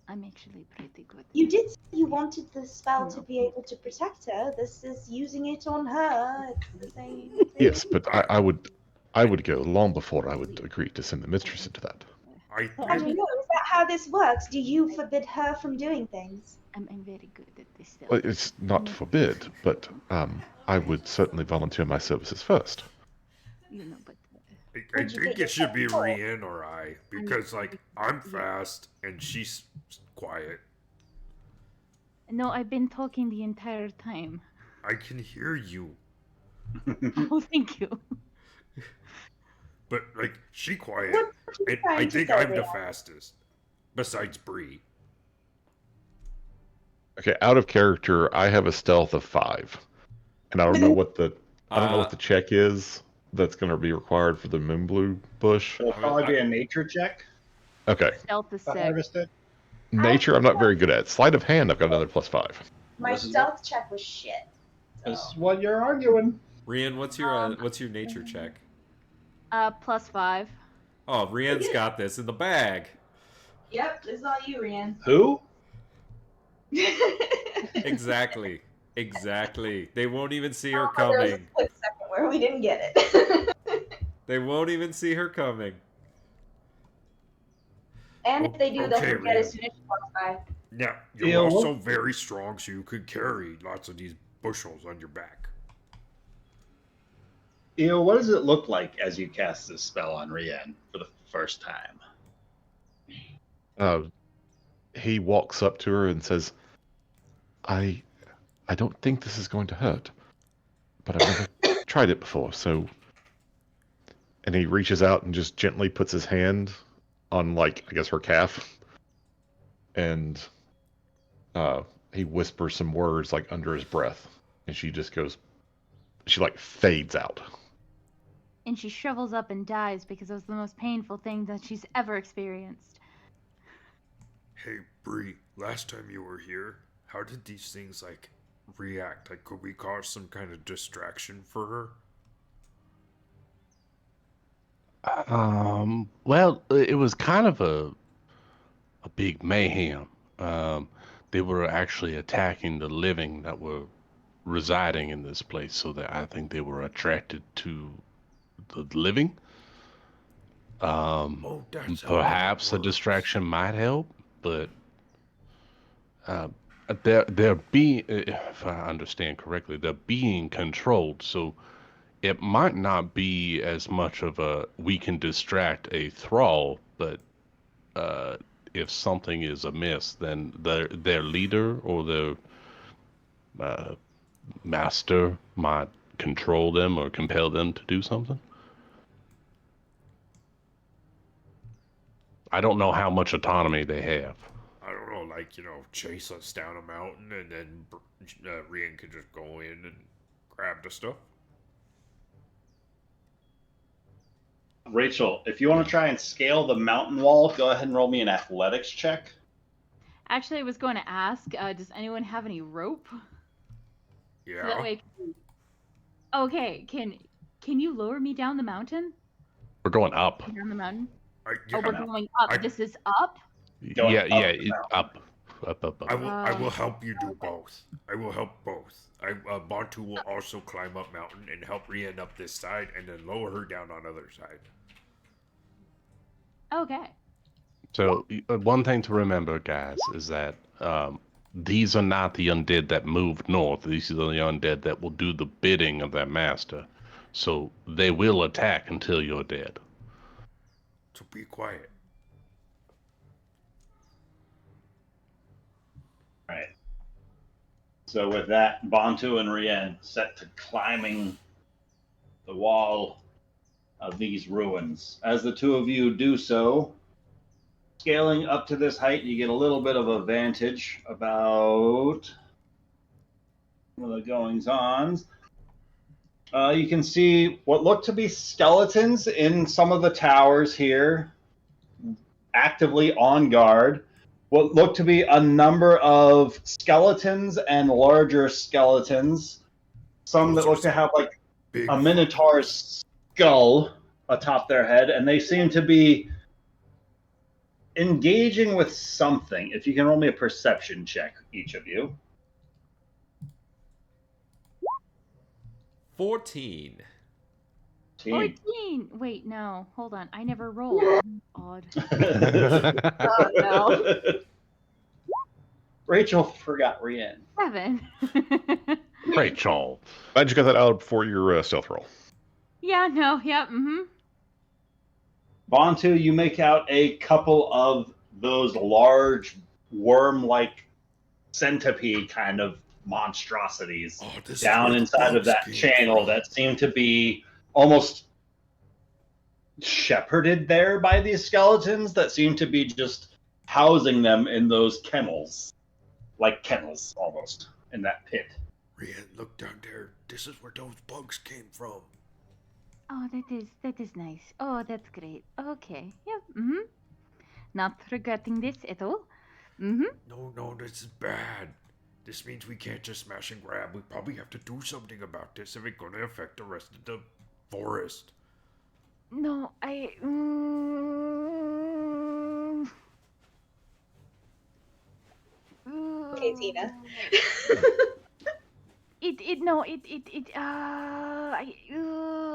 S1: I'm actually pretty good.
S3: You did say you wanted the spell to be able to protect her. This is using it on her. It's the same thing.
S7: Yes, but I would go long before I would agree to send the mistress into that.
S3: I don't know. Is that how this works? Do you forbid her from doing things?
S1: I'm very good at this stuff.
S7: Well, it's not forbid, but I would certainly volunteer my services first.
S1: You know, but
S6: I think it should be Rian or I, because like I'm fast and she's quiet.
S1: No, I've been talking the entire time.
S6: I can hear you.
S1: Oh, thank you.
S6: But like she quiet, and I think I'm the fastest, besides Bree.
S7: Okay, out of character, I have a stealth of 5, and I don't know what the check is that's going to be required for the Moonblue bush.
S12: It'll probably be a nature check.
S7: Okay.
S1: Stealth is
S12: to
S1: 6.
S12: harvest it.
S7: Nature, I'm not very good at. Sleight of hand, I've got another +5.
S3: My stealth check was shit.
S12: This is what you're arguing.
S10: Rian, what's your nature check?
S1: +5.
S10: Oh, Rian's got this in the bag.
S3: Yep, this is all you, Rian.
S12: Who?
S10: Exactly. They won't even see her
S3: There was a
S10: coming.
S3: split second where we didn't get it.
S10: They won't even see her coming.
S3: And if they do, they'll
S6: Okay,
S3: forget
S6: Rian.
S3: as soon as she walks by.
S6: Now you're also very strong, so you could carry lots of these bushels on your back.
S12: Eo, what does it look like as you cast this spell on Rian for the first time?
S7: He walks up to her and says, I don't think this is going to hurt, but I've never tried it before, so... And he reaches out and just gently puts his hand on, like, I guess her calf, and he whispers some words, like, under his breath, and she just goes... She, like, fades out.
S1: And she shrivels up and dies because it was the most painful thing that she's ever experienced.
S6: Hey, Bree, last time you were here, how did these things, like, react? Like, could we cause some kind of distraction for her?
S9: Well, it was kind of a big mayhem. They were actually attacking the living that were residing in this place, so that I think they were attracted to the living.
S6: Oh, that's how
S9: Perhaps
S6: that
S9: a
S6: works.
S9: distraction might help, but they're being, if I understand correctly, they're being controlled. So it might not be as much of a we can distract a thrall, but if something is amiss, then their leader or their master might control them or compel them to do something. I don't know how much autonomy they have.
S6: I don't know, like, chase us down a mountain and then Rian could just go in and grab the stuff.
S2: Rachel, if you want to try and scale the mountain wall, go ahead and roll me an athletics check.
S1: Actually, I was going to ask, does anyone have any rope?
S6: Yeah.
S1: So that way. Okay, can you lower me down the mountain?
S9: We're going up.
S1: Down the mountain?
S6: Yeah,
S1: Oh, we're going up. This is up?
S2: Going
S9: Up.
S6: I will help you do both. I will help both. Bantu will also climb up mountain and help Rian up this side, and then lower her down on other side.
S1: Okay.
S9: So one thing to remember, guys, is that these are not the undead that moved north. These are the undead that will do the bidding of their master. So they will attack until you're dead.
S6: So be quiet.
S2: Right. So with that, Bantu and Rian set to climbing the wall of these ruins. As the two of you do so, scaling up to this height, you get a little bit of a vantage about one of the goings-ons. You can see what look to be skeletons in some of the towers here, actively on guard. What look to be a number of skeletons and larger skeletons. Some that look to have like a minotaur's skull atop their head, and they seem to be engaging with something. If you can roll me a perception check, each of you.
S10: 14.
S1: 14. Wait, no. Hold on. I never rolled. Odd. Oh, no.
S2: Rachel forgot Rian.
S1: 7.
S9: Rachel.
S7: Glad you got that out before your stealth roll.
S1: Yeah, no, yeah, mm-hmm.
S2: Bantu, you make out a couple of those large worm-like centipede kind of monstrosities down inside of that channel that seem to be almost shepherded there by these skeletons that seem to be just housing them in those kennels. Like kennels, almost, in that pit.
S6: Rian, look down there. This is where those bugs came from.
S1: Oh, that is nice. Oh, that's great. Okay. Yep. Mm-hmm. Not regretting this at all. Mm-hmm.
S6: No, this is bad. This means we can't just smash and grab. We probably have to do something about this if it's going to affect the rest of the forest.
S1: No,
S3: Okay, Tina.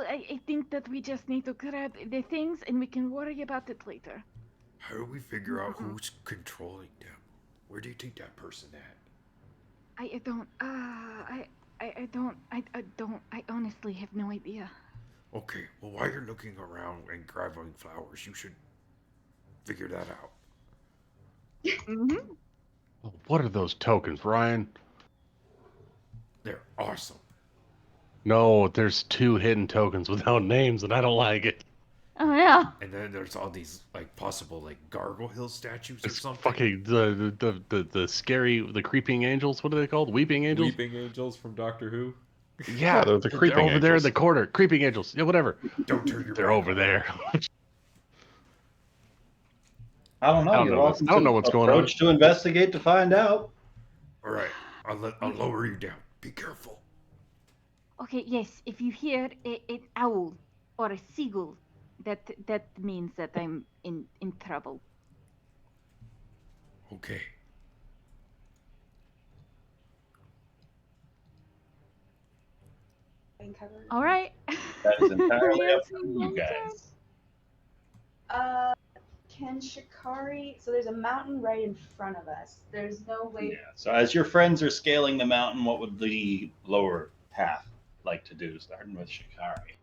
S1: I think that we just need to grab the things and we can worry about it later.
S6: How do we figure out who's controlling them? Where do you think that person at?
S1: I honestly have no idea.
S6: Okay, well, while you're looking around and grabbing flowers, you should figure that out.
S1: Mm-hmm.
S9: What are those tokens, Ryan?
S6: They're awesome.
S9: No, there's 2 hidden tokens without names, and I don't like it.
S1: Oh yeah.
S6: And then there's all these possible gargoyle statues or
S9: It's
S6: something.
S9: fucking the scary, the creeping angels. What are they called? Weeping angels.
S10: Weeping angels from Doctor Who.
S9: Yeah,
S7: they're the creeping
S9: over there in
S7: angels.
S9: the corner. Creeping angels. Yeah, whatever.
S6: Don't turn your
S9: They're
S6: back
S9: over
S6: on
S9: there.
S2: I don't know.
S9: I don't
S2: You're
S9: know
S2: welcome
S9: I don't
S2: to
S9: know what's going on.
S2: approach to investigate to find out.
S6: All right, I'll lower you down. Be careful.
S1: Okay, yes. If you hear an owl or a seagull, that means that I'm in trouble.
S6: Okay.
S1: All right.
S2: That is entirely
S1: Rian
S2: up to
S1: seems
S2: you
S1: all
S2: guys.
S3: Can Shikari? So there's a mountain right in front of us. There's no way.
S2: Yeah. So as your friends are scaling the mountain, what would the lower half like to do? Starting with Shikari.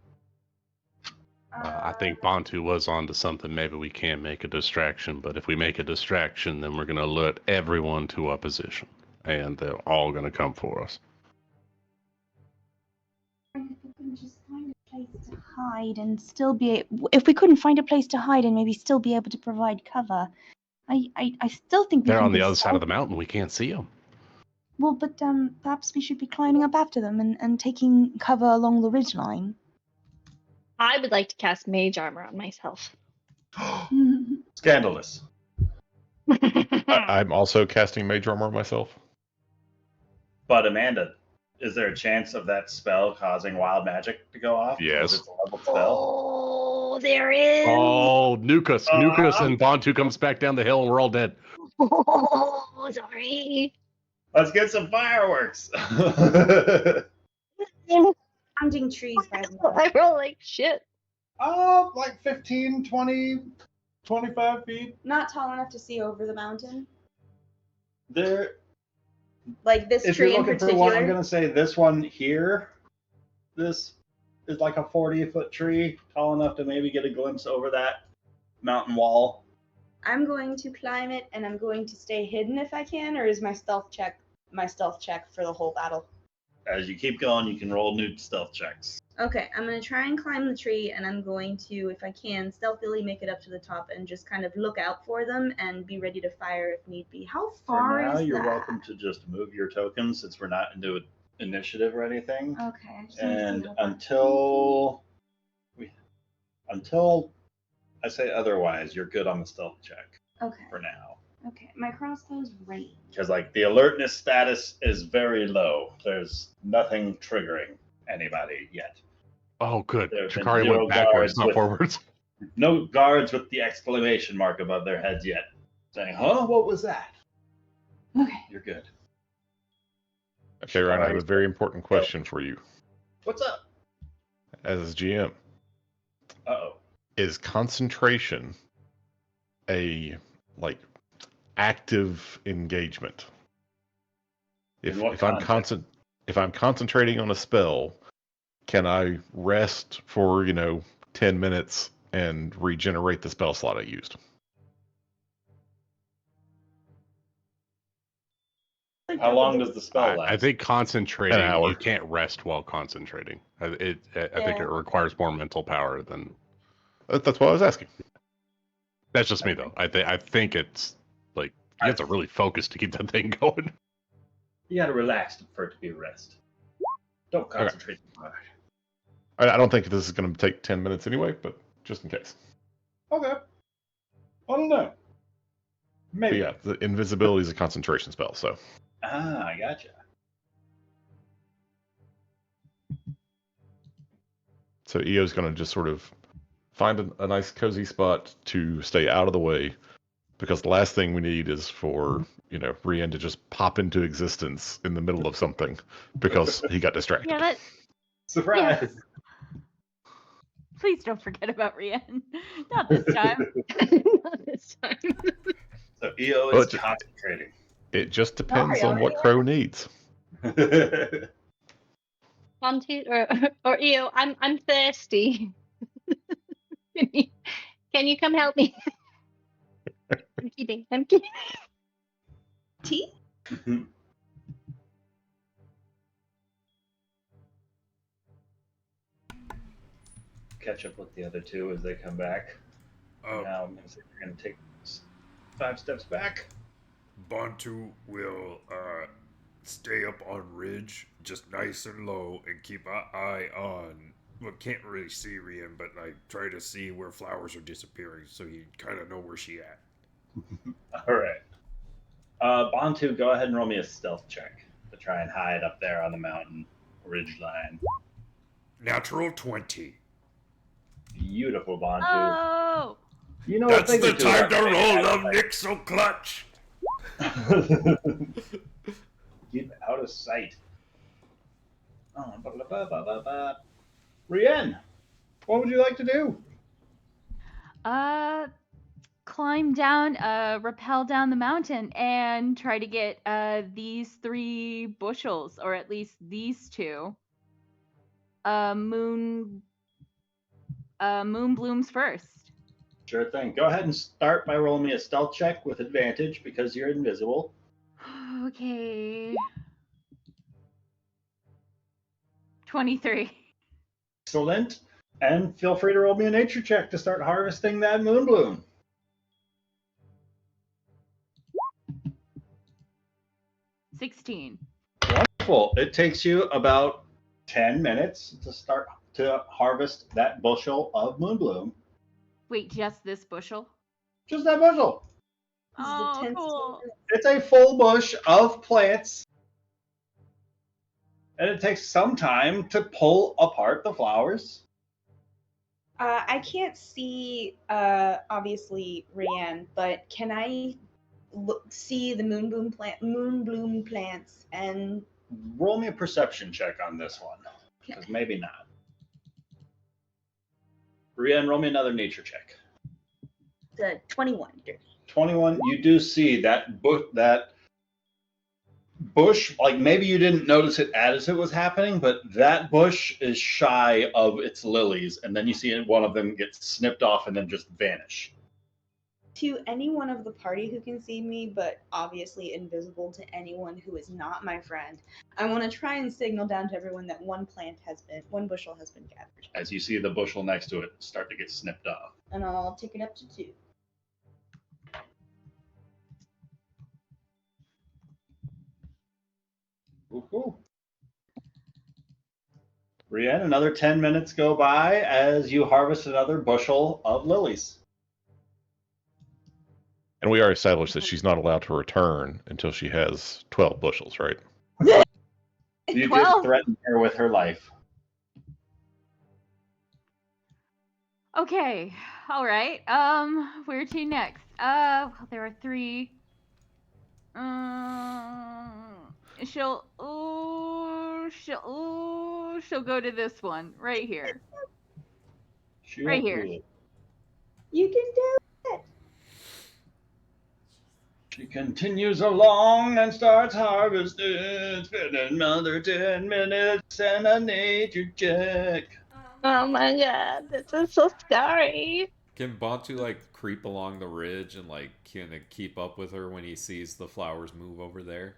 S9: I think Bantu was onto something. Maybe we can make a distraction, but if we make a distraction, then we're going to alert everyone to our position, and they're all going to come for us.
S3: If we couldn't just find a place to hide and still be, if we couldn't find a place to hide and maybe still be able to provide cover, I still think we
S9: They're
S3: can
S9: on the
S3: be
S9: other side of the
S3: stealthy.
S9: mountain. We can't see them.
S3: Well, but perhaps we should be climbing up after them and taking cover along the ridgeline.
S8: I would like to cast mage armor on myself.
S2: Scandalous.
S7: I'm also casting Mage Armor myself.
S2: But Amanda, is there a chance of that spell causing wild magic to go off?
S9: Yes.
S2: Because it's a level spell.
S8: Oh, there is.
S9: Oh, nuke us, and Bantu comes back down the hill, and we're all dead.
S8: Oh, sorry.
S2: Let's get some fireworks.
S3: Hunting trees by
S8: I roll like shit.
S2: Like 15, 20, 25 feet.
S3: Not tall enough to see over the mountain.
S2: There.
S3: Like this
S2: If
S3: tree
S2: you're
S3: in
S2: looking for
S3: particular.
S2: one, I'm going to say this one here. This is like a 40-foot tree, tall enough to maybe get a glimpse over that mountain wall.
S3: I'm going to climb it and I'm going to stay hidden if I can, or is my stealth check for the whole battle?
S2: As you keep going, you can roll new stealth checks.
S3: Okay, I'm going to try and climb the tree, and I'm going to, if I can, stealthily make it up to the top and just kind of look out for them and be ready to fire if need be. How far
S2: For now,
S3: is
S2: you're
S3: that?
S2: welcome to just move your tokens since we're not into initiative or anything.
S3: Okay. I just wanna see
S2: And
S3: how far-
S2: until I say otherwise, you're good on the stealth check
S3: Okay.
S2: for now.
S3: Okay. My crossbow's range.
S2: Because like the alertness status is very low. There's nothing triggering anybody yet.
S9: Oh, good.
S2: There have been
S9: Shikari
S2: zero
S9: went backwards,
S2: guards
S9: not
S2: with-
S9: forwards.
S2: No guards with the exclamation mark above their heads yet, saying, "Huh? What was that?"
S3: Okay.
S2: You're good.
S7: Okay, Ryan, I have a very important question for you.
S2: What's up?
S7: As GM,
S2: Uh-oh.
S7: is concentration a active engagement?
S2: In what
S7: If I'm
S2: context?
S7: if I'm concentrating on a spell, can I rest for 10 minutes and regenerate the spell slot I used?
S2: How long does the spell last?
S9: I think concentrating,
S7: An hour.
S9: you can't rest while concentrating. I think
S3: Yeah.
S9: it requires more mental power than.
S7: That's what I was asking.
S9: That's just me though. I think it's like you have to really focus to keep that thing going.
S2: You gotta relax for it to be a rest. Don't concentrate too much.
S7: I don't think this is going to take 10 minutes anyway, but just in case.
S2: Okay. I don't know.
S7: But
S2: Maybe.
S7: yeah, the invisibility is a concentration spell, so.
S2: Ah, I gotcha.
S7: So EO's going to just sort of find a nice cozy spot to stay out of the way, because the last thing we need is for, Rian to just pop into existence in the middle of something because he got distracted.
S1: Yeah, that.
S2: Surprise!
S1: Yes. Please don't forget about Rian. Not this time.
S8: Not this time.
S2: So EO
S7: Well,
S2: is concentrating.
S7: It just depends
S3: Sorry,
S7: on what Crow needs.
S8: Monty or EO, I'm thirsty. Can you come help me? I'm kidding.
S3: Tea?
S2: Catch up with the other two as they come back. Now I'm going to say we're going to take 5 steps back.
S6: Bantu will stay up on ridge, just nice and low, and keep an eye on. Well, can't really see Rian, but try to see where flowers are disappearing, so you kind of know where she at.
S2: All right. Bantu, go ahead and roll me a stealth check. The try and hide up there on the mountain ridge line.
S6: Natural 20.
S2: Beautiful, Bantu.
S1: Oh!
S2: You know
S6: That's
S2: what
S6: the time to roll of Nick so clutch.
S2: Keep out of sight. Oh, Rien, what would you like to do?
S1: Climb down, rappel down the mountain and try to get these 3 bushels, or at least these 2. Moon blooms first.
S2: Sure thing. Go ahead and start by rolling me a stealth check with advantage because you're invisible.
S1: Okay. 23.
S2: Excellent. And feel free to roll me a nature check to start harvesting that moon bloom.
S1: 16.
S2: Wonderful. It takes you about 10 minutes to start to harvest that bushel of moon bloom.
S1: Wait, just this bushel?
S2: Just that bushel.
S1: Oh, cool.
S2: It's a full bush of plants. And it takes some time to pull apart the flowers.
S3: I can't see, obviously, Rianne, but can I see the moon bloom plants and...
S2: Roll me a perception check on this one, because maybe not. Rianne, roll me another nature check.
S3: The 21.
S2: 21, you do see that bush, like maybe you didn't notice it as it was happening, but that bush is shy of its lilies, and then you see one of them get snipped off and then just vanish.
S3: To anyone of the party who can see me, but obviously invisible to anyone who is not my friend, I want to try and signal down to everyone that one bushel has been gathered.
S2: As you see the bushel next to it start to get snipped off.
S3: And I'll take it up to 2.
S2: Woohoo. Rianne, another 10 minutes go by as you harvest another bushel of lilies.
S7: And we already established that she's not allowed to return until she has 12 bushels, right?
S2: You
S1: 12?
S2: just threatened her with her life.
S1: Okay. All right. Where to next? Well, there are 3. She'll go to this one right here. Right here.
S3: You can do it.
S2: She continues along and starts harvesting. It's been another 10 minutes and a nature check.
S8: Oh my god, this is so scary.
S10: Can Bantu like creep along the ridge and like kind of keep up with her when he sees the flowers move over there?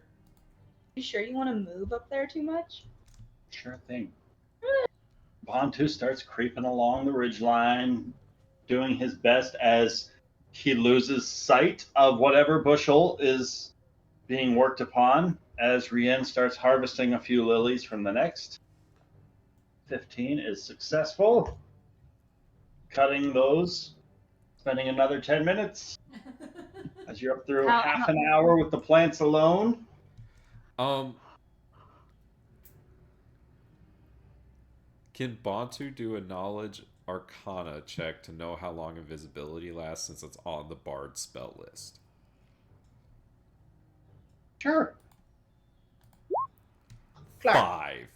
S3: You sure you want to move up there too much?
S2: Sure thing. Bantu starts creeping along the ridgeline, doing his best as he loses sight of whatever bushel is being worked upon as Rianne starts harvesting a few lilies from the next. 15 is successful. Cutting those, spending another 10 minutes as you're up through half an hour with the plants alone.
S10: Can Bantu do a knowledge arcana check to know how long invisibility lasts since it's on the bard spell list?
S2: Sure.
S10: 5.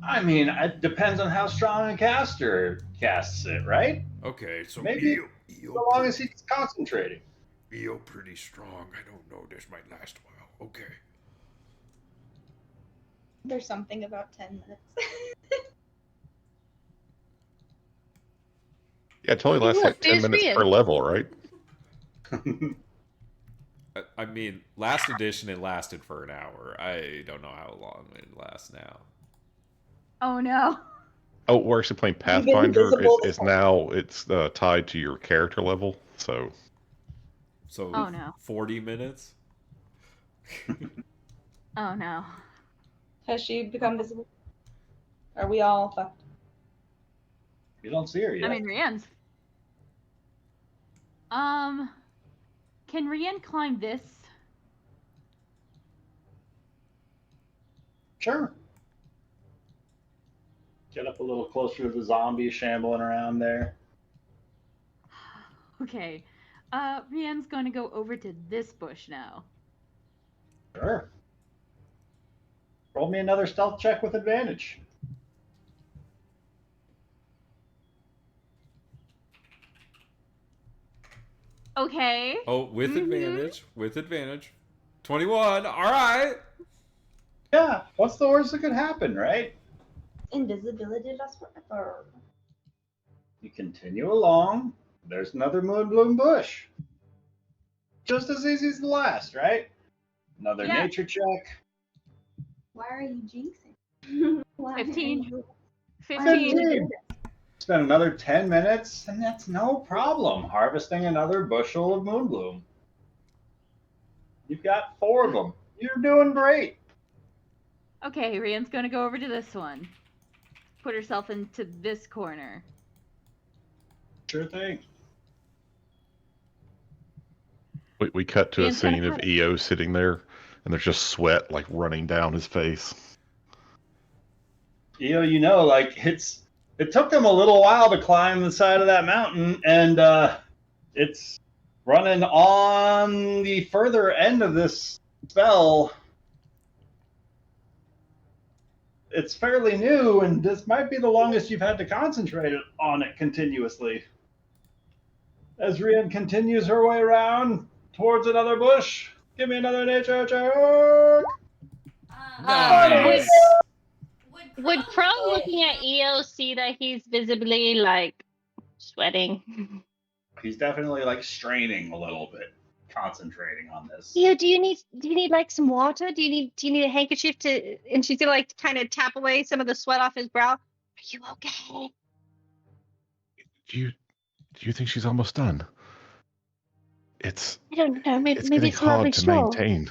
S2: I mean, it depends on how strong a caster casts it, right?
S6: Okay, so
S2: maybe as long as he's concentrating.
S6: Eo pretty strong. I don't know. This might last a while. Okay.
S3: There's something about 10 minutes.
S7: Yeah, it only lasts like 10 minutes per level, right?
S10: I mean, last edition it lasted for an hour. I don't know how long it lasts now.
S1: Oh no.
S7: Oh, we're actually playing Pathfinder. It's now tied to your character level, so.
S10: So
S1: oh no.
S10: 40 minutes?
S1: Oh no.
S3: Has she become visible? Are we all fucked?
S2: You don't see her yet.
S1: I mean, Rianne's. Can Rianne climb this?
S12: Sure. Get up a little closer to the zombie shambling around there.
S1: Okay. Rianne's going to go over to this bush now.
S12: Sure. Roll me another stealth check with advantage.
S1: Okay.
S10: Oh, with advantage. With advantage. 21. All right.
S12: Yeah, what's the worst that could happen, right?
S3: Invisibility lasts forever.
S12: You continue along. There's another moonbloom bush. Just as easy as the last, right? Another
S1: Yeah.
S12: nature check.
S3: Why are you jinxing? Why
S1: 15.
S3: are you-
S1: 15.
S12: Spend another 10 minutes, and that's no problem. Harvesting another bushel of moonbloom. You've got 4 of them. You're doing great.
S1: Okay, Rianne's going to go over to this one. Put herself into this corner.
S12: Sure thing.
S7: We cut to a
S1: Ian's gonna
S7: scene of
S1: cut.
S7: EO sitting there, and there's just sweat like running down his face.
S12: You know, like it took them a little while to climb the side of that mountain, and it's running on the further end of this spell. It's fairly new, and this might be the longest you've had to concentrate on it continuously. As Rian continues her way around towards another bush, give me another nature check.
S10: Nice.
S8: Would Crow looking at EO see that he's visibly like sweating?
S12: He's definitely like straining a little bit, concentrating on this.
S8: EO, do you need like some water? Do you need a handkerchief to? And she's gonna like kind of tap away some of the sweat off his brow. Are you okay?
S7: Do you think she's almost done? It's
S8: I don't know. Maybe
S7: getting
S8: it's a lovely
S7: hard to
S8: stroll.
S7: maintain.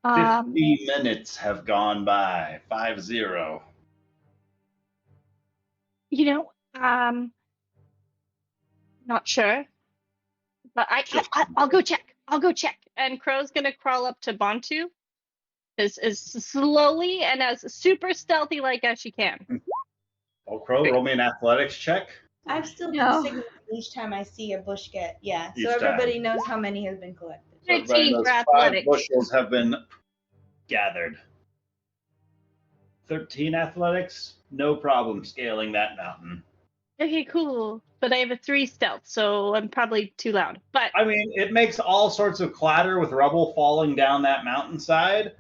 S12: 50 minutes have gone by. 5-0.
S8: You know, not sure, but I'll go check. I'll go check. And Crow's gonna crawl up to Bantu as slowly and as super stealthy like as she can.
S12: Oh, Crow, roll me an athletics check.
S3: I've still been
S1: No.
S3: signaling each time I see a bush get, yeah.
S12: Each
S3: So
S12: time.
S3: everybody knows how many has been collected.
S12: So everybody
S8: 13
S12: knows
S8: for
S12: 5
S8: athletics.
S12: bushels have been gathered. 13 athletics, no problem scaling that mountain.
S8: Okay, cool. But I have a 3 stealth, so I'm probably too loud. But
S12: I mean, it makes all sorts of clatter with rubble falling down that mountainside,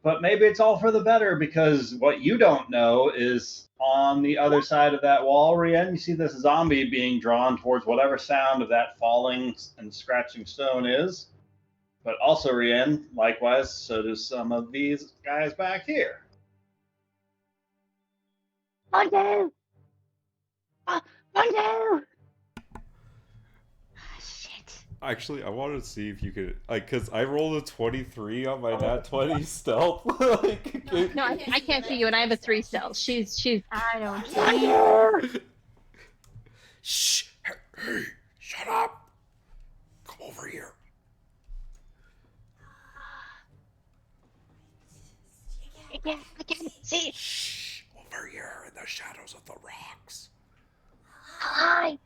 S12: but maybe it's all for the better, because what you don't know is on the other side of that wall, Rian, you see this zombie being drawn towards whatever sound of that falling and scratching stone is. But also, Rian, likewise, so do some of these guys back here.
S8: Bantu! Bantu!
S1: Shit.
S10: Actually, I wanted to see if you could, like, because I rolled a 23 on my nat 20 stealth. Like,
S8: No, I can't see you, and I have a 3 stealth. She's.
S1: I don't see.
S6: Shh! Hey, shut up! Come over here.
S8: I can't see.
S6: Shh! Over here in the shadows of the rocks.
S8: Hi.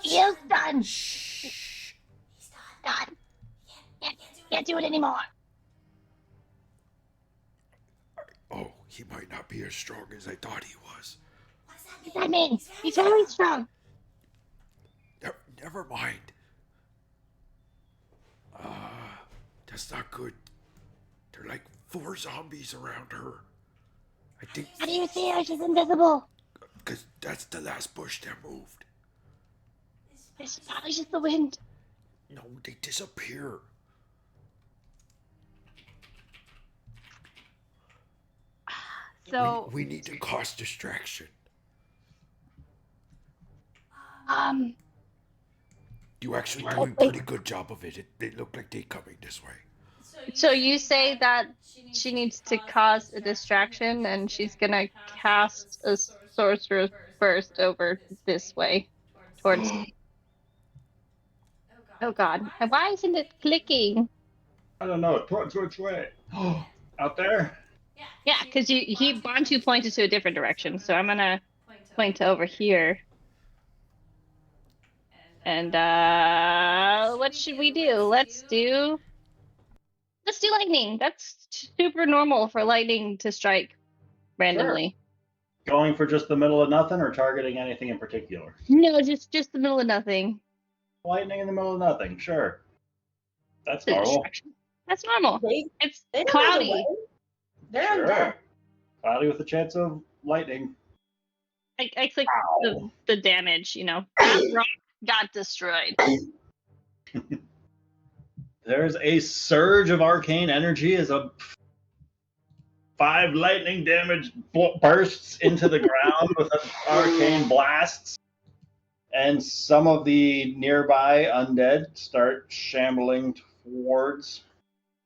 S8: Eo's done.
S6: Shh!
S8: Done. Can't do it anymore.
S6: Oh, he might not be as strong as I thought he was.
S8: What does that mean? He's very strong.
S6: Never mind. That's not good. There are like 4 zombies around her. I think
S8: How do you see her? She's invisible.
S6: because that's the last bush that moved.
S8: It's probably just the wind.
S6: No, they disappear.
S1: So
S6: We need to cause distraction. You actually doing a pretty good job of it. They look like they're coming this way.
S8: So you say that she needs to cause a distraction, and she's gonna cast a sorcerer's burst over this way, towards. Oh God! And why isn't it clicking?
S12: I don't know. Which way? Out there?
S8: Yeah, because Bantu pointed to a different direction, so I'm gonna point to over here. And what should we do? Let's do lightning. That's super normal for lightning to strike randomly.
S12: Sure. Going for just the middle of nothing or targeting anything in particular?
S8: No, just the middle of nothing.
S12: Lightning in the middle of nothing, sure. That's
S8: The
S12: normal.
S8: distraction. That's normal. It's
S3: They know the
S8: cloudy.
S3: way. They're
S12: Sure.
S3: undead.
S12: Cloudy with a chance of lightning.
S8: I clicked the damage, That rock got destroyed.
S12: There's a surge of arcane energy as a 5 lightning damage bursts into the ground with arcane blasts. And some of the nearby undead start shambling towards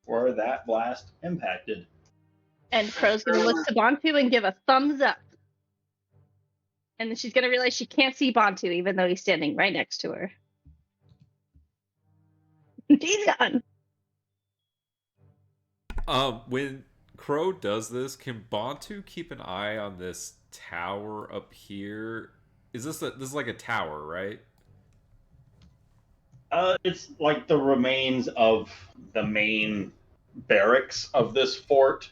S12: where that blast impacted.
S8: And Crow's gonna look to Bantu and give a thumbs up. And then she's gonna realize she can't see Bantu even though he's standing right next to her. He's gone.
S10: When Crow does this, can Bantu keep an eye on this tower up here? This is like a tower, right?
S12: It's like the remains of the main barracks of this fort.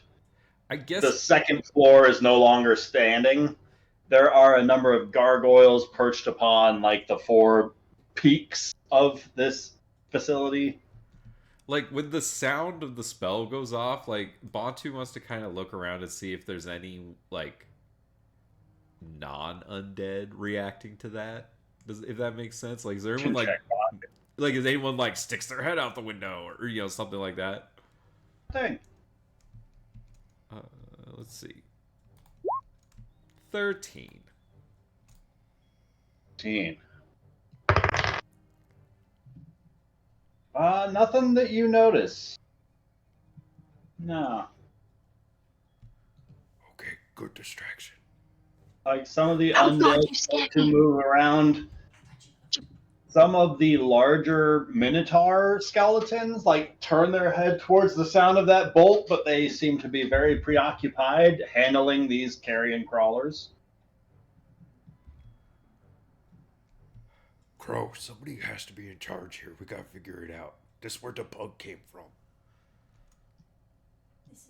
S10: I guess
S12: the second floor is no longer standing. There are a number of gargoyles perched upon like the 4 peaks of this facility.
S10: Like when the sound of the spell goes off, like Bantu wants to kind of look around and see if there's any like non-undead reacting to that. If that makes sense? Like is there anyone is anyone like sticks their head out the window or something like that?
S12: Thing.
S10: Let's see. 13.
S12: Nothing that you notice. No.
S6: Okay, good distraction.
S12: Like some of the
S8: God,
S12: undead
S8: you scared
S12: to
S8: me.
S12: move around. Some of the larger Minotaur skeletons like turn their head towards the sound of that bolt, but they seem to be very preoccupied handling these carrion crawlers.
S6: Crow, somebody has to be in charge here. We gotta figure it out. This is where the bug came from.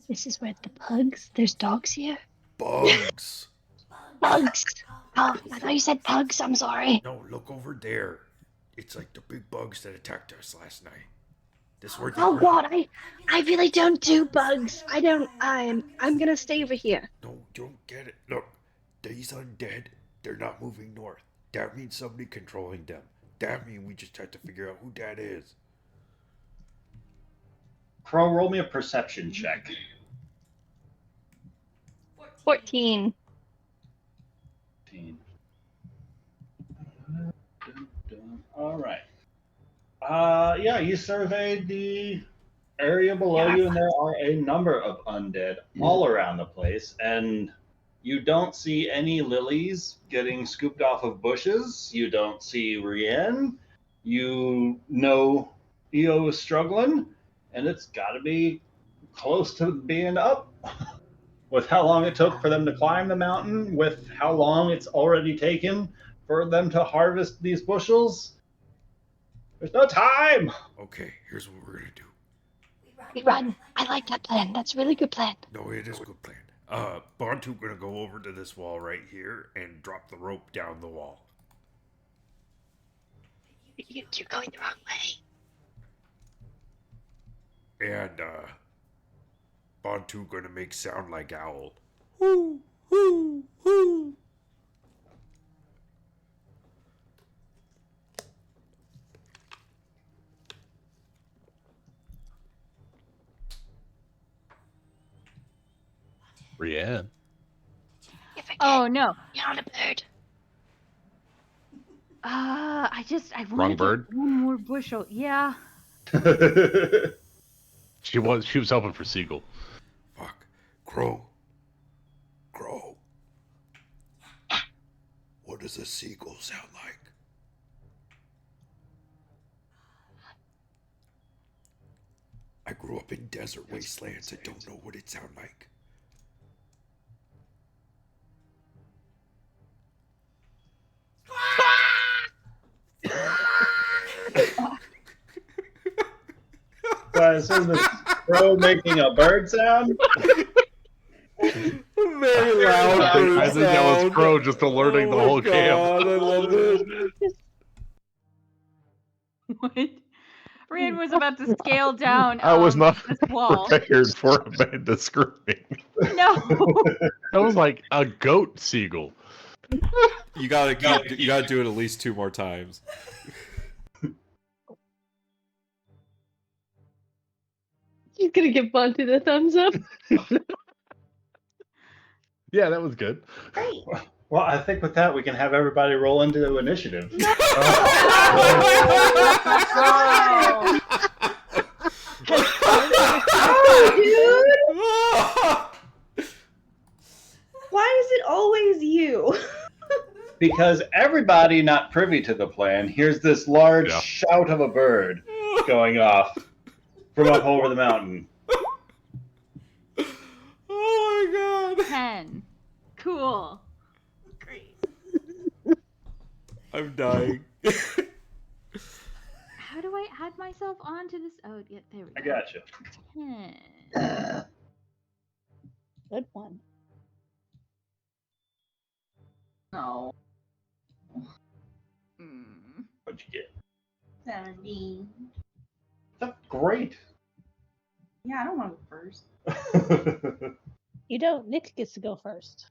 S13: This is where the pugs. There's dogs here.
S6: Bugs.
S13: Bugs. Oh, I thought you said pugs. I'm sorry.
S6: No, look over there. It's like the big bugs that attacked us last night. This where
S13: Oh God, I really don't do bugs. I don't. I'm gonna stay over here.
S6: No, you don't get it. Look, these undead, they're not moving north. That means somebody controlling them. That means we just have to figure out who that is.
S12: Crow, roll me a perception check.
S8: 14.
S12: All right. Yeah, you surveyed the area below you, and there are a number of undead all around the place, and you don't see any lilies getting scooped off of bushes. You don't see Rien. You know Io is struggling, and it's got to be close to being up. With how long it took for them to climb the mountain, with how long it's already taken for them to harvest these bushels, there's no time.
S6: Okay, here's what we're gonna do.
S13: We run. I like that plan. That's a really good plan.
S6: No, it is a good plan. Bantu gonna go over to this wall right here and drop the rope down the wall.
S13: You're going the wrong way.
S6: And, Bantu gonna make sound like owl.
S9: Brienne.
S1: Oh no.
S13: You're not a bird.
S1: I
S9: Wrong
S1: want to
S9: bird?
S1: get one more bushel. Yeah.
S9: She was hoping for seagull.
S6: Fuck. Crow. Crow. What does a seagull sound like? I grew up in desert wastelands. I don't know what it sounds like.
S12: So I assume this crow making a bird sound.
S10: Very loud bird
S9: I think that was
S10: sound.
S9: Crow just alerting the
S10: Oh my
S9: whole
S10: God,
S9: camp.
S10: I love it.
S1: What? Rand was about to scale down
S7: I was not
S1: this wall.
S7: prepared for Amanda screaming.
S1: No.
S9: That was like a goat seagull.
S10: You gotta do it at least 2 more times.
S13: She's gonna give Bunty the thumbs up.
S9: Yeah, that was good.
S3: Great.
S12: Well, I think with that we can have everybody roll into initiative.
S3: Oh, dude! Why is it always you?
S12: Because everybody not privy to the plan hears this large
S7: Yeah.
S12: shout of a bird going off from up over the mountain.
S10: Oh my God.
S1: 10. Cool.
S3: Great.
S10: I'm dying.
S1: How do I add myself onto this? Oh, yeah, there we go.
S12: I got you.
S1: 10.
S4: Good one.
S3: No.
S12: What'd you get?
S3: 17.
S12: That's great.
S3: Yeah, I don't want to go first.
S4: You don't. Nick gets to go first.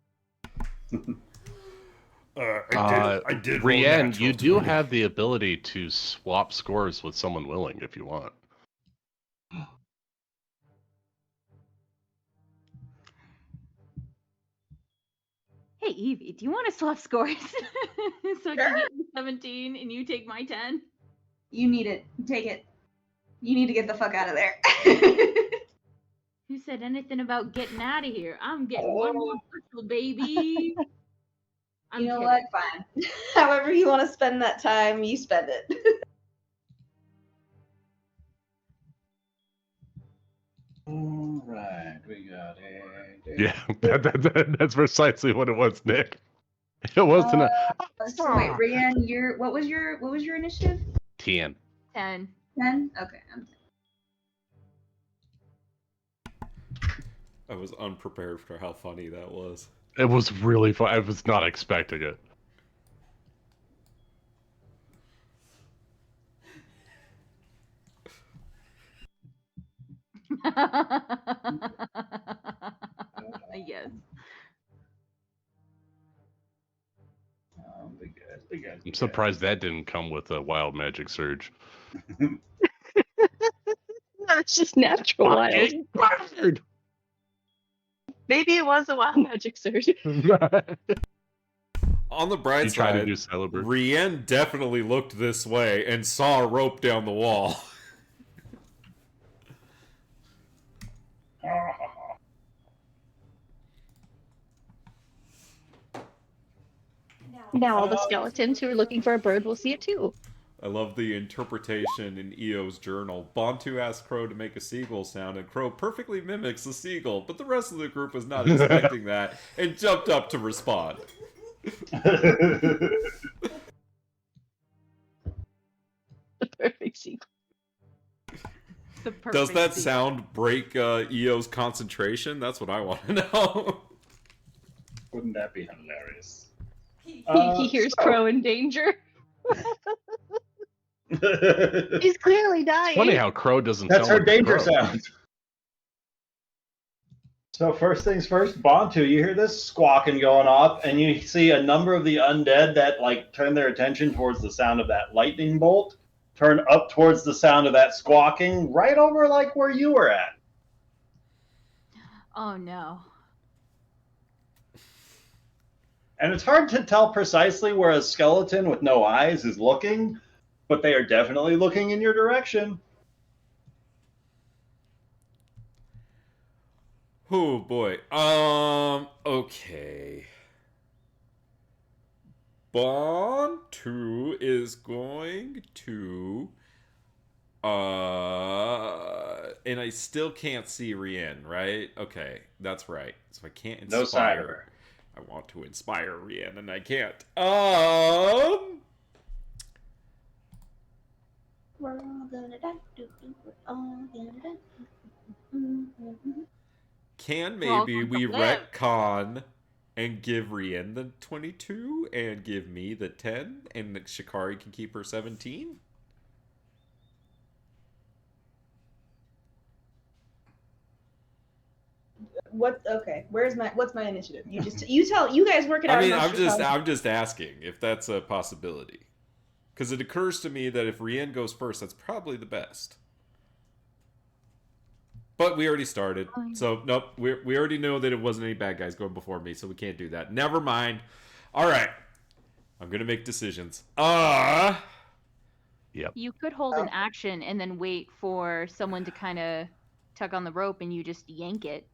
S6: I did roll
S9: Rianne,
S6: natural
S9: you do
S6: 20.
S9: have the ability to swap scores with someone willing if you want.
S1: Hey, Evie, do you want to swap scores? So I can
S3: Sure.
S1: get you 17 and you take my 10?
S3: You need it. Take it. You need to get the fuck out of there.
S1: Who said anything about getting out of here? I'm getting one more crystal, baby. I'm
S3: You know
S1: kidding.
S3: what? Fine. However you want to spend that time, you spend it.
S12: All right, we got it.
S9: Yeah, that's precisely what it was, Nick. It wasn't
S3: So wait, Rianne, what was your initiative?
S9: 10.
S1: 10.
S3: 10? Okay, I'm 10.
S10: I was unprepared for how funny that was.
S9: It was really fun. I was not expecting it.
S1: Yes.
S12: Big guys.
S9: I'm surprised that didn't come with a wild magic surge.
S13: That's just natural wild.
S9: Fucking bastard!
S13: Maybe it was a wild magic surge.
S10: On the bright
S9: You try to
S10: side,
S9: do Celebrate.
S10: Rianne definitely looked this way and saw a rope down the wall.
S13: Now all the skeletons who are looking for a bird will see it too.
S10: I love the interpretation in Eo's journal. Bontu asks Crow to make a seagull sound, and Crow perfectly mimics a seagull, but the rest of the group was not expecting that and jumped up to respond.
S13: The perfect sequel.
S1: The
S10: Does
S1: perfect
S10: that
S1: sequel.
S10: sound break Eo's concentration? That's what I want to know.
S12: Wouldn't that be hilarious?
S13: He hears Crow in danger. He's clearly dying.
S9: It's funny how Crow doesn't
S12: That's
S9: sound
S12: her
S9: like a
S12: danger
S9: crow.
S12: sound. So first things first, Bontu, you hear this squawking going off, and you see a number of the undead that turn their attention towards the sound of that lightning bolt, turn up towards the sound of that squawking, right over where you were at.
S1: Oh no.
S12: And it's hard to tell precisely where a skeleton with no eyes is looking, but they are definitely looking in your direction.
S10: Oh boy. Okay. Bontu is going to And I still can't see Rien, right? Okay, that's right. So I can't inspire.
S12: No sign of her.
S10: I want to inspire Rien, and I can't.
S3: We're all gonna die. We're all gonna die.
S10: Can
S1: We're all
S10: maybe
S1: going to
S10: we
S1: live.
S10: retcon and give Rien the 22 and give me the 10, and Shikari can keep her 17?
S3: Okay, what's my initiative? You guys work it out.
S10: I mean,
S3: amongst yourselves.
S10: I'm just asking if that's a possibility. Because it occurs to me that if Rien goes first, that's probably the best. But we already started, so nope. We already know that it wasn't any bad guys going before me, so we can't do that. Never mind. All right, I'm gonna make decisions.
S9: Yep.
S1: You could hold an action and then wait for someone to kind of tug on the rope, and you just yank it.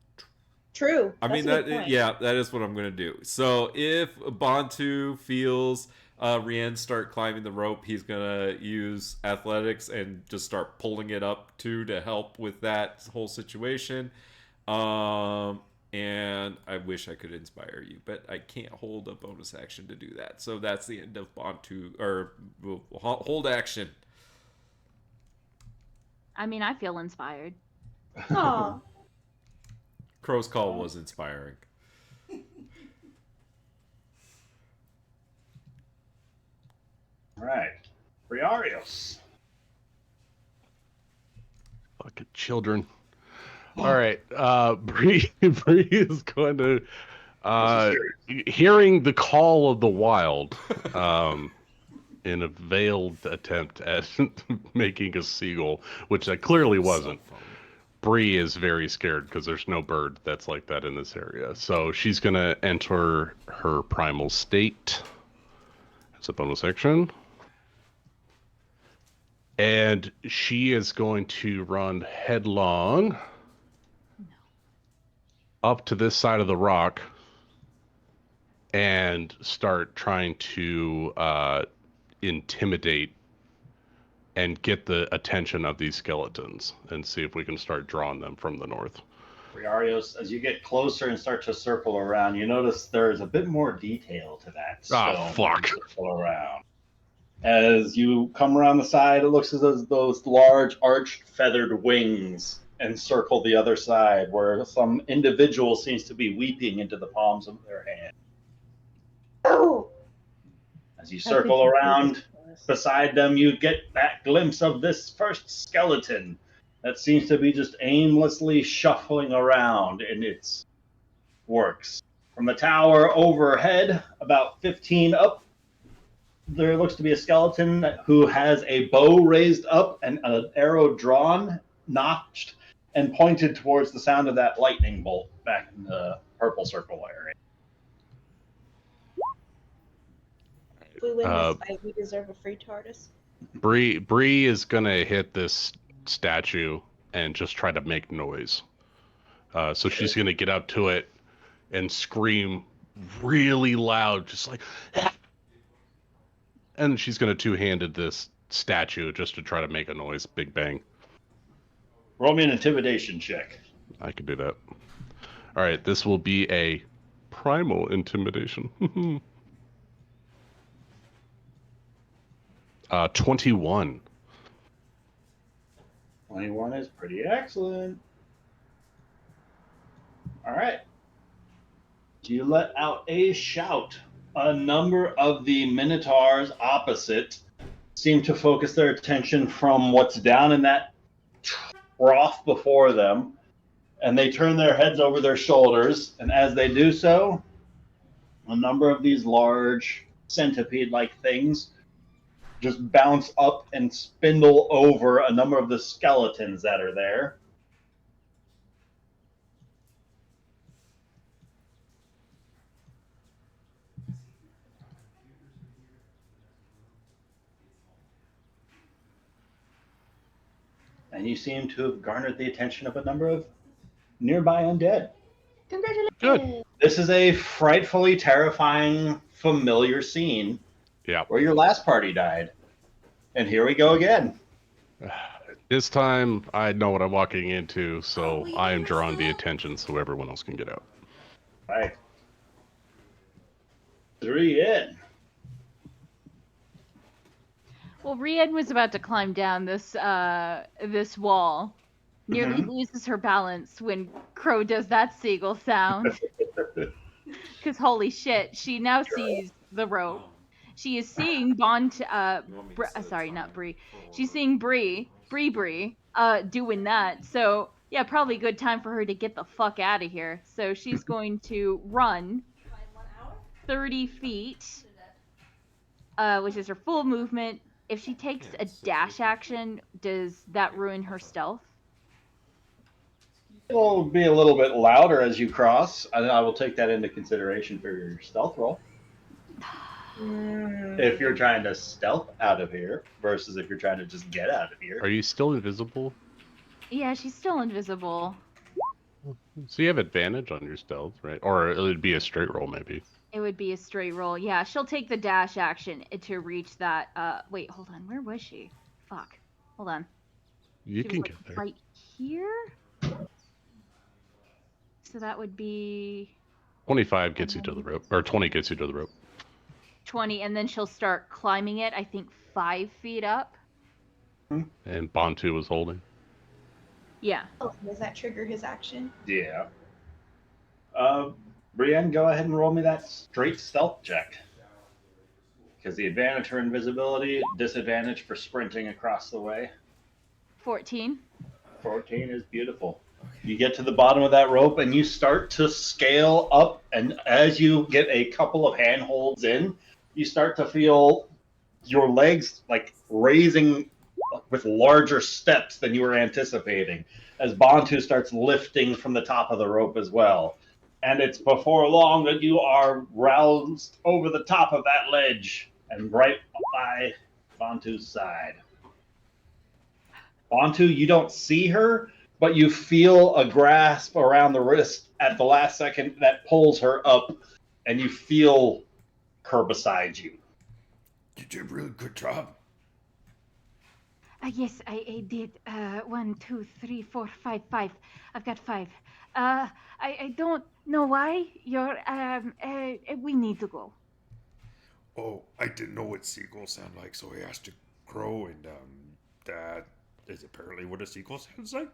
S3: True.
S10: I mean that is what I'm gonna do. So if Bantu feels Rien start climbing the rope, he's gonna use athletics and just start pulling it up too to help with that whole situation. And I wish I could inspire you, but I can't hold a bonus action to do that. So that's the end of Bantu, or hold action.
S1: I mean, I feel inspired.
S3: Aw.
S10: Crow's Call was inspiring.
S12: All right, Briarios.
S9: Fucking children. All right, Bree is going to, hearing the call of the wild, in a veiled attempt at making a seagull, which that clearly wasn't. Bree is very scared because there's no bird that's like that in this area. So she's going to enter her primal state as a bonus action. And she is going to run headlong up to this side of the rock and start trying to intimidate and get the attention of these skeletons and see if we can start drawing them from the north.
S12: Briarios, as you get closer and start to circle around, you notice there's a bit more detail to that stone.
S9: Ah, fuck.
S12: Circle around. As you come around the side, it looks as though those large arched feathered wings encircle the other side, where some individual seems to be weeping into the palms of their hand.
S3: Oh.
S12: As you circle around beside them, you get that glimpse of this first skeleton that seems to be just aimlessly shuffling around in its works. From the tower overhead, about 15 up, there looks to be a skeleton who has a bow raised up and an arrow drawn, notched, and pointed towards the sound of that lightning bolt back in the purple circle area.
S3: If we win this fight, we deserve a free TARDIS.
S9: Bree is gonna hit this statue and just try to make noise. So she's gonna get up to it and scream really loud, just like, ah! And she's gonna two-handed this statue just to try to make a noise. Big bang.
S12: Roll me an intimidation check.
S9: I can do that. All right, this will be a primal intimidation. 21.
S12: 21 is pretty excellent. All right. You let out a shout. A number of the minotaurs opposite seem to focus their attention from what's down in that trough before them, and they turn their heads over their shoulders, and as they do so, a number of these large centipede-like things just bounce up and spindle over a number of the skeletons that are there. And you seem to have garnered the attention of a number of nearby undead.
S3: Congratulations!
S9: Good.
S12: This is a frightfully terrifying, familiar scene.
S9: Yeah.
S12: Where your last party died. And here we go again.
S9: This time, I know what I'm walking into, so I am drawing the attention so everyone else can get out.
S12: Right. 3 in.
S1: Well, Rian was about to climb down this this wall, nearly
S12: Mhm.
S1: loses her balance when Crow does that seagull sound. Because holy shit, she now sees the rope. She is seeing sorry, not Bree. She's seeing Bree doing that. So yeah, probably a good time for her to get the fuck out of here. So she's going to run 30 feet, which is her full movement. If she takes a dash action, does that ruin her stealth?
S12: It'll be a little bit louder as you cross, and I will take that into consideration for your stealth roll. If you're trying to stealth out of here versus if you're trying to just get out of here.
S9: Are you still invisible?
S1: Yeah, she's still invisible.
S9: So you have advantage on your stealth, right? Or it would be a straight roll, maybe.
S1: It would be a straight roll. Yeah, she'll take the dash action to reach that. Wait, hold on. Where was she? Fuck. Hold on.
S9: You
S1: She
S9: can
S1: was,
S9: get there.
S1: right here? So that would be
S9: 25 gets you to the rope, or 20 gets you to the rope.
S1: 20, and then she'll start climbing it, I think 5 feet up.
S9: And Bantu was holding.
S1: Yeah.
S3: Oh, does that trigger his action?
S12: Yeah. Brienne, go ahead and roll me that straight stealth check. Because the advantage for invisibility, disadvantage for sprinting across the way.
S1: 14.
S12: 14 is beautiful. You get to the bottom of that rope and you start to scale up, and as you get a couple of handholds in, you start to feel your legs like raising with larger steps than you were anticipating as Bantu starts lifting from the top of the rope as well. And it's before long that you are roused over the top of that ledge and right by Bantu's side. Bantu, you don't see her, but you feel a grasp around the wrist at the last second that pulls her up, and you feel her beside you.
S6: You did a really good job.
S1: Yes, I did. 1, 2, 3, 4, 5, 5. I've got 5. I don't know why you're. We need to go.
S6: Oh, I didn't know what seagulls sound like, so I asked a crow, and that is apparently what a seagull sounds like.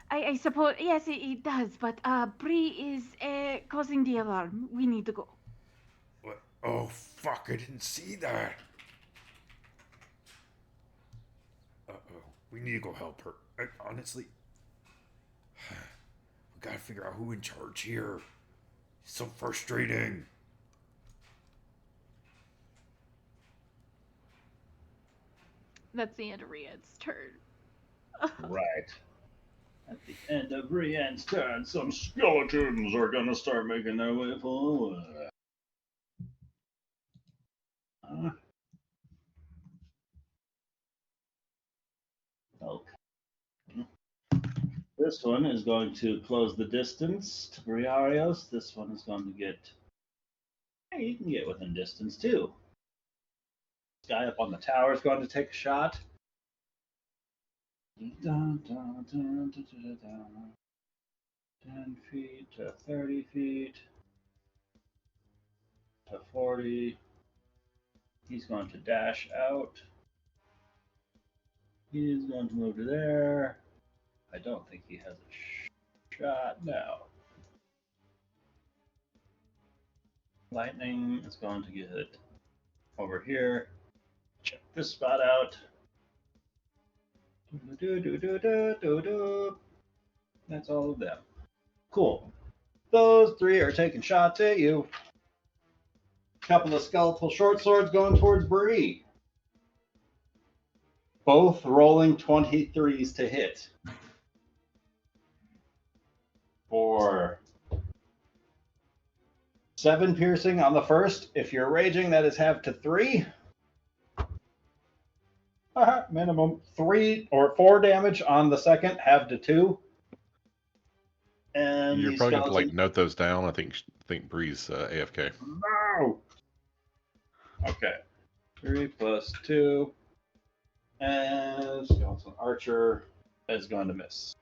S1: I suppose yes, it does. But Bree is causing the alarm. We need to go.
S6: What? Oh fuck! I didn't see that. We need to go help her. Honestly, we gotta figure out who in charge here. It's so frustrating.
S1: That's the end of Rian's turn.
S12: Right. At the end of Brienne's turn, some skeletons are gonna start making their way forward. Okay. This one is going to close the distance to Briarios. This one is going to get. Hey, you can get within distance too. This guy up on the tower is going to take a shot. Dun, dun, dun, dun, dun, dun. 10 feet to 30 feet to 40. He's going to dash out. He's going to move to there. I don't think he has a shot now. Lightning is going to get over here. Check this spot out. That's all of them. Cool. Those 3 are taking shots at you. Couple of skeletal short swords going towards Bree. Both rolling 23s to hit. For 7 piercing on the first. If you're raging, that is half to 3. Minimum 3 or 4 damage on the second, half to 2. And
S7: You're
S12: the
S7: probably going to
S12: skeleton...
S7: note those down. I think Bree's AFK.
S12: No! Okay. 3 plus 2. And Skeleton Archer is going to miss.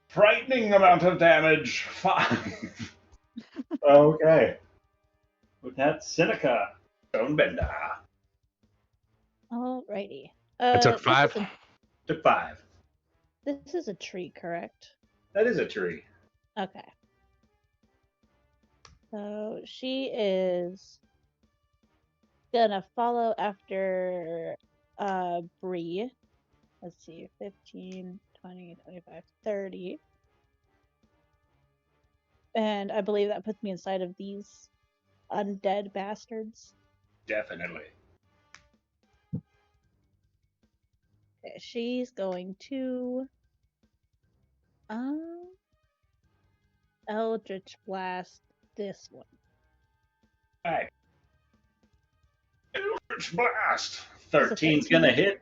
S12: Frightening amount of damage. 5. Okay. With that, Seneca. Stonebender.
S4: Alrighty.
S9: I took 5.
S12: Took 5.
S4: This is a tree, correct?
S12: That is a tree.
S4: Okay. So she is gonna follow after Bree. Let's see, 15, 20, 25, 30. And I believe that puts me inside of these undead bastards.
S12: Definitely.
S4: Okay, she's going to Eldritch Blast this one.
S12: Alright. Eldritch Blast. 13's gonna hit.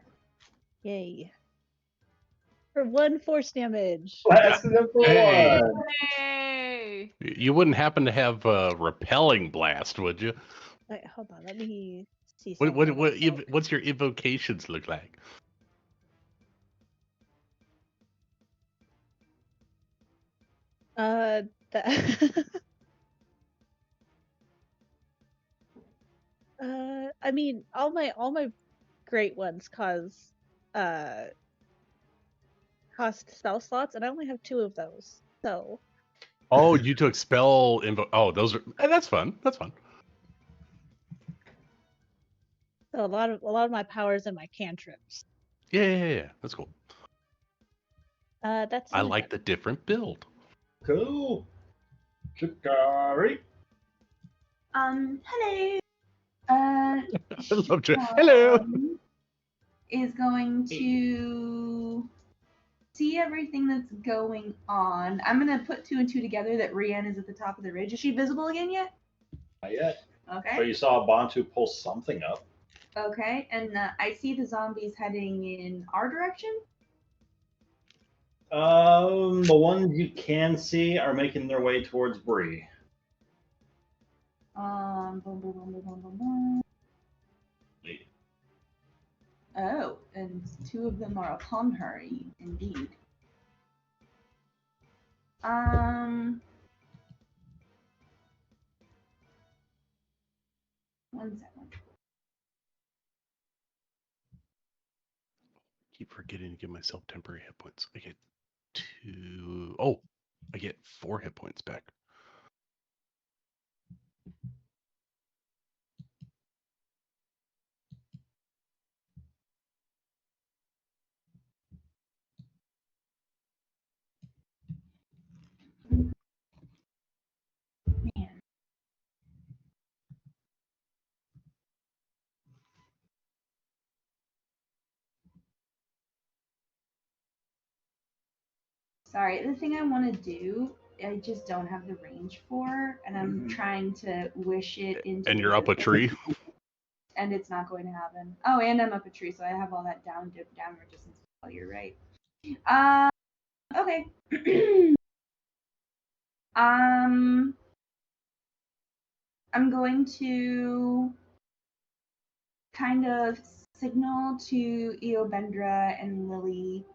S4: Yay. For 1 force damage.
S12: Blast number 1.
S1: Yay!
S9: You wouldn't happen to have a repelling blast, would you?
S4: Wait, hold on, let me see
S9: What
S4: something.
S9: what's your evocations look like?
S4: I mean, all my great ones cost spell slots, and I only have 2 of those. So
S9: Oh, you took spell Oh, those are that's fun. That's fun.
S4: a lot of my powers and my cantrips.
S9: Yeah. That's cool.
S4: That's
S9: I like the different build.
S12: Cool. Shikari.
S3: Hello.
S9: I love you. Hello.
S3: Is going to see everything that's going on. I'm gonna put 2 and 2 together that Rian is at the top of the ridge. Is she visible again yet?
S12: Not yet.
S3: Okay.
S12: But you saw Bantu pull something up.
S3: Okay, and I see the zombies heading in our direction.
S12: The ones you can see are making their way towards Bree.
S3: Boom, boom, boom, boom, boom, boom, boom. Oh, and 2 of them are upon her, indeed. One second.
S9: Keep forgetting to give myself temporary hit points. I get 2. Oh, I get 4 hit points back.
S3: Man. Sorry, the thing I want to do, I just don't have the range for, and I'm trying to wish it into.
S9: And you're up a tree.
S3: And it's not going to happen. Oh, and I'm up a tree, so I have all that downward distance. Oh, you're right. Okay. I'm going to kind of signal to Eobendra and Lily,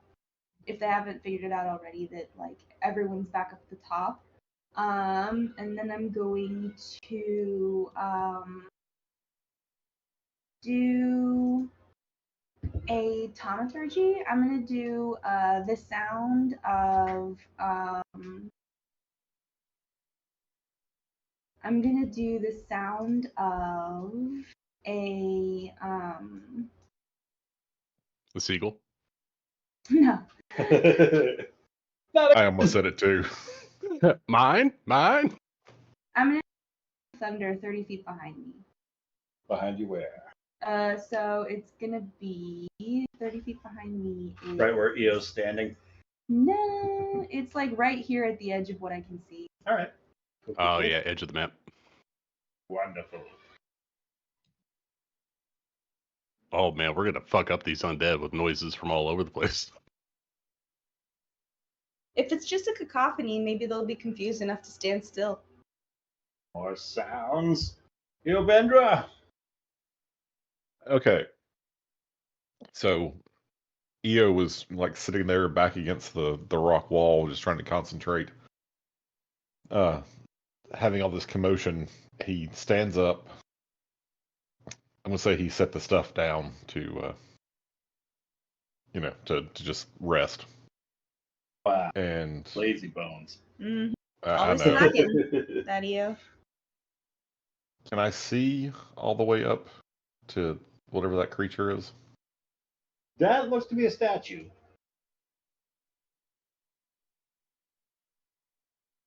S3: if they haven't figured it out already, that like everyone's back up at the top. And then I'm going to do a taumaturgy. I'm gonna do the sound of a
S9: The seagull.
S3: no.
S7: I almost said it too.
S9: Mine.
S3: I'm gonna thunder 30 feet behind me.
S12: Behind you where?
S3: So it's gonna be 30 feet behind me.
S12: Right where Eo's standing.
S3: No, it's like right here at the edge of what I can see.
S12: All right.
S9: Oh yeah, edge of the map.
S12: Wonderful.
S9: Oh man, we're gonna fuck up these undead with noises from all over the place.
S3: If it's just a cacophony, maybe they'll be confused enough to stand still.
S12: More sounds. Eobendra,
S7: Okay. So Io was like sitting there back against the rock wall, just trying to concentrate. Having all this commotion, he stands up. I'm gonna say he set the stuff down to to just rest.
S2: Wow.
S7: And
S2: Lazy bones.
S7: I
S3: Always
S7: know.
S3: snacking, that you.
S7: Can I see all the way up to whatever that creature is?
S2: That looks to be a statue.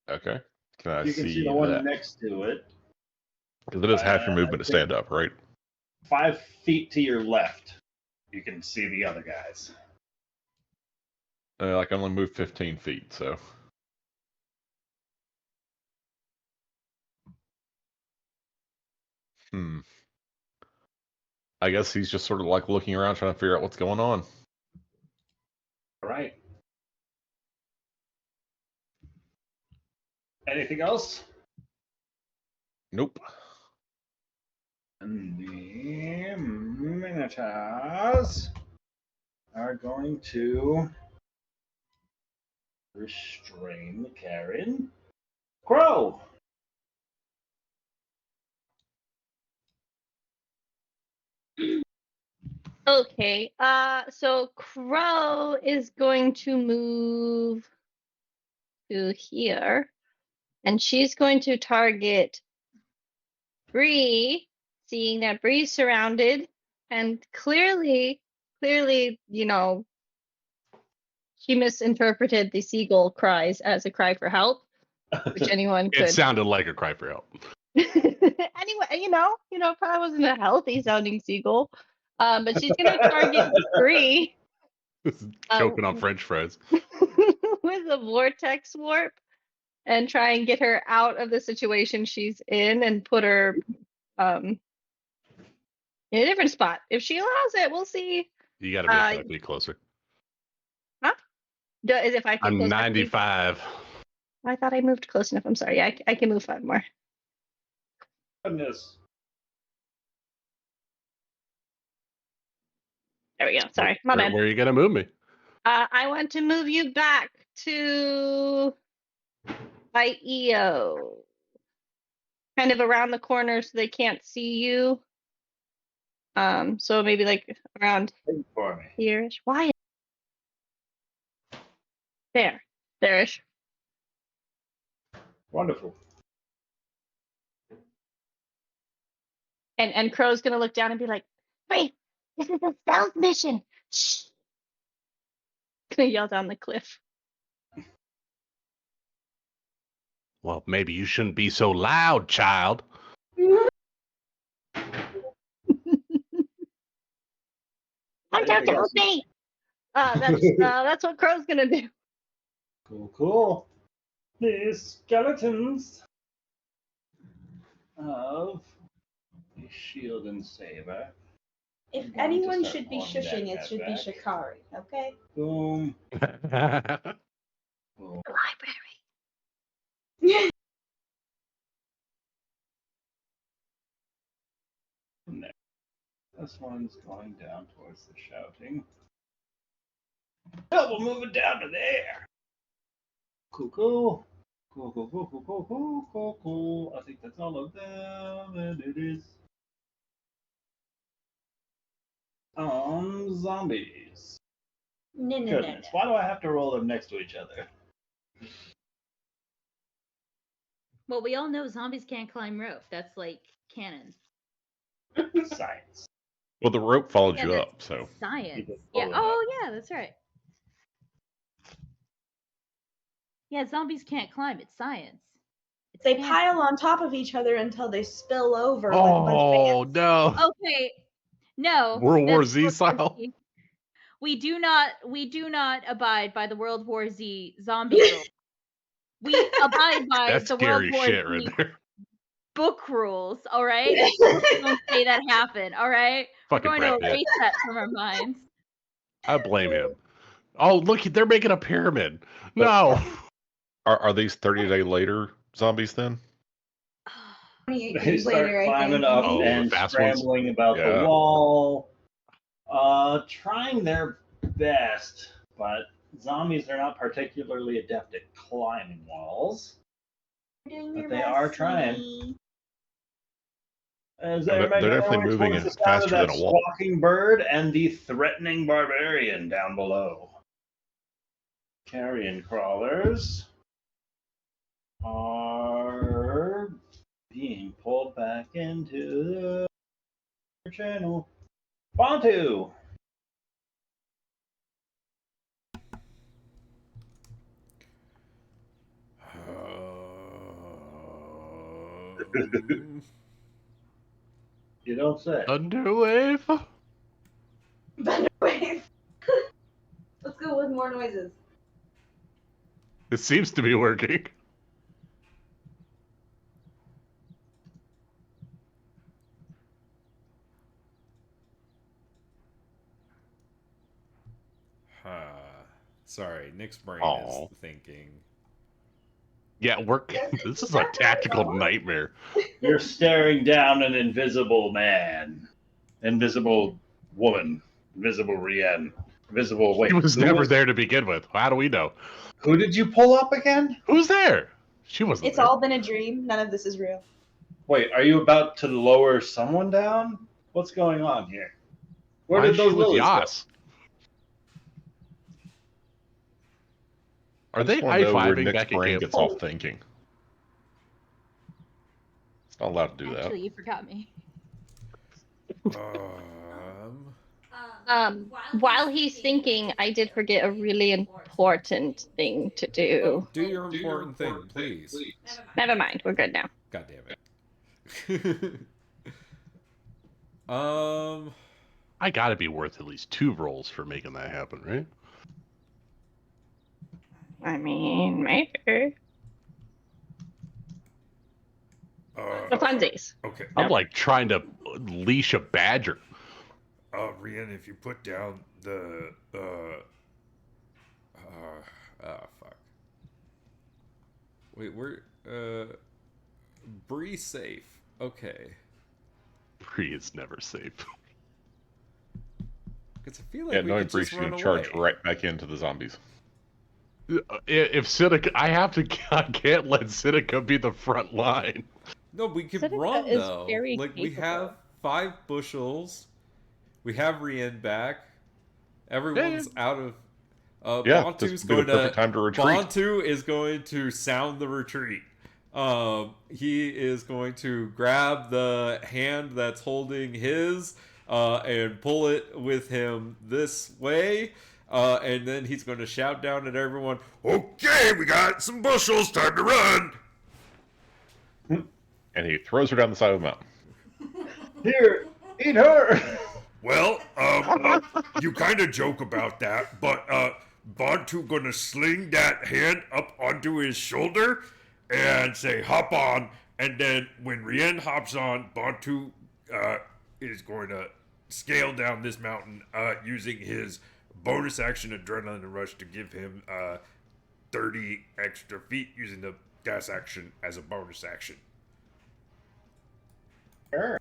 S7: Okay. Can I
S2: You can see
S7: see
S2: the one
S7: that?
S2: next to it.
S7: Because it is half your
S2: I
S7: movement to
S2: think
S7: stand up, right?
S2: 5 feet to your left, you can see the other guys.
S7: I can only move 15 feet, so. I guess he's just sort of like looking around trying to figure out what's going on.
S2: All right. Anything else?
S7: Nope.
S2: And the Minotaurs are going to restrain Karen. Crow!
S8: Okay. So Crow is going to move to here, and she's going to target Bree, seeing that Bree's surrounded, and clearly, she misinterpreted the seagull cries as a cry for help, which anyone
S9: It
S8: could.
S9: sounded like a cry for help.
S8: Anyway, probably wasn't a healthy sounding seagull. But she's gonna target Bree
S9: Choking on French fries.
S8: with a vortex warp and try and get her out of the situation she's in and put her in a different spot. If she allows it, we'll see.
S9: You got to be a 5 feet closer.
S8: Huh? Is it 5 feet
S9: I'm
S8: closer?
S9: 95.
S8: I thought I moved close enough. I'm sorry. I can move 5 more.
S2: Goodness.
S8: There we go. Sorry, my bad.
S9: Where are you gonna move me?
S8: I want to move you back to by EO. Kind of around the corner so they can't see you. So maybe like around
S2: for me.
S8: here-ish. Why? There-ish.
S2: Wonderful.
S8: And Crow's gonna look down and be like, "Wait, this is a stealth mission. Shh." Gonna yell down the cliff.
S9: Well, maybe you shouldn't be so loud, child.
S8: I'm down to help me. That's what Crow's gonna do.
S2: Cool. The skeletons of the shield and saber.
S3: If
S2: I'm going to
S3: anyone
S2: start
S3: should be
S2: pulling that
S3: shushing, it
S2: guy
S3: should be
S2: back.
S3: Shikari, okay?
S2: Boom. Boom.
S8: Library.
S2: And there. This one's going down towards the shouting. Oh, we'll move it down to there. Cool. Cool. I think that's all of them, and it is zombies.
S3: No.
S2: Goodness, why do I have to roll them next to each other?
S1: Well, we all know zombies can't climb rope. That's like canon.
S2: Science.
S7: Well, the rope followed you
S1: that's
S7: up, so.
S1: Science.
S2: Follow
S1: Yeah.
S2: it
S1: Oh, yeah, that's right. Yeah, zombies can't climb. It's science.
S3: They pile on top of each other until they spill over like a bunch of
S9: Oh
S3: ants.
S9: no!
S1: Okay. No.
S9: World War
S1: that's
S9: Z style.
S1: We do not abide by the World War Z zombie rules. We abide by
S9: That's
S1: the World
S9: scary
S1: War
S9: shit
S1: Z
S9: right there.
S1: book rules, all right? Don't say that happened, all right?
S9: Fucking
S1: We're going
S9: Brad
S1: to
S9: Pitt.
S1: erase that from our minds.
S9: I blame him. Oh, look, they're making a pyramid. No.
S7: Are these 30 day later zombies then?
S3: 28
S12: They
S3: days
S12: start
S3: later, I
S12: climbing
S3: think.
S12: up
S7: Oh, the
S12: and
S7: fast ones?
S12: scrambling about
S7: Yeah.
S12: the wall, trying their best, but zombies are not particularly adept at climbing walls.
S3: Doing
S12: But
S3: your
S12: they
S3: best,
S12: are trying.
S3: sweetie.
S12: As
S7: Yeah,
S12: they're
S7: they're
S12: making their
S7: definitely
S12: way
S7: moving
S12: towards the sound of
S7: faster
S12: that
S7: than a wall.
S12: squawking bird and the threatening barbarian down below. Carrion crawlers are being pulled back into the channel. Bantu! You don't say.
S9: Underwave?
S3: Better ways. Let's go with more noises.
S9: It seems to be working.
S10: Sorry, Nick's brain
S9: Aw.
S10: is thinking.
S9: Yeah, this is a tactical nightmare.
S12: You're staring down an invisible man, invisible woman, invisible Rien, invisible. Wait,
S9: She was
S12: who
S9: never there to begin with. How do we know?
S12: Who did you pull up again?
S9: Who's there? She wasn't
S3: It's
S9: there.
S3: all been a dream. None of this is real.
S12: Wait, are you about to lower someone down? What's going on here? Where
S9: Why
S12: did
S9: is
S12: those
S9: she with
S12: lilies go?
S9: Yas? Are
S7: I
S9: they
S7: just want to know where
S9: high-fiving
S7: Nick's
S9: back at
S7: brain
S9: camp?
S7: gets off thinking. It's not allowed to do that.
S14: Actually, you forgot me.
S8: While he's thinking, I did forget a really important thing to do.
S10: Do your important thing, please.
S8: Never mind, we're good now.
S10: God damn it.
S9: I gotta be worth at least 2 rolls for making that happen, right?
S8: I mean, maybe. The funsies.
S6: Okay.
S9: I'm like trying to leash a badger.
S6: Rien, if you put down the
S10: fuck. Wait, we're Bree safe. Okay.
S9: Bree is never safe.
S10: Because I feel like
S7: Yeah,
S10: we
S7: knowing
S10: could
S7: Bree's
S10: just run
S7: gonna
S10: away.
S7: charge right back into the zombies.
S9: If Sinica, I can't let Sinica be the front line.
S10: No, we can
S4: Seneca
S10: run
S4: is
S10: though.
S4: very
S10: Like we
S4: capable.
S10: have 5 bushels. We have Rien back. Everyone's out of.
S7: Yeah,
S10: Bantu's
S7: this would be the perfect time to retreat.
S10: Bantu is going to sound the retreat. He is going to grab the hand that's holding his and pull it with him this way. And then he's going to shout down at everyone,
S6: Okay, we got some bushels, time to run!
S7: And he throws her down the side of the mountain.
S12: Here, eat her!
S6: Well, you kind of joke about that, but Bantu gonna sling that hand up onto his shoulder and say, hop on, and then when Rien hops on, Bantu is going to scale down this mountain using his bonus action adrenaline rush to give him 30 extra feet using the dash action as a bonus action.
S12: Sure.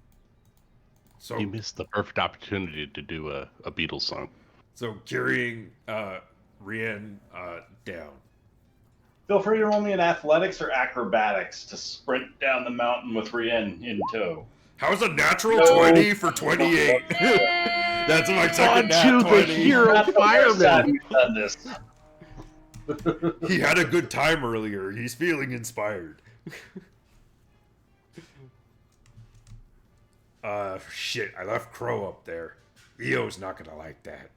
S6: So
S9: You missed the perfect opportunity to do a Beatles song.
S6: So carrying Rien down.
S12: Feel free to roll me an athletics or acrobatics to sprint down the mountain with Rien in tow.
S6: How's a natural
S12: No.
S6: 20 for 28? That's my second nat
S9: Bantu, the
S6: 20.
S9: hero
S12: Not the first time
S9: fireman.
S12: you've done this.
S6: He had a good time earlier. He's feeling inspired. Shit, I left Crow up there. EO's not gonna like that.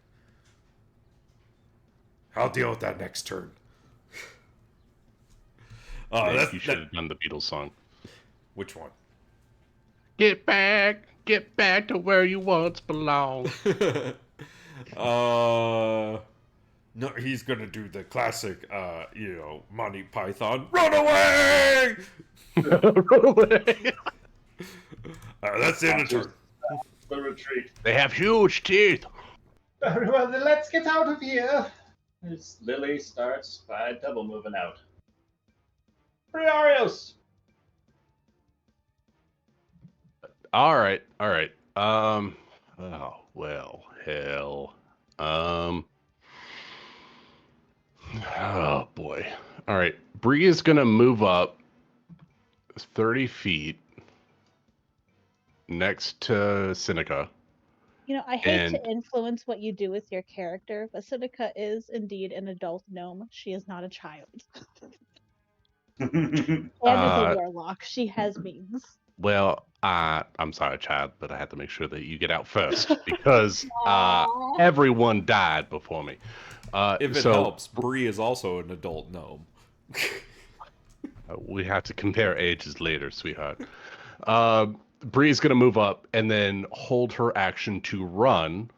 S6: I'll deal with that next turn.
S9: Nick, you should have done the Beatles song.
S6: Which one?
S9: Get back to where you once belonged.
S6: No, he's gonna do the classic, Monty Python. Run away!
S9: Run away.
S6: That's the end of turn.
S12: The retreat.
S9: They have huge teeth.
S12: Everyone, let's get out of here. As Lily starts by double moving out. Briarios!
S9: All right. Oh well, hell. Oh boy. All right. Bree is gonna move up 30 feet next to Seneca.
S4: You know, I hate
S9: And
S4: to influence what you do with your character, but Seneca is indeed an adult gnome. She is not a child. And is a warlock. She has means.
S9: well, I'm sorry, child, but I have to make sure that you get out first because
S4: Aw.
S9: everyone died before me.
S10: If it helps, Bree is also an adult gnome.
S9: We have to compare ages later, sweetheart. Bree is going to move up and then hold her action to run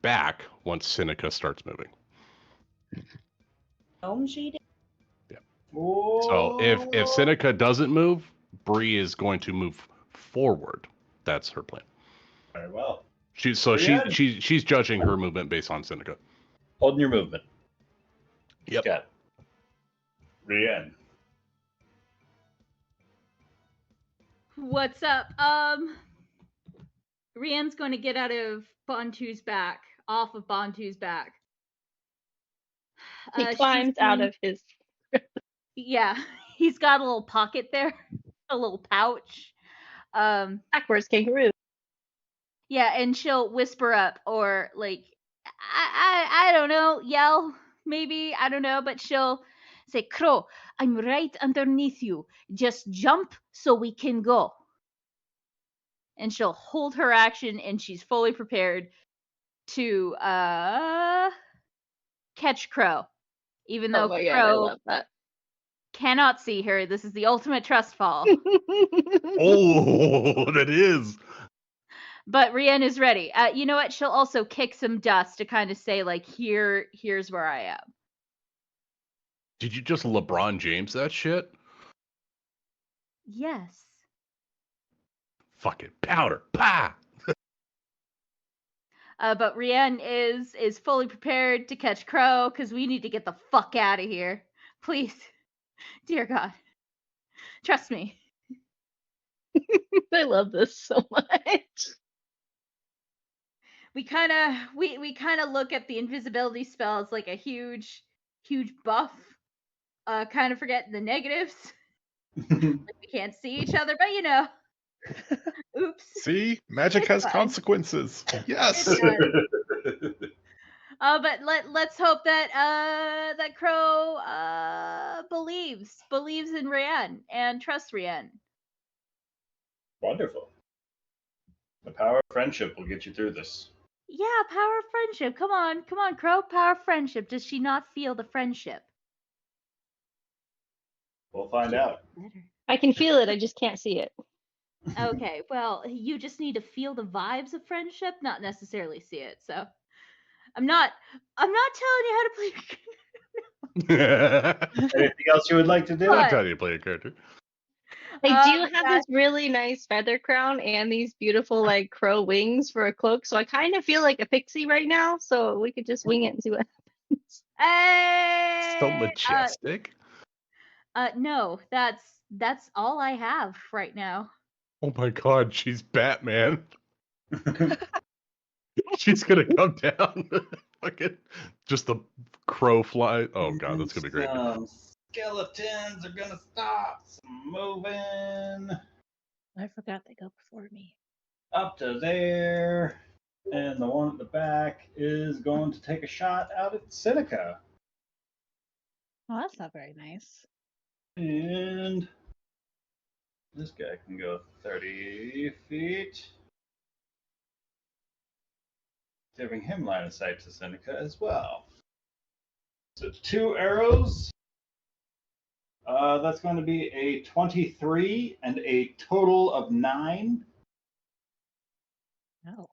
S9: back once Seneca starts moving.
S3: Gnome she did.
S9: So if Seneca doesn't move, Bree is going to move forward. That's her plan.
S12: Very well.
S9: She's judging her movement based on Seneca.
S12: Holding your movement.
S9: Yep.
S12: Got it. Rian.
S1: What's up? Rian's going to get out of Bontu's back, off of Bontu's back.
S8: He climbs out of his.
S1: Yeah, he's got a little pocket there, a little pouch.
S8: Backwards kangaroo.
S1: Yeah, and she'll whisper up or like, I don't know, yell maybe, I don't know, but she'll say, Crow, I'm right underneath you. Just jump so we can go. And she'll hold her action and she's fully prepared to catch Crow. Even though
S8: Oh my God, I
S1: Crow
S8: love that.
S1: cannot see her. This is the ultimate trust fall.
S9: Oh, that is.
S1: But Rian is ready. You know what? She'll also kick some dust to kind of say, like, here's where I am.
S9: Did you just LeBron James that shit?
S1: Yes.
S9: Fucking powder. Pah!
S1: But Rian is fully prepared to catch Crow because we need to get the fuck out of here. Please. Dear God. Trust me.
S8: I love this so much.
S1: We kind of look at the invisibility spell as like a huge buff. Kind of forget the negatives. Like we can't see each other, but you know. Oops.
S7: See, magic has consequences. Yes.
S1: But let's hope that that Crow believes in Rian and trusts Rian.
S12: Wonderful. The power of friendship will get you through this.
S1: Yeah, power of friendship. Come on, Crow. Power of friendship. Does she not feel the friendship?
S12: We'll find out.
S8: I can feel it. I just can't see it.
S1: Okay, well, you just need to feel the vibes of friendship, not necessarily see it. So, I'm not telling you how to play.
S12: Anything else you would like to do?
S1: What?
S9: I'm telling you to play a character.
S8: They do have this really nice feather crown and these beautiful like crow wings for a cloak, so I kind of feel like a pixie right now. So we could just wing it and see what happens.
S1: Hey,
S9: So majestic.
S1: No, that's all I have right now.
S7: Oh my God, she's Batman. She's gonna come down.
S9: Fucking just the crow fly. Oh God, that's gonna be great.
S12: Skeletons are gonna stop moving
S4: I forgot they go before me.
S12: up to there, and the one at the back is going to take a shot out at Seneca.
S4: Oh, that's not very nice.
S12: And this guy can go 30 feet, giving him line of sight to Seneca as well. So 2 arrows. That's going to be a 23 and a total of 9.
S4: No.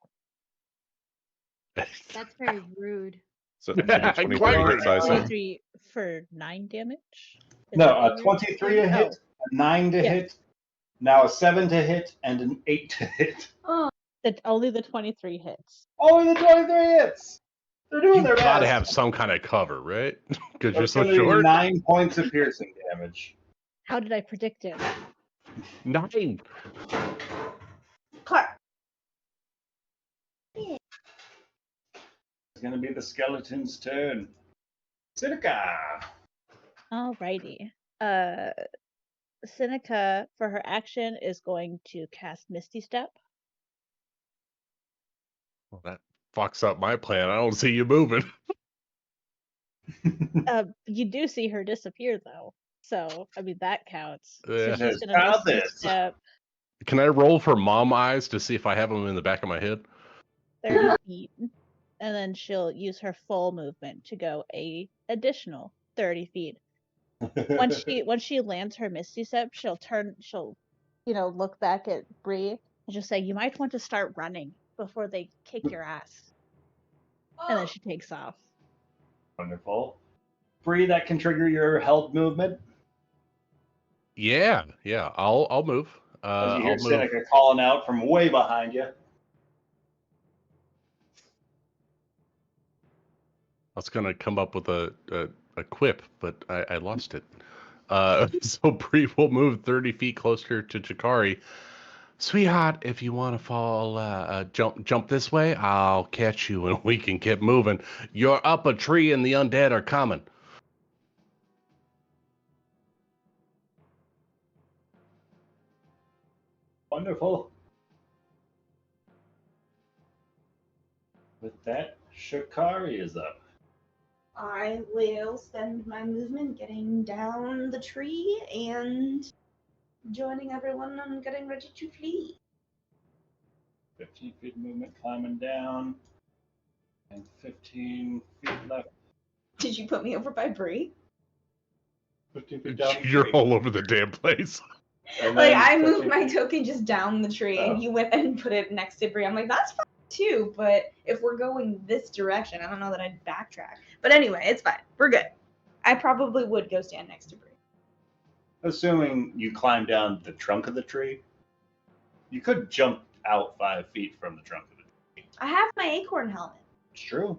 S1: That's very rude.
S7: So 23 hits, I assume.
S4: 23 for 9 damage? Is
S12: No,
S4: that
S12: a
S4: what
S12: 23 to
S4: you're-
S12: hit, a 9 to
S4: Yeah.
S12: hit, now a 7 to hit, and an 8 to hit.
S1: Oh,
S4: Only the 23 hits.
S12: Only the 23 hits! They're doing
S9: You
S12: their
S9: gotta
S12: best.
S9: have some kind of cover, right? Because you're
S12: That's
S9: so
S12: gonna be
S9: short.
S12: 9 points of piercing damage.
S4: How did I predict it?
S9: 9.
S12: It's going to be the skeleton's turn. Sinica.
S4: Alrighty. Seneca, for her action, is going to cast Misty Step.
S9: Well, that fucks up my plan. I don't see you moving.
S4: You do see her disappear, though. So, I mean, that counts.
S9: Yeah.
S4: So she's going to Misty Step
S9: Can I roll for mom eyes to see if I have them in the back of my head?
S4: 30 feet. And then she'll use her full movement to go additional 30 feet. Once she lands her Misty Step, she'll look back at Bree and just say, "You might want to start running before they kick your ass." And then she takes off.
S12: Wonderful. Bree, that can trigger your held movement.
S9: Yeah, I'll move.
S12: As you hear
S9: I'll move.
S12: Seneca calling out from way behind you.
S9: I was gonna come up with a quip, but I lost it. So Bree will move 30 feet closer to Chikari. Sweetheart, if you want to fall, jump this way, I'll catch you and we can keep moving. You're up a tree and the undead are coming.
S12: Wonderful. With that, Shikari is up.
S3: I will spend my movement getting down the tree and joining everyone and getting ready to flee.
S12: 15 feet movement climbing down. And 15 feet left.
S3: Did you put me over by Bree?
S12: 15 feet down.
S9: You're all over the damn place.
S3: Like, I moved my token just down the tree, and you went and put it next to Bree. I'm like, that's fine too, but if we're going this direction, I don't know that I'd backtrack. But anyway, it's fine. We're good. I probably would go stand next to Bree.
S12: Assuming you climb down the trunk of the tree, you could jump out 5 feet from the trunk of the tree.
S3: I have my acorn helmet.
S12: It's true.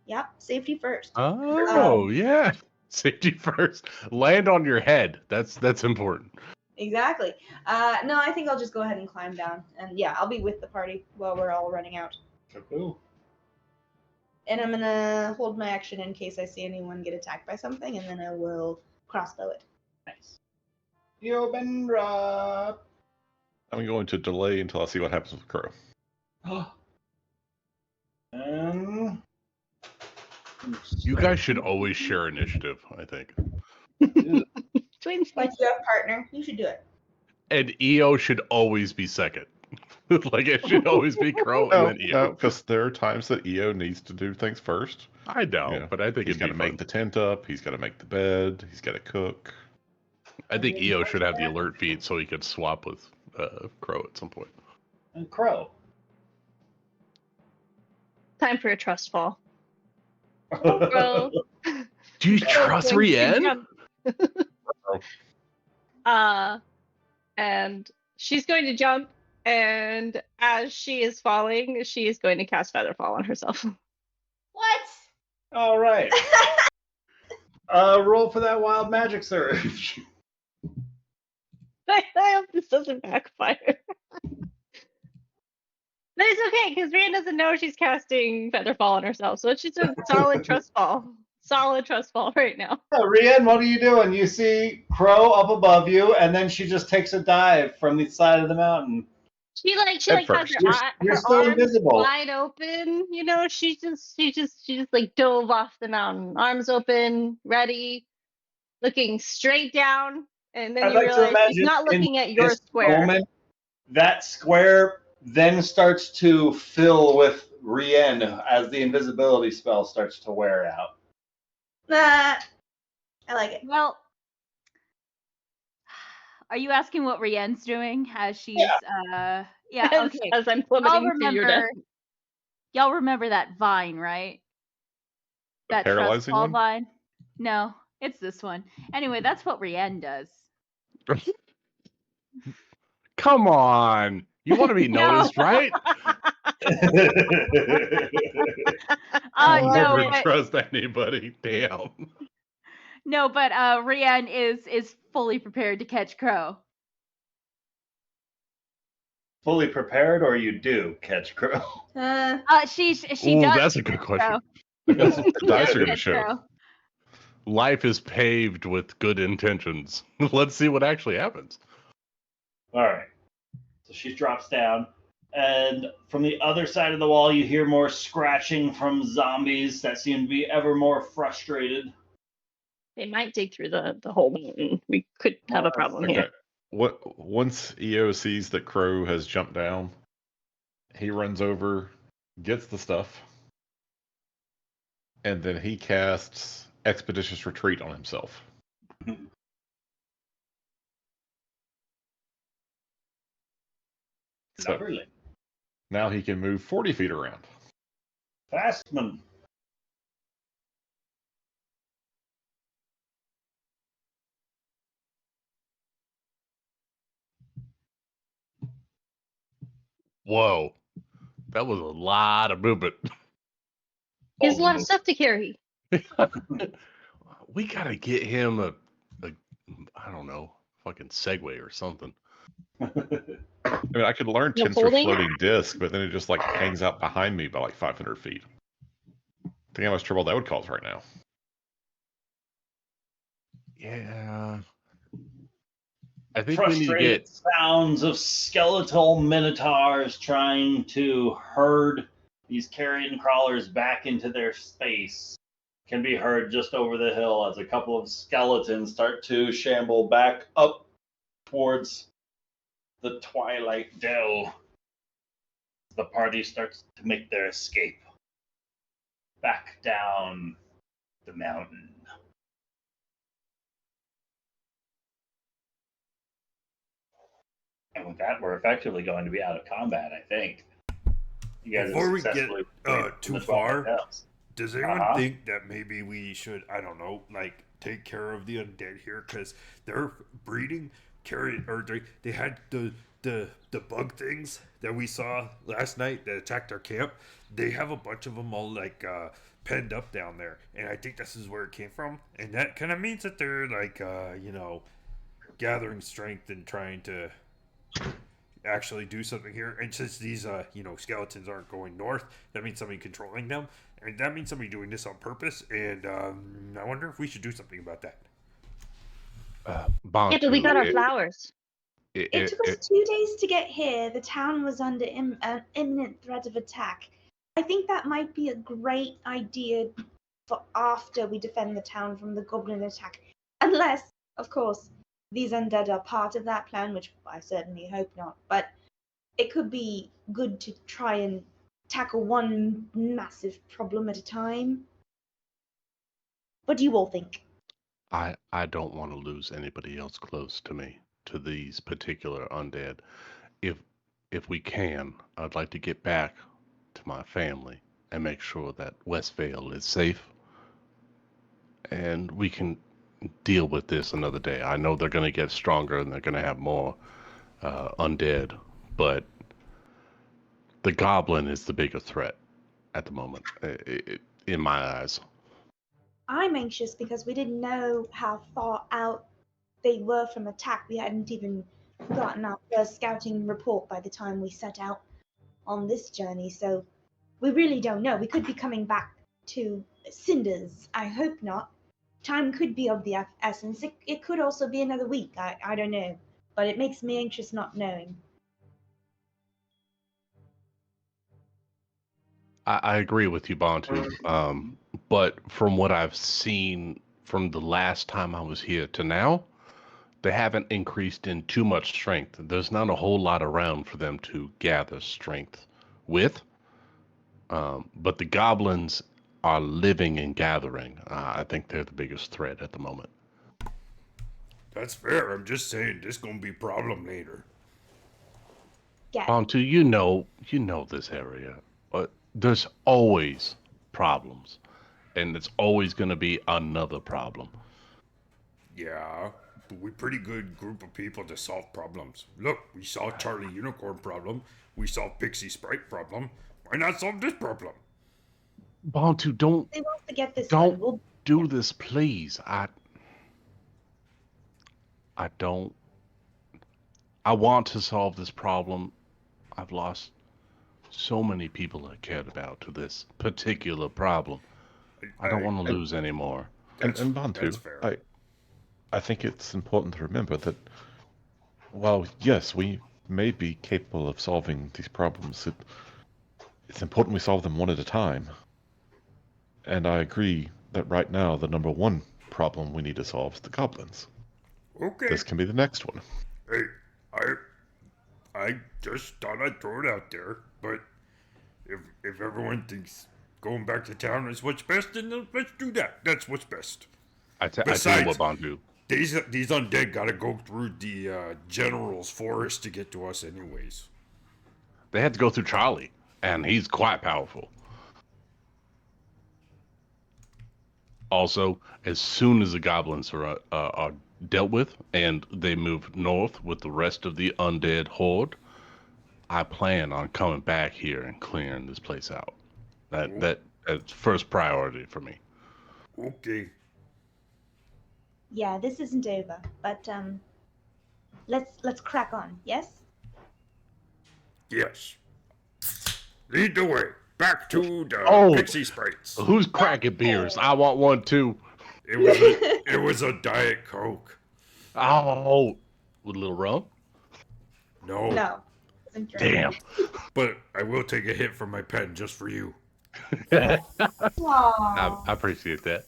S3: Yep, safety first.
S9: Oh, yeah. Safety first. Land on your head. That's important.
S3: Exactly. No, I think I'll just go ahead and climb down. And yeah, I'll be with the party while we're all running out.
S12: Cool.
S3: And I'm going to hold my action in case I see anyone get attacked by something, and then I will crossbow it.
S12: Nice. Yobendra.
S7: I'm going to delay until I see what happens with Crow.
S9: You guys should always share initiative, I think.
S3: Twins. Like you have partner, you should do it.
S9: And EO should always be second. Like it should always be Crow and then EO.
S7: No, because there are times that EO needs to do things first.
S9: I know, but I think
S7: he's
S9: it'd
S7: got
S9: be
S7: to make
S9: fun.
S7: the tent up. He's got to make the bed. He's got to cook.
S9: I think EO should have the alert feed so he could swap with Crow at some point.
S12: And Crow.
S8: Time for a trust fall. Bro.
S9: Do you trust Rienne?
S8: And she's going to jump, and as she is falling, she is going to cast Featherfall on herself.
S3: What?
S12: All right. Roll for that wild magic surge.
S8: I hope this doesn't backfire. But it's okay, because Rian doesn't know she's casting Featherfall on herself, so it's just a solid trust fall. Solid trust fall right now.
S12: Rian, what are you doing? You see Crow up above you, and then she just takes a dive from the side of the mountain.
S8: She has
S12: first.
S8: her,
S12: You're
S8: her
S12: still
S8: arms
S12: invisible.
S8: wide open. You know, she just like dove off the mountain, arms open, ready, looking straight down, and then
S12: I'd
S8: you
S12: like to
S8: realize
S12: imagine
S8: she's not looking
S12: in
S8: at your
S12: this
S8: square.
S12: moment, that square then starts to fill with Rienne as the invisibility spell starts to wear out.
S3: I like it.
S1: Well, are you asking what Rienne's doing as she's yeah, okay.
S8: As I'm plummeting to your death.
S1: Y'all remember that vine, right? That trust
S7: paralyzing
S1: fall
S7: one?
S1: vine? No, it's this one. Anyway, that's what Rienne does.
S9: Come on. You want to be noticed, right?
S7: Oh,
S1: No,
S9: Never
S1: but
S9: trust anybody. Damn.
S1: no, but Rienne is fully prepared to catch Crow.
S12: Fully prepared, or you do catch Crow?
S1: She
S9: Ooh,
S1: does
S9: that's a good
S1: catch
S9: question.
S1: Crow.
S7: Because the dice are going to
S1: That's
S7: show.
S1: true.
S9: Life is paved with good intentions. Let's see what actually happens.
S12: All right. So she drops down, and from the other side of the wall, you hear more scratching from zombies that seem to be ever more frustrated.
S8: They might dig through the whole mountain. We could have a problem
S7: Okay.
S8: here.
S7: Once EO sees that Crow has jumped down, he runs over, gets the stuff, and then he casts Expeditious Retreat on himself. So
S12: Lovely.
S7: now he can move 40 feet around.
S12: Fastman.
S9: Whoa. That was a lot of movement.
S8: He has a lot of stuff to carry.
S9: We gotta get him a I don't know, fucking Segway or something.
S7: I mean, I could learn
S8: No
S7: Tensor
S8: folding?
S7: Floating Disc, but then it just like hangs out behind me by like 500 feet. Think how much trouble that would cause right now.
S9: Yeah. I think we need to
S12: Frustrated
S9: get
S12: sounds of skeletal minotaurs trying to herd these carrion crawlers back into their space can be heard just over the hill as a couple of skeletons start to shamble back up towards the Twilight Dell. The party starts to make their escape back down the mountain. And with that, we're effectively going to be out of combat, I think. You guys
S6: Before
S12: have
S6: we get
S12: successfully
S6: too
S12: the
S6: far,
S12: Dells.
S6: does anyone
S12: Uh-huh.
S6: think that maybe we should, I don't know, like take care of the undead here because they're breeding, they had the bug things that we saw last night that attacked our camp. They have a bunch of them all like penned up down there, and I think this is where it came from. And that kind of means that they're like gathering strength and trying to actually do something here. And since these skeletons aren't going north, that means somebody controlling them, and that means somebody doing this on purpose. And I wonder if we should do something about that.
S8: Yeah, but we got our flowers.
S3: It took us 2 days to get here. The town was under imminent threat of attack. I think that might be a great idea for after we defend the town from the goblin attack. Unless, of course, these undead are part of that plan, which I certainly hope not. But it could be good to try and tackle one massive problem at a time. What do you all think?
S9: I don't want to lose anybody else close to me, to these particular undead. If we can, I'd like to get back to my family and make sure that Westvale is safe. And we can deal with this another day. I know they're going to get stronger and they're going to have more undead, but the goblin is the bigger threat at the moment, in my eyes.
S3: I'm anxious because we didn't know how far out they were from attack. We hadn't even gotten our first scouting report by the time we set out on this journey, so we really don't know. We could be coming back to Cinders. I hope not. Time could be of the essence. It could also be another week. I don't know. But it makes me anxious not knowing.
S9: I agree with you, Bantu. But from what I've seen from the last time I was here to now, they haven't increased in too much strength. There's not a whole lot around for them to gather strength with. But the goblins are living and gathering. I think they're the biggest threat at the moment.
S6: That's fair. I'm just saying this gonna be a problem later.
S3: Yeah.
S9: Bantu, you know this area. There's always problems, and it's always going to be another problem.
S6: Yeah, but we're pretty good group of people to solve problems. Look, we solved Charlie Unicorn problem. We solved Pixie Sprite problem. Why not solve this problem?
S9: Bantu, don't
S3: They want to get this
S9: don't
S3: done.
S9: do this, please. I don't. I want to solve this problem. I've lost so many people I cared about to this particular problem. I don't want to lose anymore.
S7: And Bantu,
S6: that's fair.
S7: I think it's important to remember that while, yes, we may be capable of solving these problems, it's important we solve them one at a time. And I agree that right now the number one problem we need to solve is the goblins.
S6: Okay.
S7: This can be the next one.
S6: Hey, I just thought I'd throw it out there, but if everyone thinks going back to town is what's best, then let's do that. That's what's best.
S9: I tell you what, Bantu.
S6: These undead gotta go through the general's forest to get to us anyways.
S9: They had to go through Charlie, and he's quite powerful. Also, as soon as the goblins are dealt with and they move north with the rest of the undead horde, I plan on coming back here and clearing this place out. That's first priority for me.
S6: Okay.
S3: Yeah, this isn't over, but let's crack on. Yes.
S6: Yes. Lead the way. Back to the pixie sprites.
S9: Who's cracking beers? I want one too.
S6: It was a Diet Coke.
S9: Oh, with a little rum?
S6: No.
S3: No.
S9: Damn.
S6: But I will take a hit from my pen just for you.
S9: I appreciate that.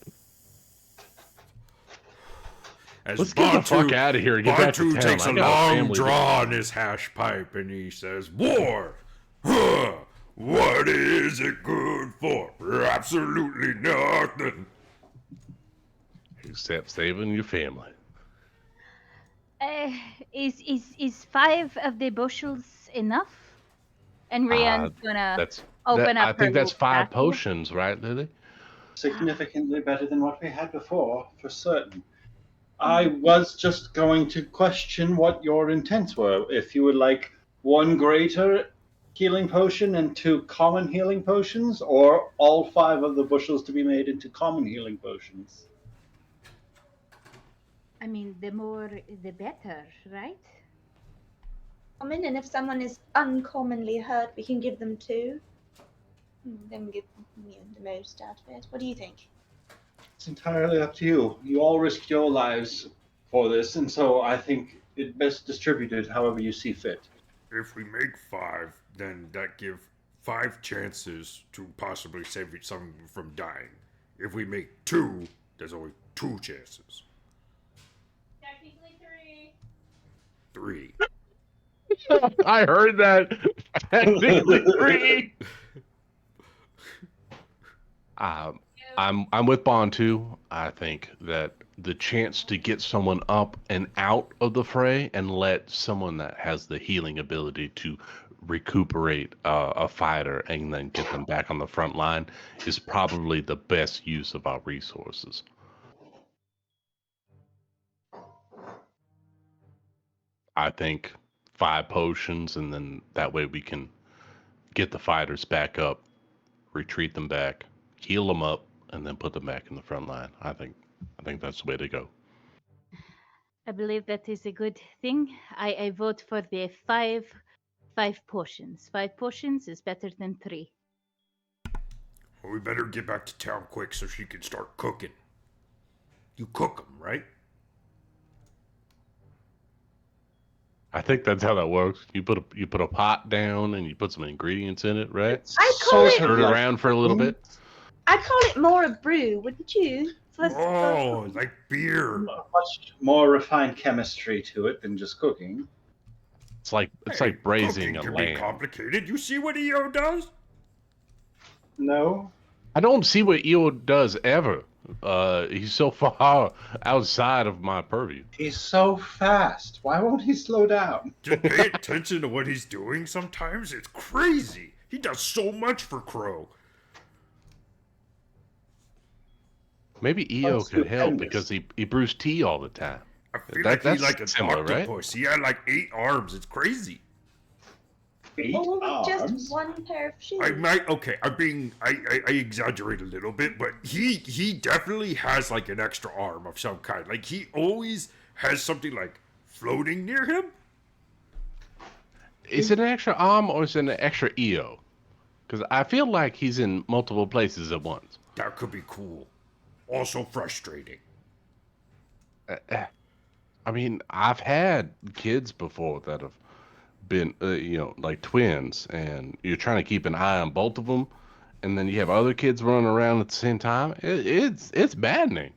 S6: As
S9: Let's get the fuck out of here and get back to town.
S6: Takes
S9: I
S6: a
S9: got a
S6: long
S9: family
S6: draw on his hash pipe and he says, "War! Huh! What is it good for? Absolutely nothing.
S9: Except saving your family."
S1: Is 5 of the bushels enough? And Rian's gonna open up.
S7: I think that's 5
S9: potions, right, Lily?
S12: Significantly better than what we had before, for certain. I was just going to question what your intents were. If you would like 1 greater healing potion and 2 common healing potions, or all 5 of the bushels to be made into common healing potions.
S1: I mean, the more, the better, right?
S3: Common, and if someone is uncommonly hurt, we can give them 2. Then get the most out of it. What do you think?
S12: It's entirely up to you. You all risk your lives for this, and so I think it best distributed however you see fit.
S6: If we make 5, then that gives 5 chances to possibly save someone from dying. If we make 2, there's only 2 chances.
S8: Technically
S6: 3.
S9: I heard that. Technically 3. I'm with Bond too. I think that the chance to get someone up and out of the fray and let someone that has the healing ability to recuperate a fighter and then get them back on the front line is probably the best use of our resources. I think 5 potions, and then that way we can get the fighters back up, retreat them back, heal them up, and then put them back in the front line. I think that's the way to go.
S1: I believe that is a good thing. I vote for the 5 potions. 5 potions is better than 3.
S6: Well, we better get back to town quick so she can start cooking. You cook them, right?
S9: I think that's how that works. You put a pot down and you put some ingredients in it, right?
S3: I call it.
S9: Stir it around for a little bit.
S3: I call it more a brew, wouldn't you?
S6: Oh, like beer.
S12: Much more refined chemistry to it than just cooking.
S9: It's like braising a
S6: Cooking can
S9: lamb.
S6: be complicated. You see what EO does?
S12: No.
S9: I don't see what EO does ever. He's so far outside of my purview.
S12: He's so fast. Why won't he slow down?
S6: Just pay attention to what he's doing sometimes. It's crazy. He does so much for Crow.
S9: Maybe EO could help because he brews tea all the time.
S6: I feel like
S9: that's
S6: he's like an
S9: similar, right?
S6: octopus. He had like 8 arms. It's crazy.
S12: 8
S3: Or with
S12: arms?
S3: just 1 pair of shoes.
S6: I exaggerate a little bit, but he definitely has like an extra arm of some kind. Like he always has something like floating near him.
S9: Is it an extra arm or is it an extra EO? Because I feel like he's in multiple places at once.
S6: That could be cool. Also frustrating.
S9: I mean, I've had kids before that have been, like twins, and you're trying to keep an eye on both of them, and then you have other kids running around at the same time. It's maddening.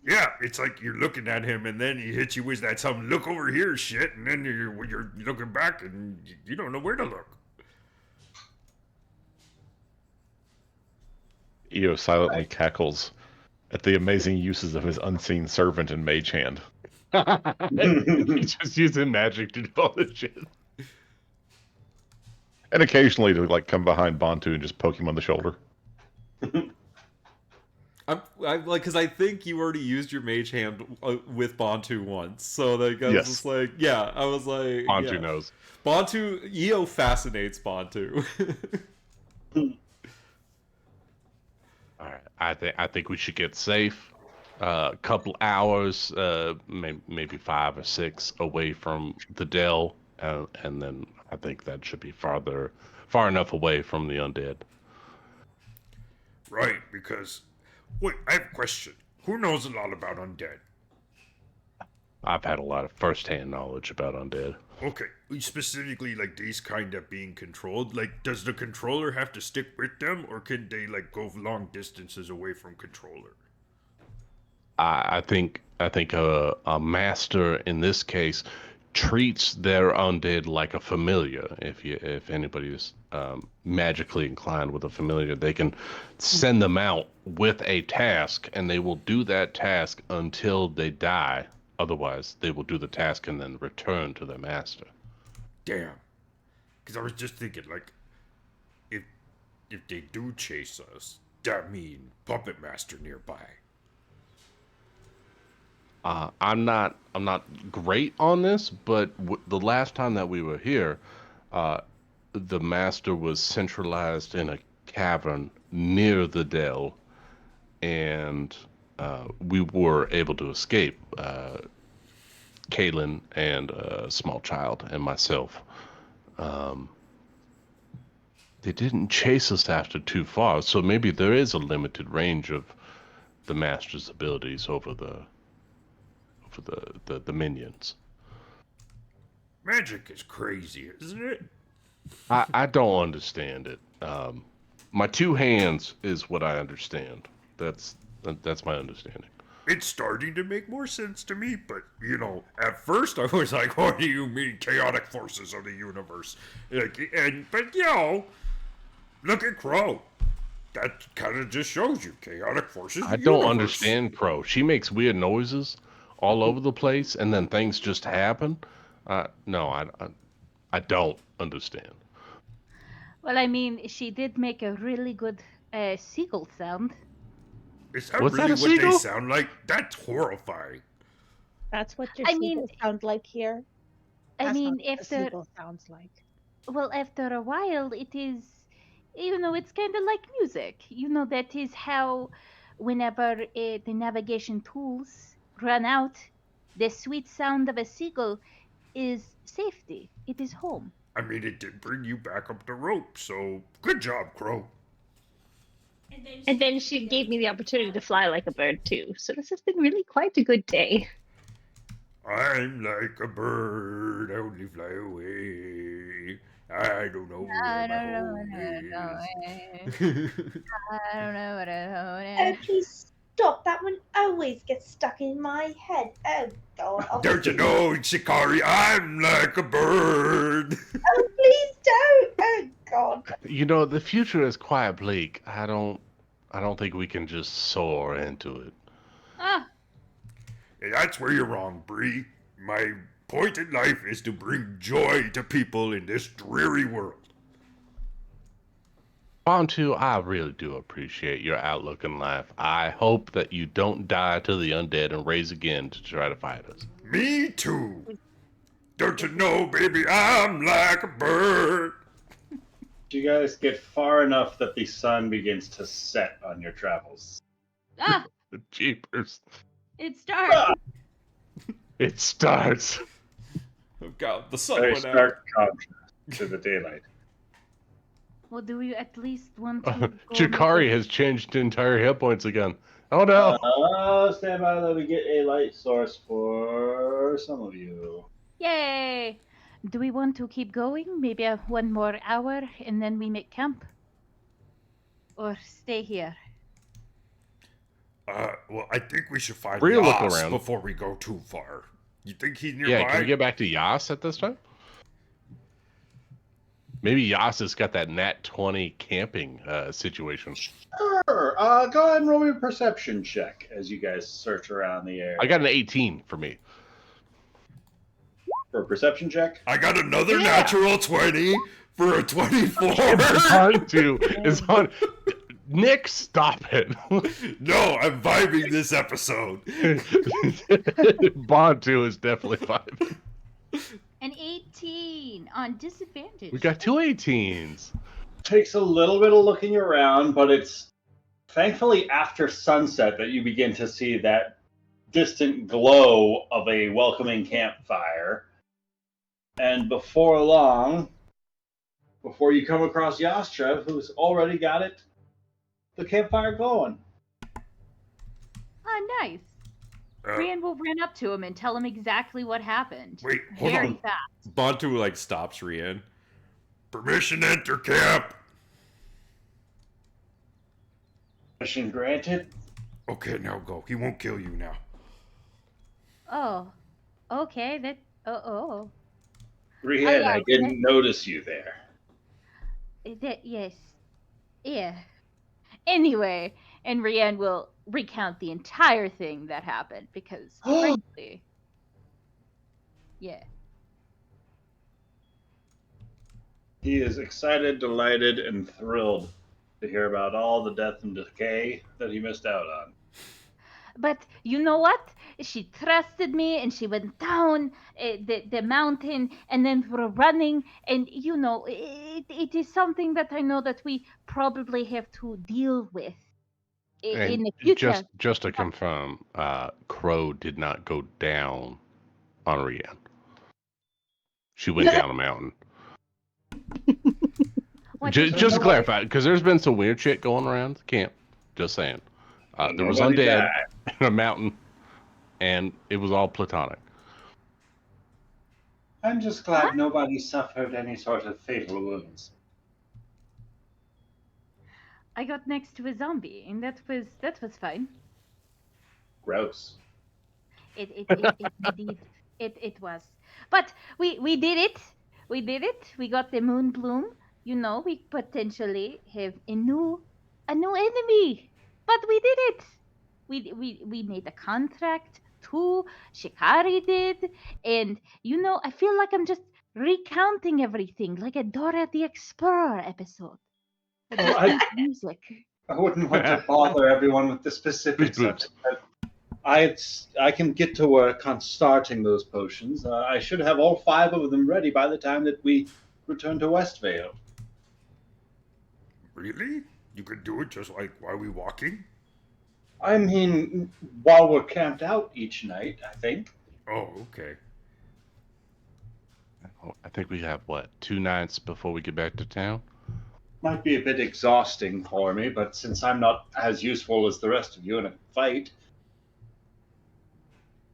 S6: Yeah, it's like you're looking at him, and then he hits you with that some look over here shit, and then you're looking back, and you don't know where to look.
S7: Io silently cackles at the amazing uses of his unseen servant and mage hand.
S9: He's just using magic to do all this shit.
S7: And occasionally to like come behind Bantu and just poke him on the shoulder.
S10: I'm like, because I think you already used your mage hand with Bantu once, so like I was just like, yeah, I was like,
S9: Bantu
S10: yeah.
S9: knows.
S10: Bantu, Io fascinates Bantu.
S9: All right, I think we should get safe. A couple hours, maybe 5 or 6 away from the Dell, and then I think that should be far enough away from the undead.
S6: Right, because... Wait, I have a question. Who knows a lot about undead?
S9: I've had a lot of first-hand knowledge about undead.
S6: Okay, specifically like these kind of being controlled. Like, does the controller have to stick with them, or can they like go long distances away from controller?
S9: I think a master in this case treats their undead like a familiar. If anybody is magically inclined with a familiar, they can send them out with a task, and they will do that task until they die. Otherwise, they will do the task and then return to their master.
S6: Damn. Because I was just thinking, like, if they do chase us, that mean Puppet Master nearby.
S9: I'm not great on this, but the last time that we were here, the master was centralized in a cavern near the Dell, and we were able to escape. Kaylin and a small child and myself. They didn't chase us after too far, so maybe there is a limited range of the master's abilities over the minions.
S6: Magic is crazy, isn't it?
S9: I don't understand it. My 2 hands is what I understand. That's my understanding.
S6: It's starting to make more sense to me, but, at first I was like, what do you mean, chaotic forces of the universe? But, look at Crow. That kind of just shows you chaotic forces of the
S9: don't
S6: universe.
S9: understand Crow. She makes weird noises all over the place, and then things just happen. No, I don't understand.
S1: Well, I mean, she did make a really good seagull sound.
S6: Is that
S9: What's that,
S6: really
S9: a
S6: what they
S9: seagull?
S6: sound like? That's horrifying.
S4: That's what your
S1: I
S4: seagulls sound like here.
S1: I
S4: That's
S1: mean,
S4: not what a
S1: after
S4: seagull sounds like.
S1: well, after a while, it is, it's kind of like music. That is how, whenever the navigation tools run out, the sweet sound of a seagull is safety. It is home.
S6: I mean, it did bring you back up the rope, so good job, Crow.
S8: And then she gave me the opportunity to fly like a bird too. So this has been really quite a good day.
S6: I'm like a bird, I only fly away. I don't know
S1: I
S6: where
S1: don't
S6: my
S1: know
S6: home
S1: what
S6: is.
S1: I don't know what
S3: Oh, please stop. That one always gets stuck in my head. Oh, God.
S6: Don't you know, Shikari, I'm like a bird.
S3: Oh, please don't. Oh, God.
S9: The future is quite bleak. I don't think we can just soar into it.
S1: Ah,
S6: Hey, that's where you're wrong, Bree. My point in life is to bring joy to people in this dreary world.
S9: Bantu, I really do appreciate your outlook in life. I hope that you don't die to the undead and raise again to try to fight us.
S6: Me too. Don't you know, baby, I'm like a bird.
S12: You guys get far enough that the sun begins to set on your travels.
S9: Jeepers.
S1: it starts.
S9: It starts.
S10: Oh God, the sun
S12: Very
S10: went out.
S12: stark contrast to the daylight.
S1: Well, do we at least want to go
S9: Chikari has changed to entire hit points again. Oh no!
S12: Stand by, let me get a light source for some of you.
S1: Yay! Do we want to keep going? Maybe one more hour and then we make camp? Or stay here?
S6: Well, I think we should find
S9: We're gonna look
S6: Yas
S9: around.
S6: before we go too far. You think he's nearby?
S9: Yeah, can we get back to Yas at this time? Maybe Yas has got that Nat 20 camping situation.
S12: Sure. Go ahead and roll me a perception check as you guys search around the area.
S9: I got an 18 for me.
S12: For a perception check?
S6: I got another natural 20 for a 24.
S9: Bantu is on. Nick, stop it.
S6: No, I'm vibing this episode.
S9: Bantu is definitely vibing.
S1: An 18 on disadvantage.
S9: We got two 18s.
S12: Takes a little bit of looking around, but it's thankfully after sunset that you begin to see that distant glow of a welcoming campfire. And before long, before you come across Yastrev, who's already got the campfire glowing.
S1: Oh, nice. Brian will run up to him and tell him exactly what happened.
S6: Wait, hold
S1: Very
S6: on.
S1: fast.
S10: Bantu like stops Rian.
S6: Permission to enter camp.
S12: Permission granted.
S6: Okay, now go. He won't kill you now.
S1: Oh, okay. That. Oh.
S12: Rian,
S1: yeah,
S12: I didn't notice you there.
S1: Yes. Yeah. Anyway, and Rian will recount the entire thing that happened because, frankly, yeah.
S12: He is excited, delighted, and thrilled to hear about all the death and decay that he missed out on.
S1: But you know what? She trusted me and she went down the mountain and then we're running. And, you know, it is something that I know that we probably have to deal with in the future.
S9: Just to confirm, Crow did not go down on Rian. She went down a mountain. Just to clarify, because there's been some weird shit going around the camp. Just saying. There was
S12: Nobody
S9: undead
S12: died.
S9: in a mountain, and it was all platonic.
S12: I'm just glad nobody suffered any sort of fatal wounds.
S1: I got next to a zombie and that was fine.
S12: Gross.
S1: It indeed it was. But we did it. We did it. We got the moon bloom. You know, we potentially have a new enemy. But we did it. We made a contract too. Shikari did. And you know, I feel like I'm just recounting everything like a Dora the Explorer episode. Music.
S12: I wouldn't want to bother everyone with the specifics of it, but I can get to work on starting those potions. I should have all 5 of them ready by the time that we return to Westvale.
S6: Really? You could do it just like while we walking?
S12: I mean, while we're camped out each night, I think.
S6: Oh, okay.
S9: I think we have, 2 nights before we get back to town?
S12: Might be a bit exhausting for me, but since I'm not as useful as the rest of you in a fight.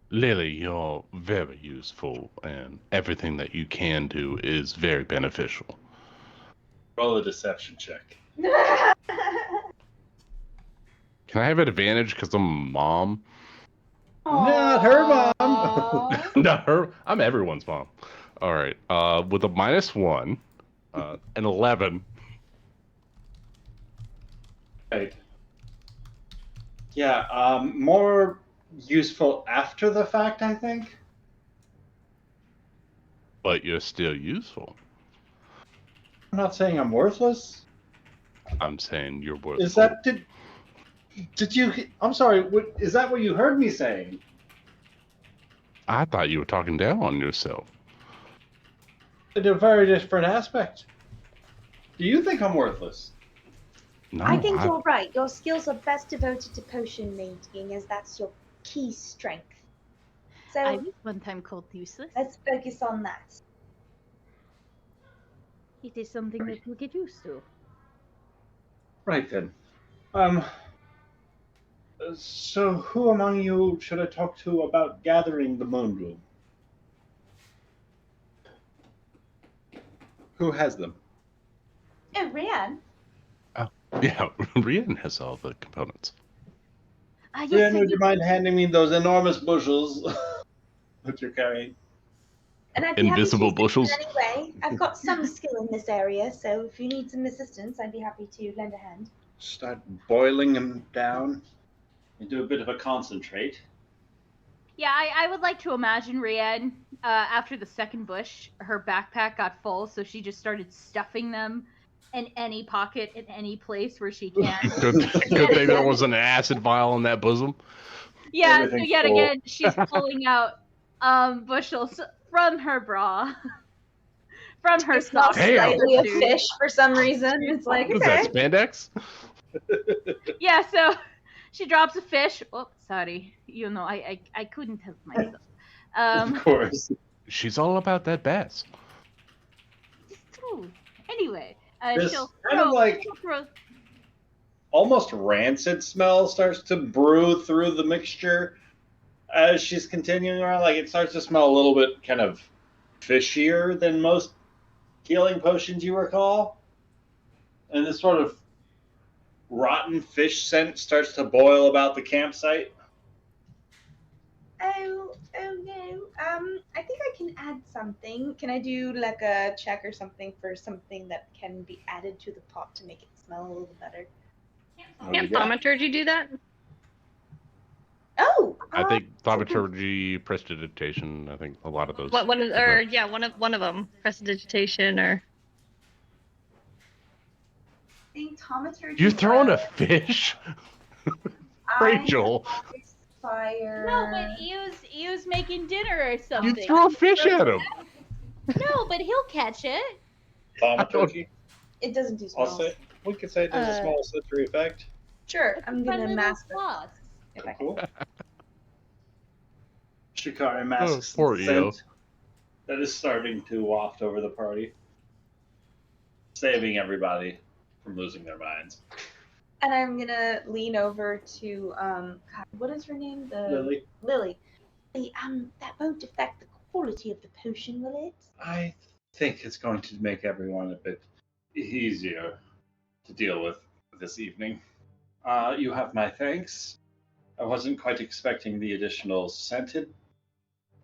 S9: Lily, you're very useful, and everything that you can do is very beneficial.
S12: Roll a deception check.
S9: Can I have an advantage because I'm a mom?
S12: Not her mom.
S9: Not her. I'm everyone's mom. All right. With a -1, an 11.
S12: Right. Yeah. More useful after the fact, I think.
S9: But you're still useful.
S12: I'm not saying I'm worthless.
S9: I'm saying you're worthful.
S12: Is that did you? I'm sorry. Is that what you heard me saying?
S9: I thought you were talking down on yourself.
S12: In a very different aspect. Do you think I'm worthless?
S9: No,
S13: I think you're right. Your skills are best devoted to potion making, as that's your key strength. So
S1: I was one time called useless.
S13: let's focus on that.
S1: It is something that you get used to.
S12: Right then. So who among you should I talk to about gathering the moon bloom? Who has them?
S3: Oh, Rian.
S9: Yeah, Rian has all the components.
S1: Yes,
S12: Brian,
S1: I
S12: would
S1: do.
S12: you mind handing me those enormous bushels that you're carrying?
S3: And I'd be
S9: Invisible
S3: happy to
S9: bushels?
S3: assist in any way. I've got some skill in this area, so if you need some assistance, I'd be happy to lend a hand.
S12: Start boiling them down. You do a bit of a concentrate.
S1: Yeah, I would like to imagine Rian, after the second bush, her backpack got full, so she just started stuffing them in any pocket, in any place where she can.
S9: Good thing there wasn't an acid vial in that bosom.
S1: Yeah, so
S12: Everything's
S1: yet
S12: full.
S1: again, she's pulling out bushels from her bra, from her
S3: It smells
S1: socks.
S9: Damn.
S3: slightly of
S1: Shoes.
S3: fish for some reason. It's like,
S9: What is
S3: okay.
S9: that, spandex?
S1: Yeah, so she drops a fish. Oh, sorry. You know, I couldn't help myself.
S12: Of course.
S9: She's all about that bass.
S1: It's true. Anyway,
S12: This
S1: she'll
S12: kind of like
S1: she'll throw.
S12: almost rancid smell starts to brew through the mixture as she's continuing around. Like it starts to smell a little bit kind of fishier than most healing potions you recall. And this sort of rotten fish scent starts to boil about the campsite.
S3: Oh no. I think I can add something. Can I do like a check or something for something that can be added to the pot to make it smell a little better?
S8: Can't thaumaturgy do that?
S3: Oh,
S9: I think thaumaturgy, prestidigitation. I think a lot of those.
S8: One of them, prestidigitation or.
S3: I think thaumaturgy.
S9: You're throwing a fish, Rachel.
S3: Fire.
S1: No, but Eo's making dinner or something.
S9: You throw a fish at him.
S1: No, but he'll catch it.
S12: Thaumaturgy?
S3: It doesn't do
S12: I'll
S3: smells.
S12: say we could say it does a small sensory effect.
S3: Sure, I'm
S1: Fun
S3: gonna
S1: little
S3: mask it.
S1: floss.
S12: Cool. Shikari masks
S9: poor
S12: the
S9: Eo.
S12: scent that is starting to waft over the party, saving everybody from losing their minds.
S3: And I'm gonna lean over to God, what is her name?
S12: Lily.
S3: Lily. Hey, that won't affect the quality of the potion, will it?
S12: I think it's going to make everyone a bit easier to deal with this evening. You have my thanks. I wasn't quite expecting the additional scented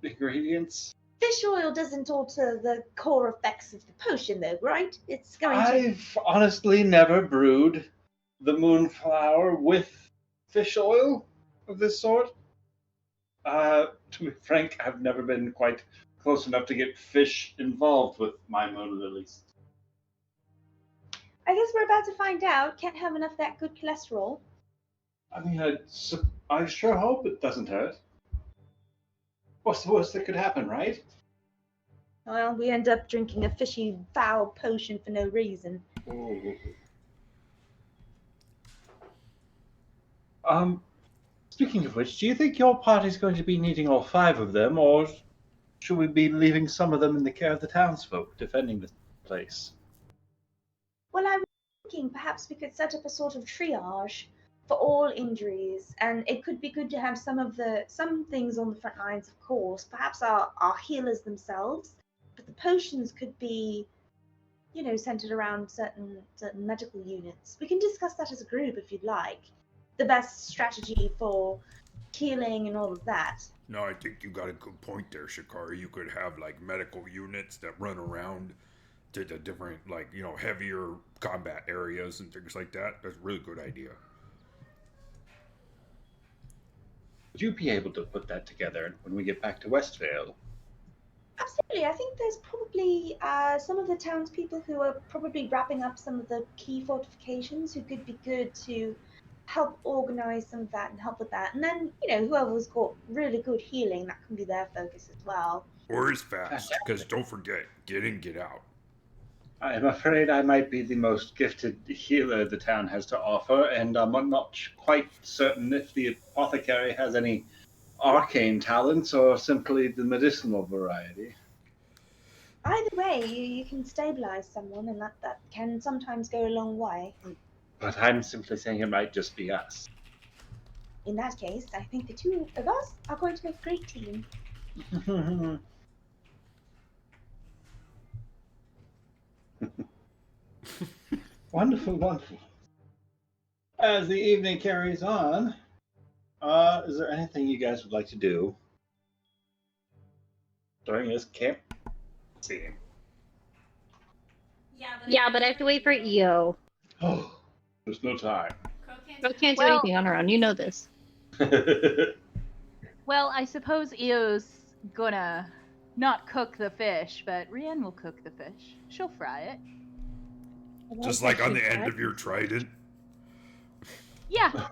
S12: ingredients.
S3: Fish oil doesn't alter the core effects of the potion, though, right? It's going to.
S12: I've honestly never brewed the moonflower with fish oil of this sort. To be frank, I've never been quite close enough to get fish involved with my moon lilies.
S3: I guess we're about to find out. Can't have enough of that good cholesterol.
S12: I mean, I sure hope it doesn't hurt. What's the worst that could happen, right?
S3: Well, we end up drinking a fishy, foul potion for no reason.
S12: Speaking of which, do you think your party's going to be needing all 5 of them, or should we be leaving some of them in the care of the townsfolk defending the place?
S3: Well, I was thinking perhaps we could set up a sort of triage for all injuries, and it could be good to have some things on the front lines, of course. Perhaps our healers themselves, but the potions could be, centered around certain medical units. We can discuss that as a group if you'd like. The best strategy for healing and all of that.
S6: No, I think you got a good point there, Shikari. You could have like medical units that run around to the different, heavier combat areas and things like that. That's a really good idea.
S12: Would you be able to put that together when we get back to Westvale?
S3: Absolutely. I think there's probably some of the townspeople who are probably wrapping up some of the key fortifications who could be good to help organize some of that and help with that. And then, whoever's got really good healing, that can be their focus as well.
S6: Or is fast, because don't forget, get in, get out.
S12: I'm afraid I might be the most gifted healer the town has to offer, and I'm not quite certain if the apothecary has any arcane talents or simply the medicinal variety.
S3: Either way, you can stabilize someone, and that can sometimes go a long way.
S12: But I'm simply saying it might just be us.
S13: In that case, I think the two of us are going to make a great team.
S12: Wonderful, wonderful. As the evening carries on, is there anything you guys would like to do during this camp scene?
S8: Yeah, but I have to wait for EO.
S12: Oh, there's no time.
S8: Bro can't do
S1: Well-
S8: anything on her own. You know this.
S1: Well, I suppose Eo's gonna not cook the fish, but Rian will cook the fish. She'll fry it.
S6: Just like on the end of your trident.
S1: Yeah.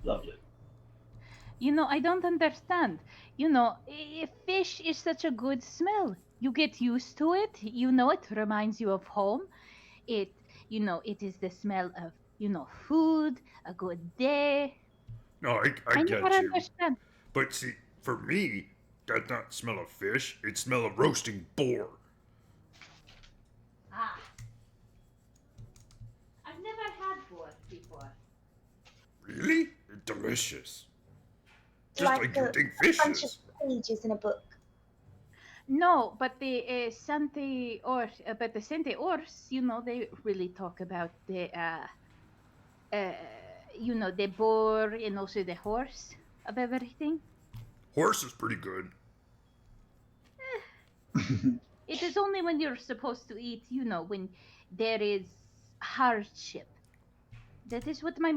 S12: Lovely.
S1: You know, I don't understand. You know, fish is such a good smell. You get used to it. You know, it reminds you of home. It is the smell of, food, a good day.
S6: No, I get
S1: never
S6: you.
S1: understand.
S6: But see, for me, that's not smell of fish. It's smell of roasting boar.
S1: Ah. I've never had boar before.
S6: Really? Delicious. Just like you
S13: a
S6: think
S13: bunch of
S6: fish is.
S13: pages in a book.
S1: No, but the Sante Ors, they really talk about the the boar and also the horse of everything.
S6: Horse is pretty good.
S1: It is only when you're supposed to eat, when there is hardship. That is what my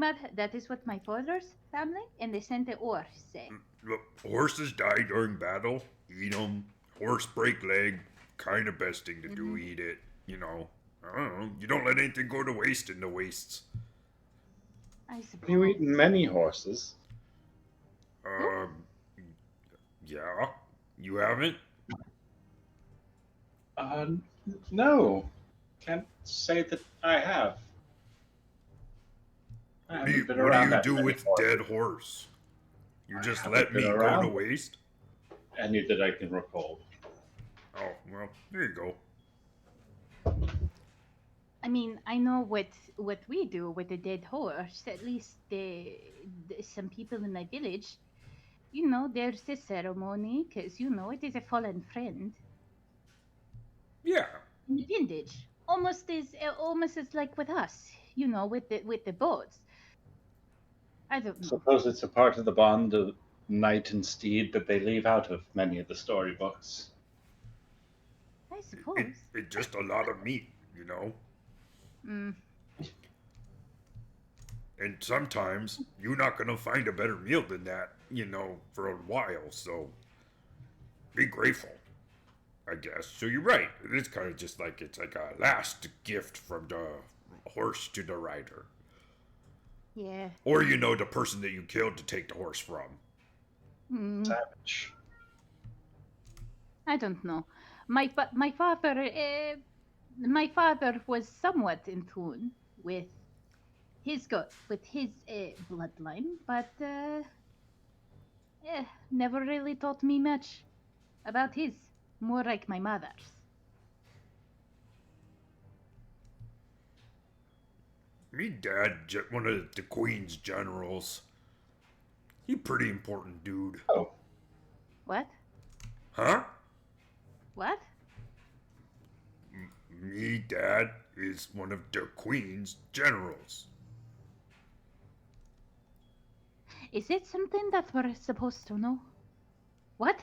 S1: father's family and the Sante Ors say.
S6: Look, horses die during battle. Eat them. Horse break leg. Kind of best thing to do. Eat it. I don't know. You don't let anything go to waste in the wastes.
S1: I suppose.
S12: You eaten many horses.
S6: Yeah. You haven't?
S12: No. Can't say that I have. I
S6: What do
S12: haven't been
S6: you
S12: around that
S6: do
S12: many
S6: with
S12: horses.
S6: dead horse? You just
S12: haven't
S6: let
S12: been
S6: me go
S12: around
S6: to
S12: it.
S6: waste?
S12: Any that I can recall.
S6: Oh, well, there you go.
S1: I mean, I know what we do with the dead horse. At least some people in my village, there's a ceremony because it is a fallen friend.
S6: Yeah.
S1: And the appendage, almost as like with us, with the boats. I don't know.
S12: Suppose it's a part of the bond of knight and steed that they leave out of many of the storybooks.
S1: I suppose.
S6: It's just a lot of meat,
S1: Mm.
S6: And sometimes you're not gonna find a better meal than that, for a while. So be grateful, I guess. So you're right. It is kind of just like it's like a last gift from the horse to the rider,
S1: Yeah.
S6: or the person that you killed to take the horse from.
S1: Mm.
S12: Savage.
S1: I don't know. My father was somewhat in tune with his bloodline, but never really taught me much about his. More like my mother's.
S6: Me dad, one of the Queen's generals. He pretty important dude.
S12: Oh.
S1: What?
S6: Huh?
S1: What?
S6: Me dad is one of the Queen's generals.
S1: Is it something that we're supposed to know? What?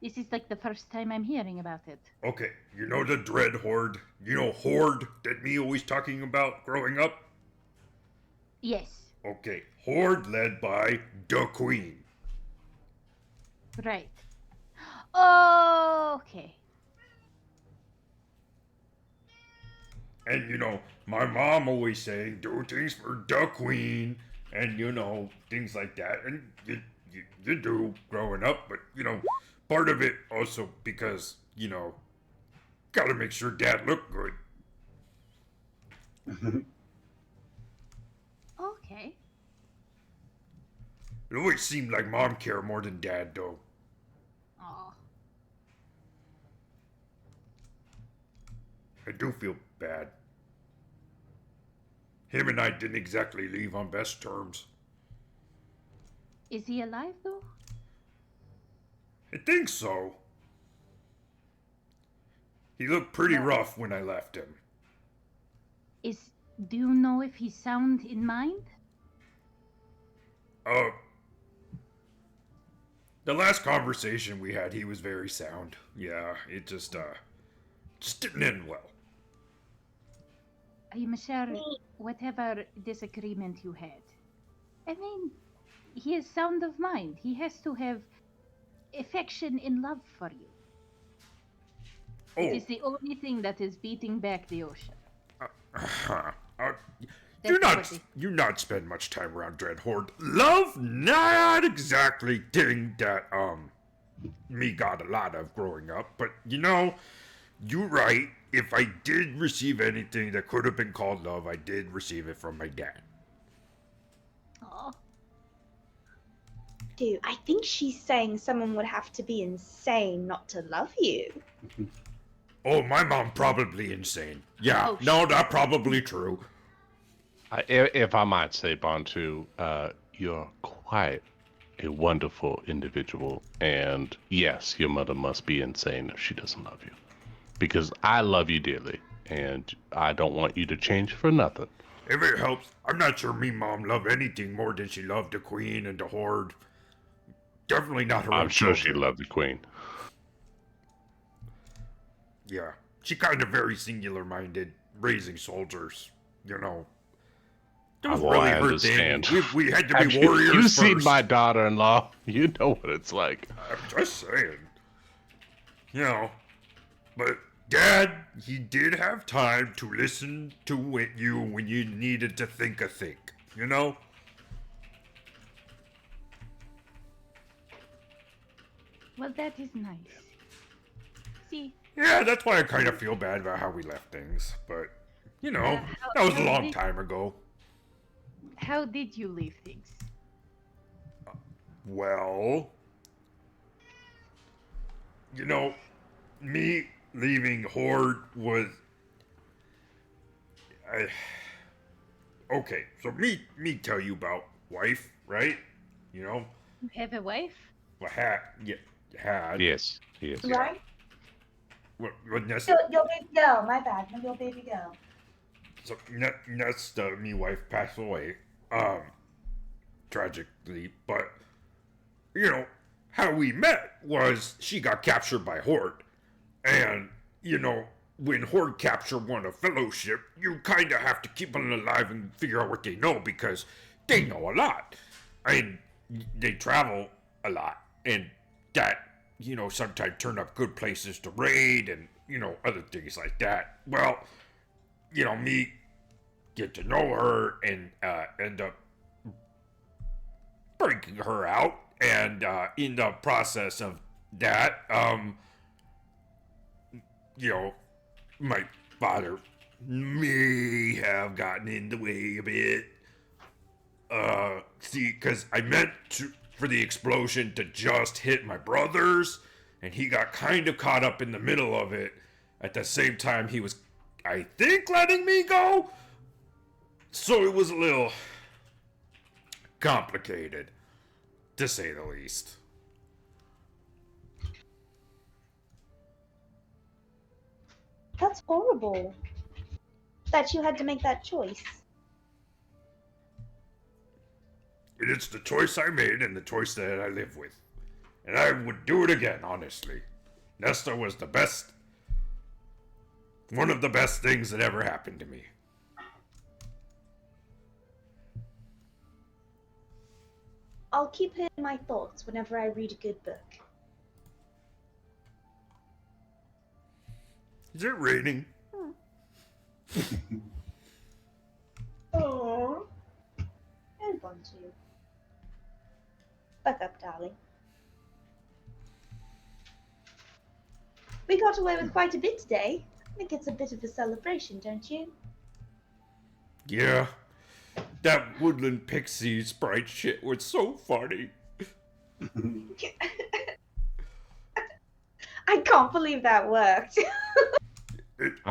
S1: This is like the first time I'm hearing about it.
S6: Okay, the Dread Horde? Horde that me always talking about growing up?
S1: Yes.
S6: Okay, Horde led by the Queen.
S1: Right. Okay.
S6: And my mom always saying, do things for the Queen, and things like that. And you do growing up, but part of it also because, gotta make sure dad looked good.
S1: Okay.
S6: It always seemed like mom cared more than dad, though.
S1: Aw.
S6: I do feel bad. Him and I didn't exactly leave on best terms.
S1: Is he alive though?
S6: I think so. He looked pretty rough when I left him.
S1: Do you know if he's sound in mind?
S6: The last conversation we had, he was very sound. Yeah, it just didn't end well.
S1: I'm sure whatever disagreement you had. I mean, he is sound of mind. He has to have affection and love for you.
S6: Oh.
S1: It is the only thing that is beating back the ocean.
S6: You not spend much time around Dreadhorde. Love, not exactly thing that me got a lot of growing up. But you're right. If I did receive anything that could have been called love, I did receive it from my dad.
S1: Aw.
S13: Dude, I think she's saying someone would have to be insane not to love you.
S6: Oh, my mom probably insane. Yeah, no, that's probably true.
S9: If I might say, Bantu, you're quite a wonderful individual. And yes, your mother must be insane if she doesn't love you. Because I love you dearly, and I don't want you to change for nothing.
S6: If it helps, I'm not sure me mom loved anything more than she loved the queen and the horde. Definitely not her own
S9: I'm sure she
S6: children.
S9: loved the queen.
S6: Yeah, she kind of very singular-minded, raising soldiers, That was
S9: Well,
S6: really
S9: I
S6: her
S9: understand.
S6: thing. We had to be
S9: Have
S6: warriors
S9: You've
S6: first.
S9: seen my daughter-in-law. You know what it's like.
S6: I'm just saying. But Dad, he did have time to listen to you when you needed to think a think,
S1: Well, that is nice. See?
S6: Yeah, that's why I kind of feel bad about how we left things. But, that was a long time ago.
S1: How did you leave things?
S6: Well, me leaving Horde was... Okay, so me tell you about wife, right?
S1: You have a wife?
S6: Well, had.
S9: Yes.
S3: Right?
S6: What Nesta?
S3: Your baby girl, my bad. Your baby girl.
S6: So Nesta, me wife, passed away, tragically. But how we met was she got captured by Horde, and when Horde capture one of Fellowship, you kind of have to keep them alive and figure out what they know because they know a lot. I mean, they travel a lot, and that sometimes turn up good places to raid and other things like that. Well, me get to know her and end up breaking her out, and in the process of that, my father may have gotten in the way a bit. Because I meant for the explosion to just hit my brothers, and he got kind of caught up in the middle of it. At the same time, he was, I think, letting me go. So it was a little complicated, to say the least.
S13: That's horrible. That you had to make that choice.
S6: It's the choice I made and the choice that I live with. And I would do it again, honestly. Nesta was the best, one of the best things that ever happened to me.
S13: I'll keep her in my thoughts whenever I read a good book.
S6: Is it raining?
S13: Oh, and Bantu. Buck up, darling. We got away with quite a bit today. I think it's a bit of a celebration, don't you?
S6: Yeah. That woodland pixie sprite shit was so funny.
S13: I can't believe that worked.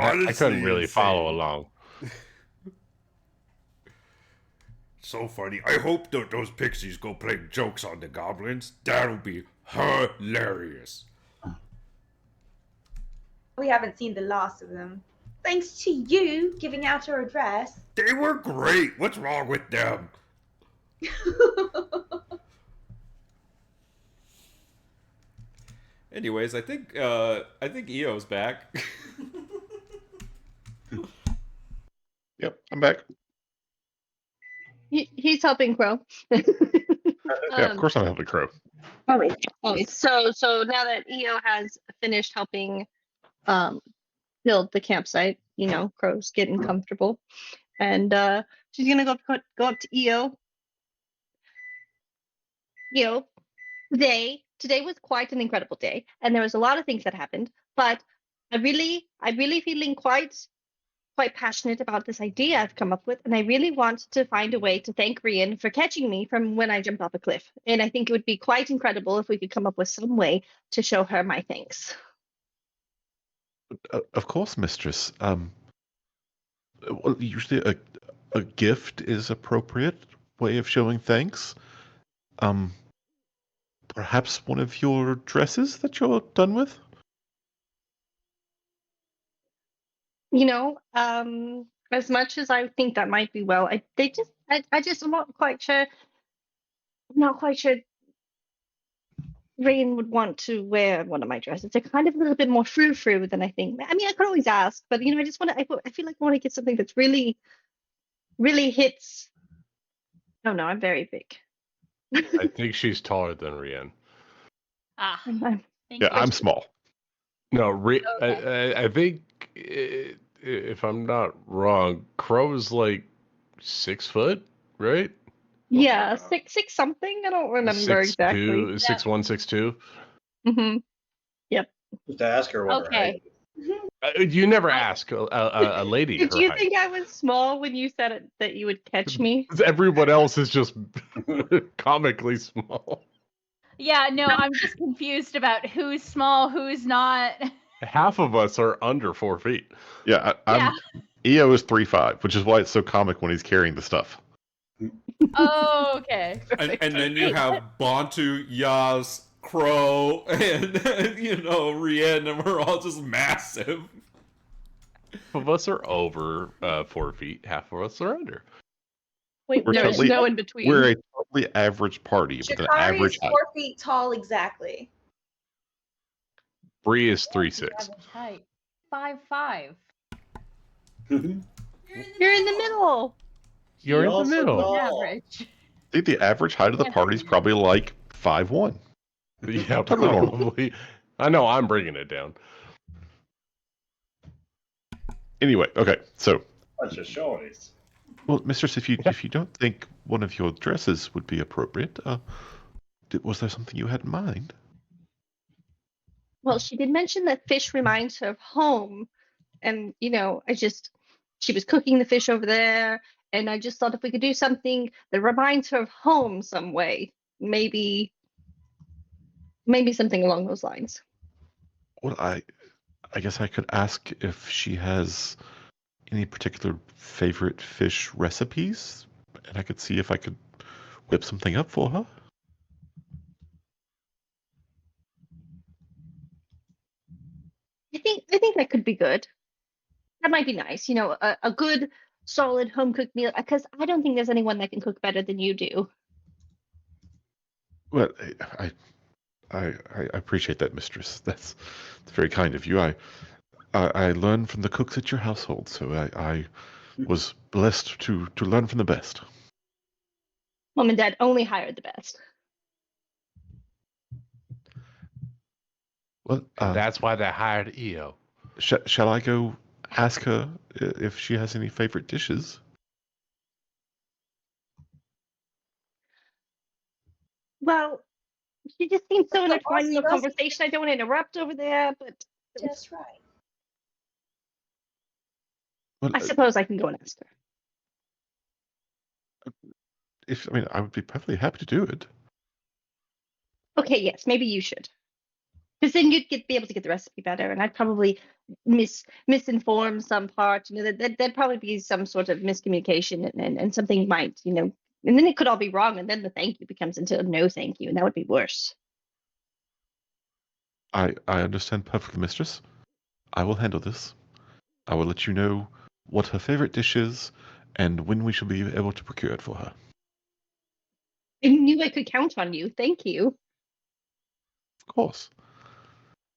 S9: I couldn't really follow
S6: insane.
S9: along.
S6: So funny. I hope those pixies go play jokes on the goblins. That'll be hilarious.
S13: We haven't seen the last of them. Thanks to you giving out our address.
S6: They were great. What's wrong with them?
S10: Anyways, I think EO's back.
S7: Yep, I'm back.
S8: He's helping Crow.
S7: Yeah, of course I'm helping Crow.
S8: Always. So now that EO has finished helping build the campsite, Crow's getting comfortable. And she's gonna go up to EO. Today was quite an incredible day, and there was a lot of things that happened, but I really feeling quite passionate about this idea I've come up with, and I really want to find a way to thank Rian for catching me from when I jumped off a cliff. And I think it would be quite incredible if we could come up with some way to show her my thanks.
S7: Of course, mistress. Well, usually a gift is appropriate way of showing thanks. Perhaps one of your dresses that you're done with?
S8: As much as I think that might be well, I'm not quite sure. I'm not quite sure Rain would want to wear one of my dresses. They're kind of a little bit more frou-frou than I think. I mean, I could always ask, but I just want to. I feel like I want to get something that's really, really hits. Oh no, I'm very big.
S9: I think she's taller than Rian.
S1: Ah.
S7: Yeah, I'm small.
S9: No,
S8: Okay.
S9: I think if I'm not wrong, Crow is like 6 foot, right?
S8: Yeah, six something. I don't remember exactly.
S9: 6'1", 6'2".
S8: Mm-hmm. Yep.
S12: Just ask her what her height is.
S9: You never ask a lady
S8: Did
S9: her
S8: you
S9: height.
S8: think I was small when you said it, that you would catch me?
S9: Everyone else is just comically small.
S1: Yeah, no, I'm just confused about who's small, who's not.
S9: Half of us are under 4 feet.
S7: Yeah, EO is 3'5", which is why it's so comic when he's carrying the stuff.
S1: Oh, okay.
S10: And then you have Bantu, Yaz, Crow, and Rian, and we're all just massive.
S9: Half of us are over 4 feet. Half of us are under.
S8: Wait,
S7: We're
S8: there's
S7: totally-
S8: no in between.
S7: We're a totally average party with an
S3: Shikari
S7: average
S3: is
S7: height.
S3: 4 feet tall exactly.
S9: Bree is 3'6".
S1: Average height. 5'5".
S8: You're in the middle.
S9: You're in the
S12: also
S9: middle.
S12: tall.
S1: Average.
S7: I think the average height of the party is probably like 5'1".
S9: Yeah,
S7: Totally normal.
S9: probably. I know I'm bringing it down.
S7: Anyway, okay, so
S12: Bunch of shorties.
S7: well, mistress, if you don't think one of your dresses would be appropriate, was there something you had in mind?
S8: Well, she did mention that fish reminds her of home. And, she was cooking the fish over there. And I just thought if we could do something that reminds her of home some way, maybe something along those lines.
S7: Well, I guess I could ask if she has any particular favorite fish recipes, and I could see if I could whip something up for her.
S8: I think that could be good. That might be nice. A good, solid home cooked meal. Because I don't think there's anyone that can cook better than you do.
S7: Well, I appreciate that, mistress. That's very kind of you. I learned from the cooks at your household, so I was blessed to learn from the best.
S8: Mom and Dad only hired the best.
S7: Well,
S9: That's why they hired EO.
S7: Shall I go ask her if she has any favorite dishes?
S8: Well, she just seems so
S3: But the
S8: intertwined in the
S3: boss doesn't-
S8: conversation. I don't want to interrupt over there, but
S3: Just right.
S7: Well,
S8: I suppose I can go and ask her.
S7: I would be perfectly happy to do it.
S8: Okay, yes, maybe you should. Because then you'd be able to get the recipe better, and I'd probably misinformed some part. There'd probably be some sort of miscommunication, and something might, and then it could all be wrong, and then the thank you becomes into a no thank you, and that would be worse.
S7: I understand perfectly, mistress. I will handle this. I will let you know what her favorite dish is and when we shall be able to procure it for her.
S8: I knew I could count on you. Thank you.
S7: Of course.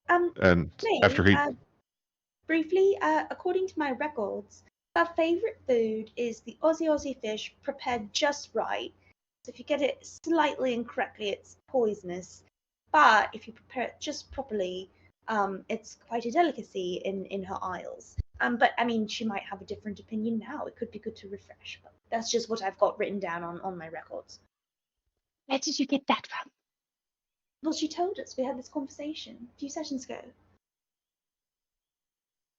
S7: And
S3: May,
S7: after he
S3: briefly, according to my records, her favorite food is the Aussie fish prepared just right. So if you get it slightly incorrectly, it's poisonous. But if you prepare it just properly, it's quite a delicacy in her isles. But I mean, she might have a different opinion now. It could be good to refresh. But that's just what I've got written down on my records.
S8: Where did you get that from?
S3: Well, she told us. We had this conversation a few sessions ago.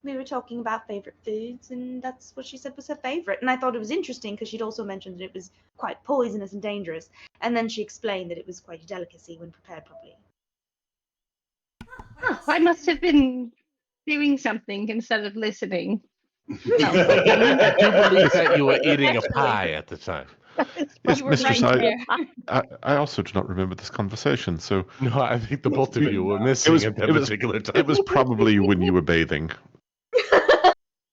S3: We were talking about favorite foods, and that's what she said was her favorite. And I thought it was interesting because she'd also mentioned that it was quite poisonous and dangerous. And then she explained that it was quite a delicacy when prepared properly.
S8: Oh, I must have been doing something instead of listening.
S9: I do believe that you were eating a pie at the time.
S7: Yes,
S8: You were
S7: mistress,
S8: right
S7: I also do not remember this conversation, so
S9: No, I think the both of you were missing at that particular time.
S7: It was probably when you were bathing.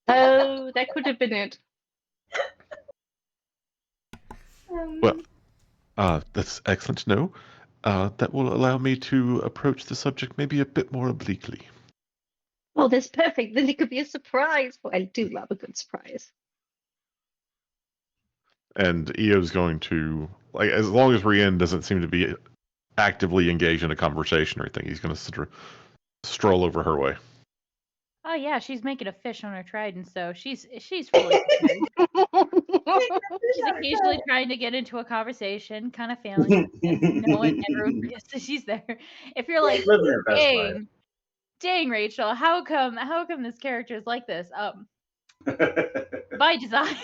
S8: Oh, that could have been it.
S7: Well, that's excellent to know. That will allow me to approach the subject maybe a bit more obliquely.
S8: Oh, that's perfect. Then it could be a surprise. Well, I do love a good surprise.
S7: And Eo's going to, like, as long as Rienne doesn't seem to be actively engaged in a conversation or anything, he's going to sort of stroll over her way.
S1: Oh yeah, she's making a fish on her trident, so she's fully prepared. She's occasionally trying to get into a conversation, kind of failing. And no one ever forgets that she's there. If you're like,
S12: Living her best life.
S1: dang, Rachel, how come this character is like this? By design.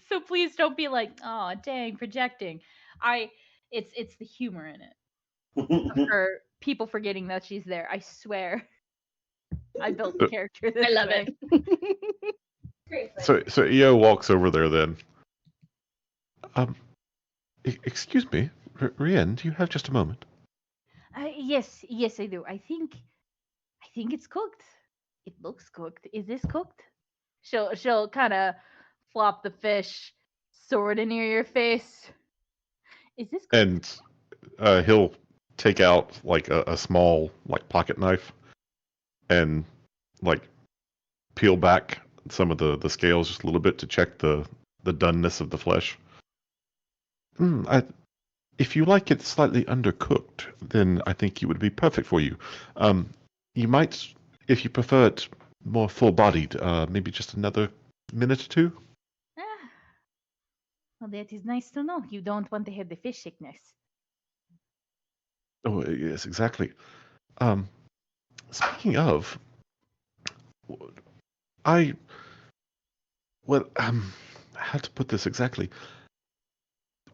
S1: So please don't be like, oh dang, projecting. It's the humor in it. Of her people forgetting that she's there. I swear. I built the character this
S8: I love
S1: way.
S8: it.
S7: So Eo walks over there then. Excuse me, Rienne, do you have just a moment?
S1: Yes, I do. I think it's cooked. It looks cooked. Is this cooked? She'll kind of flop the fish sort of near your face. Is this cooked?
S7: And he'll take out like a small like pocket knife and like peel back some of the scales just a little bit to check the doneness of the flesh. If you like it slightly undercooked, then I think it would be perfect for you. You might, if you prefer it more full-bodied, maybe just another minute or two.
S1: Well, that is nice to know. You don't want to have the fish sickness.
S7: Oh, yes, exactly. Speaking of, how to put this exactly?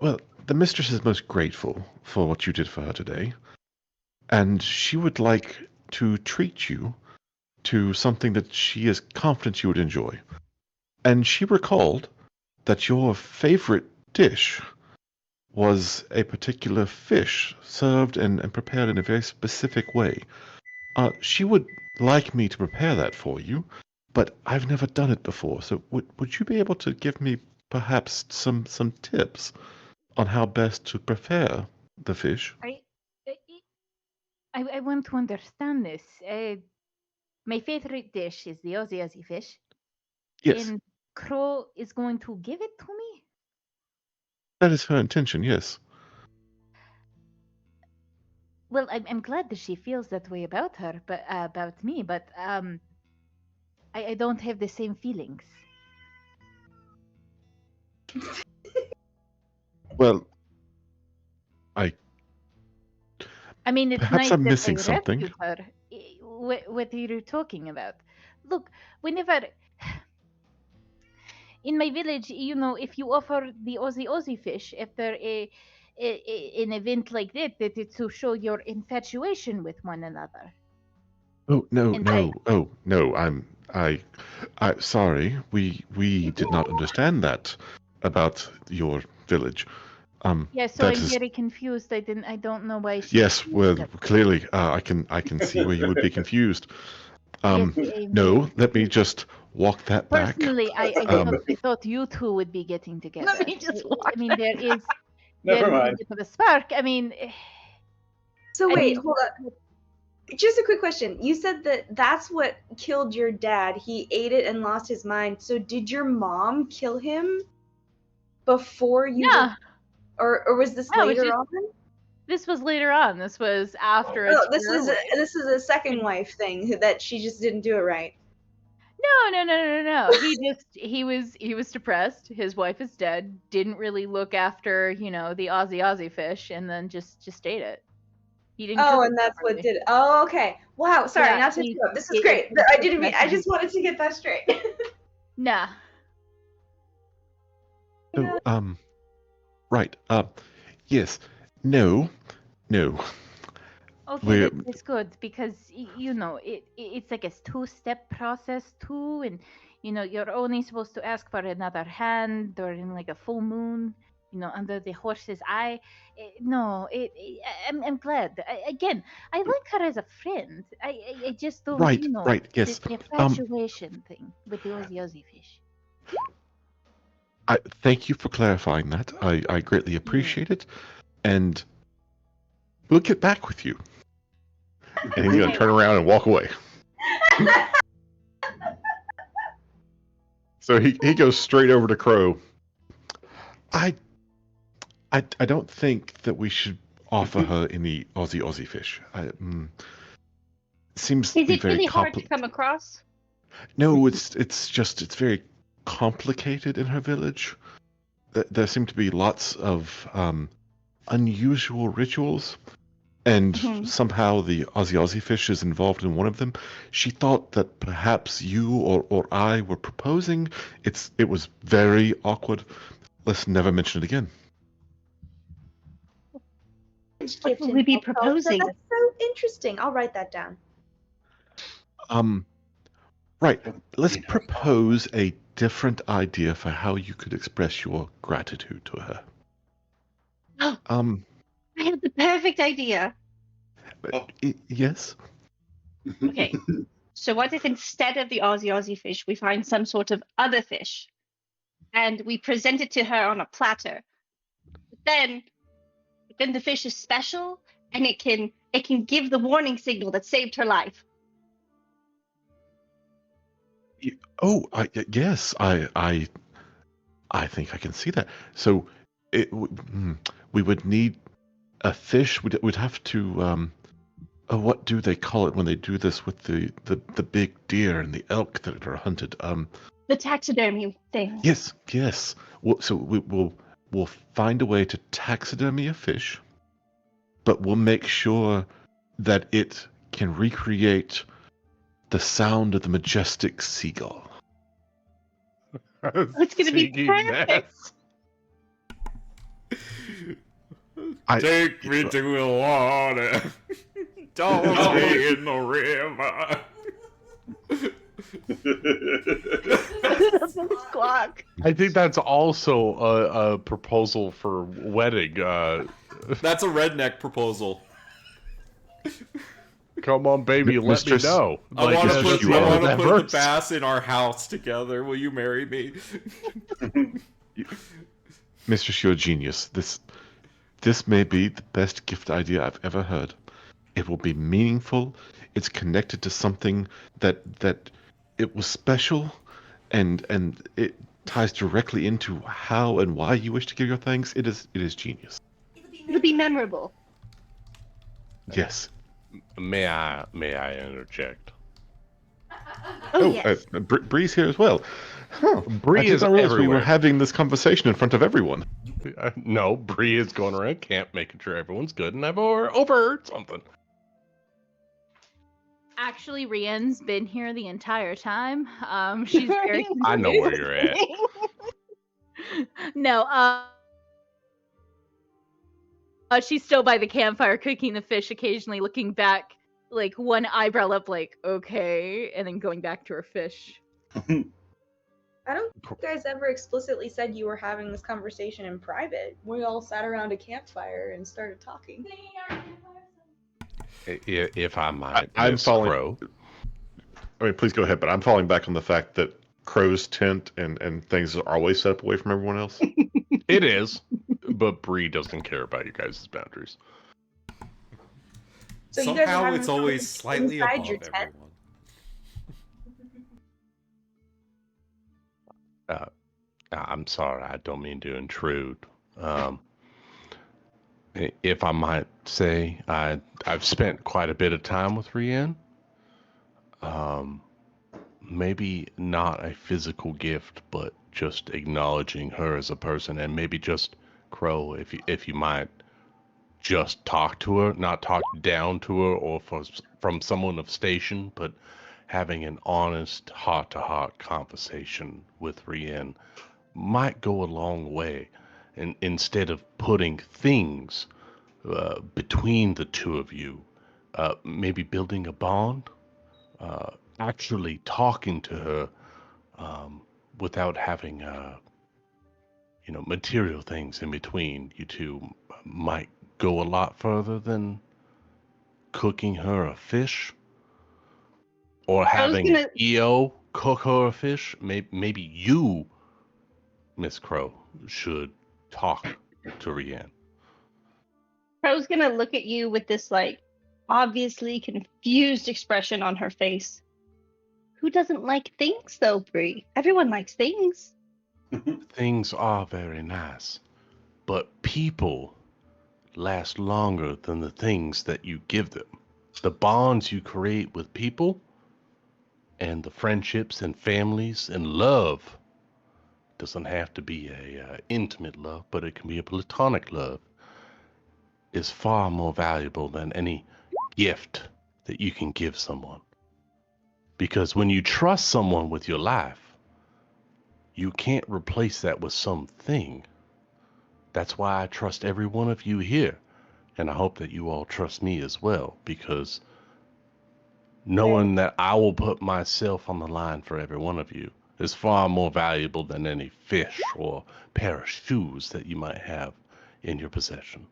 S7: Well, the mistress is most grateful for what you did for her today, and she would like to treat you to something that she is confident you would enjoy. And she recalled that your favorite dish was a particular fish served and prepared in a very specific way. She would like me to prepare that for you, but I've never done it before. So would you be able to give me perhaps some tips on how best to prepare the fish?
S1: I want to understand this. My favorite dish is the Aussie fish.
S7: Yes.
S1: And Crow is going to give it to me?
S7: That is her intention, yes.
S1: Well, I'm glad that she feels that way about her, but about me. But I don't have the same feelings.
S7: Well,
S1: I mean, it's
S7: perhaps
S1: nice
S7: I'm
S1: that
S7: missing
S1: I
S7: something.
S1: rescued her. What are you talking about? Look, whenever in my village, if you offer the Aussie fish after an event like that it's to show your infatuation with one another.
S7: Oh no,
S1: And
S7: no, oh no! I sorry. We did not understand that about your village.
S1: Yeah, so
S7: That
S1: I'm
S7: is
S1: very confused. I don't know why she.
S7: yes. Well, clearly, I can see where you would be confused.
S1: Yes,
S7: No, let me just walk that back.
S1: personally, I thought you two would be getting together.
S4: Let me just
S1: I mean, there is
S12: Never
S1: a
S12: mind.
S1: bit of a spark. I mean,
S3: So
S1: I
S3: wait,
S1: mean,
S3: hold on. Just a quick question. You said that that's what killed your dad. He ate it and lost his mind. So did your mom kill him before you
S1: yeah.
S3: or was this
S1: No, it's
S3: later
S1: just
S3: on?
S1: this was later on. This was after a
S3: Oh,
S1: year.
S3: this is a second wife thing that she just didn't do it right.
S1: No. He was depressed. His wife is dead. Didn't really look after, the Aussie fish, and then just ate it. He didn't cook
S3: Oh,
S1: it
S3: and that's what
S1: properly.
S3: did it. Oh, okay. Wow, sorry,
S1: Yeah,
S3: not to
S1: he-
S3: interrupt. This is
S1: it-
S3: great.
S1: it-
S3: I didn't mean. I
S1: depressing.
S3: just wanted to get that straight.
S1: Nah.
S7: Oh, right. Yes. No.
S1: Okay,
S7: We're
S1: that's good because it's like a two-step process too, and you're only supposed to ask for another hand during like a full moon, under the horse's eye. No, I'm glad. Again, I like her as a friend. I just don't,
S7: right. Right. Yes.
S1: the infatuation thing with the Ozzy fish.
S7: I thank you for clarifying that. I greatly appreciate it, and we'll get back with you. And he's gonna turn around and walk away. So he goes straight over to Crow. I don't think that we should offer her any Aussie fish. Seems to
S8: Is
S7: be
S8: it
S7: very
S8: really hard to
S7: complicated.
S8: come across?
S7: No, it's very complicated in her village. There seem to be lots of unusual rituals, and somehow the Aussie fish is involved in one of them. She thought that perhaps you or I were proposing. It was very awkward. Let's never mention it again.
S8: What will we be
S3: Oh,
S8: proposing?
S3: that's so interesting. I'll write that down.
S7: Right. Let's propose a different idea for how you could express your gratitude to her.
S8: Oh, I have the perfect idea.
S7: Yes.
S8: Okay. So what if instead of the Aussie fish, we find some sort of other fish, and we present it to her on a platter? Then the fish is special, and it can give the warning signal that saved her life.
S7: Oh, yes. I think I can see that. So, we would need a fish. We'd have to. What do they call it when they do this with the big deer and the elk that are hunted?
S8: The taxidermy thing.
S7: Yes. So we'll find a way to taxidermy a fish, but we'll make sure that it can recreate the sound of the majestic seagull.
S8: It's gonna be perfect.
S6: Take me to the water. Don't be in the river.
S4: Squawk.
S9: I think that's also a proposal for wedding.
S10: That's a redneck proposal.
S9: Come on, baby, let
S7: Mistress-
S9: me know.
S10: I want to put,
S7: you
S10: I
S7: are.
S10: wanna
S9: That
S10: put
S9: hurts.
S10: the bass in our house together. Will you marry me?
S7: Mistress, you're a genius. This may be the best gift idea I've ever heard. It will be meaningful. It's connected to something that it was special, and it ties directly into how and why you wish to give your thanks. It is genius.
S8: It'll be memorable.
S7: Yes.
S9: May I interject?
S8: Oh, yes.
S7: Bree's here as well. Huh.
S9: Bree
S7: I did
S9: is
S7: not realize we were
S9: everywhere.
S7: having this conversation in front of everyone.
S9: No, Bree is going around camp making sure everyone's good, and I've overheard something.
S1: Actually, Rienne's been here the entire time. She's very
S9: I know where you're at.
S1: No, she's still by the campfire cooking the fish, occasionally looking back like one eyebrow up, like, okay, and then going back to her fish.
S3: I don't think you guys ever explicitly said you were having this conversation in private. We all sat around a campfire and started talking.
S9: If I might,
S7: I'm
S9: Miss
S7: falling.
S9: Crow.
S7: I mean, please go ahead, but I'm falling back on the fact that Crow's tent and things are always set up away from everyone else.
S9: It is, but Bree doesn't care about you guys' boundaries.
S3: So you guys are
S10: Somehow
S3: having
S10: it's
S3: a
S10: always
S3: conversation
S10: slightly
S3: inside
S10: above
S3: your tent?
S10: everyone.
S9: I'm sorry, I don't mean to intrude. If I might say, I've spent quite a bit of time with Rian. Maybe not a physical gift, but just acknowledging her as a person, and maybe just Crow, if you might, just talk to her, not talk down to her or from someone of station, but having an honest, heart-to-heart conversation with Rian might go a long way. And instead of putting things between the two of you, maybe building a bond, actually talking to her without having material things in between you two might go a lot further than cooking her a fish or having EO cook her a fish. Maybe you, Miss Crow, should talk to Rian.
S8: Crow's gonna look at you with this like obviously confused expression on her face. Who doesn't like things though, Bree? Everyone likes things.
S9: Things are very nice, but people last longer than the things that you give them. The bonds you create with people and the friendships and families and love doesn't have to be a intimate love, but it can be a platonic love, is far more valuable than any gift that you can give someone. Because when you trust someone with your life, you can't replace that with something. That's why I trust every one of you here. And I hope that you all trust me as well, because knowing that I will put myself on the line for every one of you is far more valuable than any fish or pair of shoes that you might have in your possession.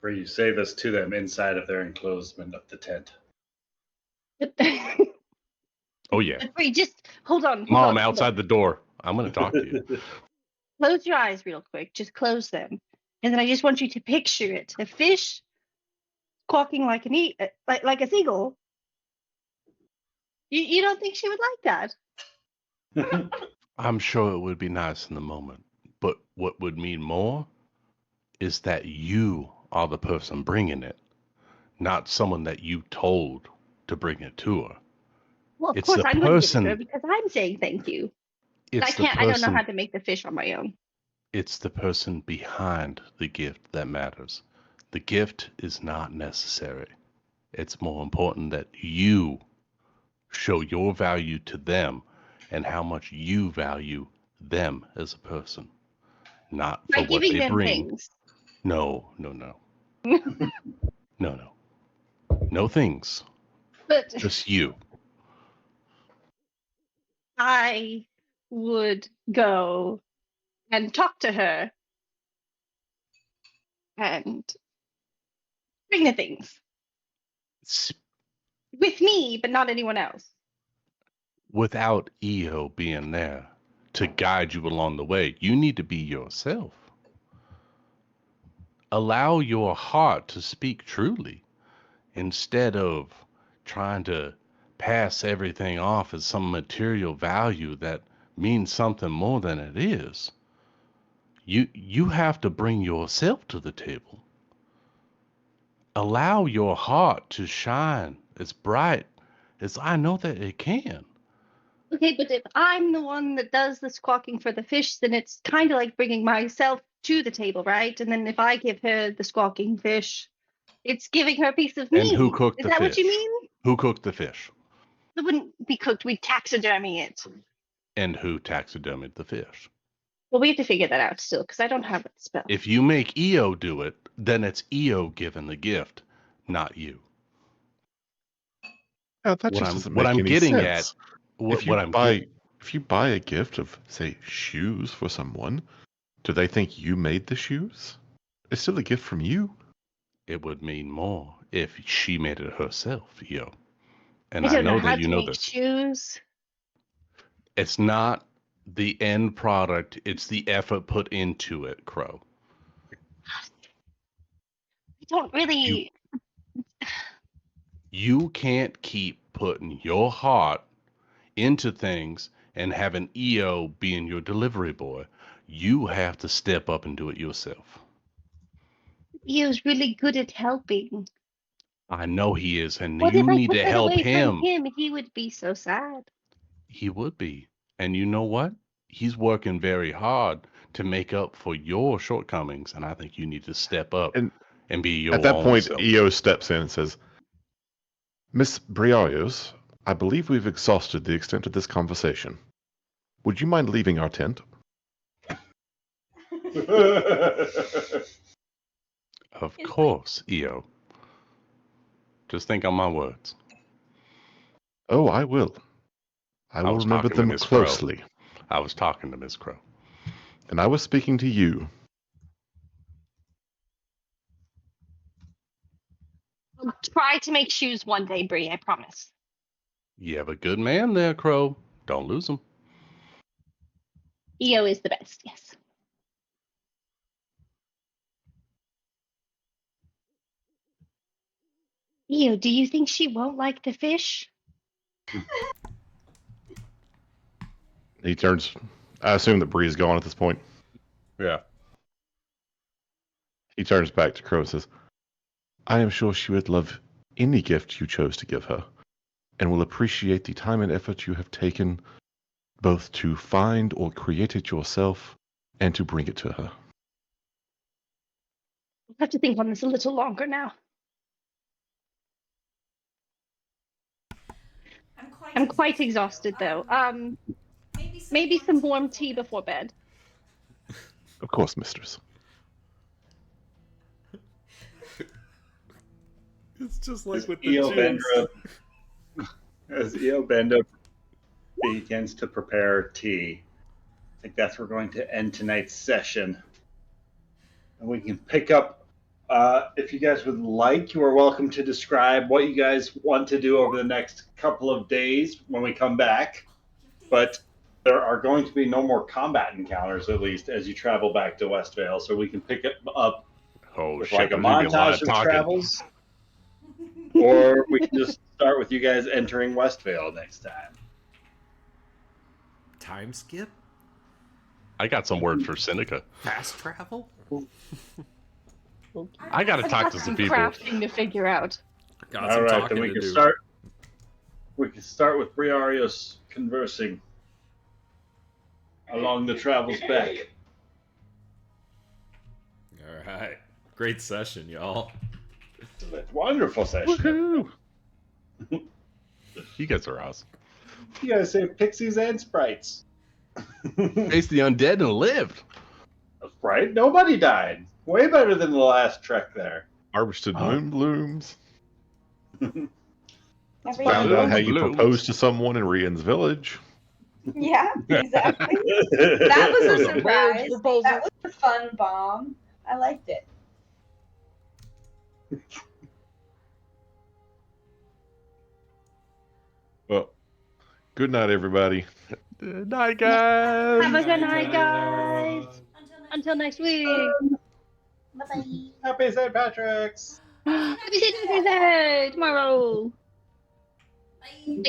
S12: Where you say this to them inside of their enclosement of the tent.
S9: Oh yeah.
S8: Bree, just hold on.
S9: Mom, outside the door. I'm going to talk to you.
S8: Close your eyes real quick. Just close them. And then I just want you to picture it. A fish quacking like like a seagull. You don't think she would like that?
S9: I'm sure it would be nice in the moment. But what would mean more is that you are the person bringing it, not someone that you told to bring it to her.
S8: Well, of
S9: It's
S8: course
S9: the
S8: I'm going to give it
S9: person-
S8: to her because I'm saying thank you.
S9: It's the
S8: I don't know
S9: person-
S8: how to make the fish on my own.
S9: It's the person behind the gift that matters. The gift is not necessary. It's more important that you show your value to them and how much you value them as a person, not for
S8: By
S9: what
S8: giving
S9: they
S8: them
S9: bring.
S8: things.
S9: No. No things.
S8: But
S9: Just you.
S8: I would go and talk to her and bring the things with me, but not anyone else.
S9: Without EO being there to guide you along the way, you need to be yourself. Allow your heart to speak truly instead of trying to pass everything off as some material value that means something more than it is. You have to bring yourself to the table. Allow your heart to shine as bright as I know that it can.
S8: Okay, but if I'm the one that does the squawking for the fish, then it's kind of like bringing myself to the table, right? And then if I give her the squawking fish, it's giving her a piece of me.
S9: And who cooked
S8: Is
S9: the
S8: that
S9: fish?
S8: what you mean?
S9: Who cooked the fish?
S8: It wouldn't be cooked. We'd taxidermy it.
S9: And who taxidermied the fish?
S8: Well, we have to figure that out still, because I don't have that spell.
S9: If you make EO do it, then it's EO giving the gift, not you.
S7: Yeah, that
S9: What
S7: just
S9: I'm
S7: doesn't
S9: what
S7: make
S9: I'm
S7: any
S9: getting
S7: sense.
S9: at, what
S7: If you
S9: what I'm
S7: buy if you buy a gift of, say, shoes for someone, do they think you made the shoes? It's still a gift from you.
S9: it would mean more if she made it herself, yo. And
S8: I
S9: I
S8: don't know
S9: know
S8: how
S9: that you
S8: to
S9: know
S8: make
S9: this.
S8: shoes.
S9: It's not the end product, it's the effort put into it, Crow.
S8: I don't really.
S9: You can't keep putting your heart into things and having EO being your delivery boy. You have to step up and do it yourself.
S8: He was really good at helping.
S9: I know he is, and
S8: What
S9: you
S8: if I
S9: need
S8: took
S9: to
S8: that
S9: help
S8: away from
S9: him.
S8: him? He would be so sad.
S9: He would be. And you know what? He's working very hard to make up for your shortcomings, and I think you need to step up
S7: And
S9: and be your
S7: at that
S9: own
S7: point,
S9: self.
S7: EO steps in and says, Miss Briarios, I believe we've exhausted the extent of this conversation. Would you mind leaving our tent?
S9: Of course, EO. Just think on my words.
S7: Oh, I will. I will
S9: was
S7: remember
S9: talking to
S7: them
S9: Miss Crow.
S7: closely.
S9: I was talking to Miss Crow.
S7: And I was speaking to you.
S8: I'll try to make shoes one day, Bree. I promise.
S9: You have a good man there, Crow. Don't lose him.
S8: EO is the best. Yes. EO, do you think she won't like the fish?
S7: He turns. I assume that Bree's gone at this point.
S9: Yeah.
S7: He turns back to Crow and says, I am sure she would love any gift you chose to give her, and will appreciate the time and effort you have taken both to find or create it yourself and to bring it to her.
S8: I'll have to think on this a little longer now. I'm quite exhausted though. Maybe some warm tea before bed.
S7: Of course, mistress.
S10: It's just like with the
S12: EO
S10: Jews.
S12: As EO Bendra begins to prepare tea, I think that's where we're going to end tonight's session. And we can pick up, if you guys would like, you are welcome to describe what you guys want to do over the next couple of days when we come back. But there are going to be no more combat encounters, at least, as you travel back to Westvale. So we can pick it up with like a montage of travels. Or we can just start with you guys entering Westvale next time.
S10: Time skip?
S9: I got some word for Seneca.
S10: Fast travel?
S9: I got to talk to
S8: Some
S9: some people.
S8: crafting to figure out.
S10: Got
S12: All
S10: some
S12: right,
S10: talking
S12: then we
S10: to
S12: can
S10: do.
S12: start. We can start with Briarios conversing along the travels back.
S10: All right. Great session, y'all.
S12: Wonderful session.
S9: Woohoo! You guys are awesome.
S12: You guys saved pixies and sprites.
S9: Faced the undead and lived.
S12: Right? Nobody died. Way better than the last trek there.
S7: Harvested moon blooms.
S3: Every
S7: Found out how you
S9: Blooms.
S7: proposed to someone in Rian's village.
S3: Yeah, exactly. That was a surprise.
S4: Marriage proposal.
S3: That was a fun bomb. I liked it.
S7: Well, good night, everybody.
S9: Good night, guys.
S8: Have a good night, guys. Until next week.
S3: Bye-bye.
S12: Happy St. Patrick's!
S8: Happy St. Patrick's Day tomorrow. Bye.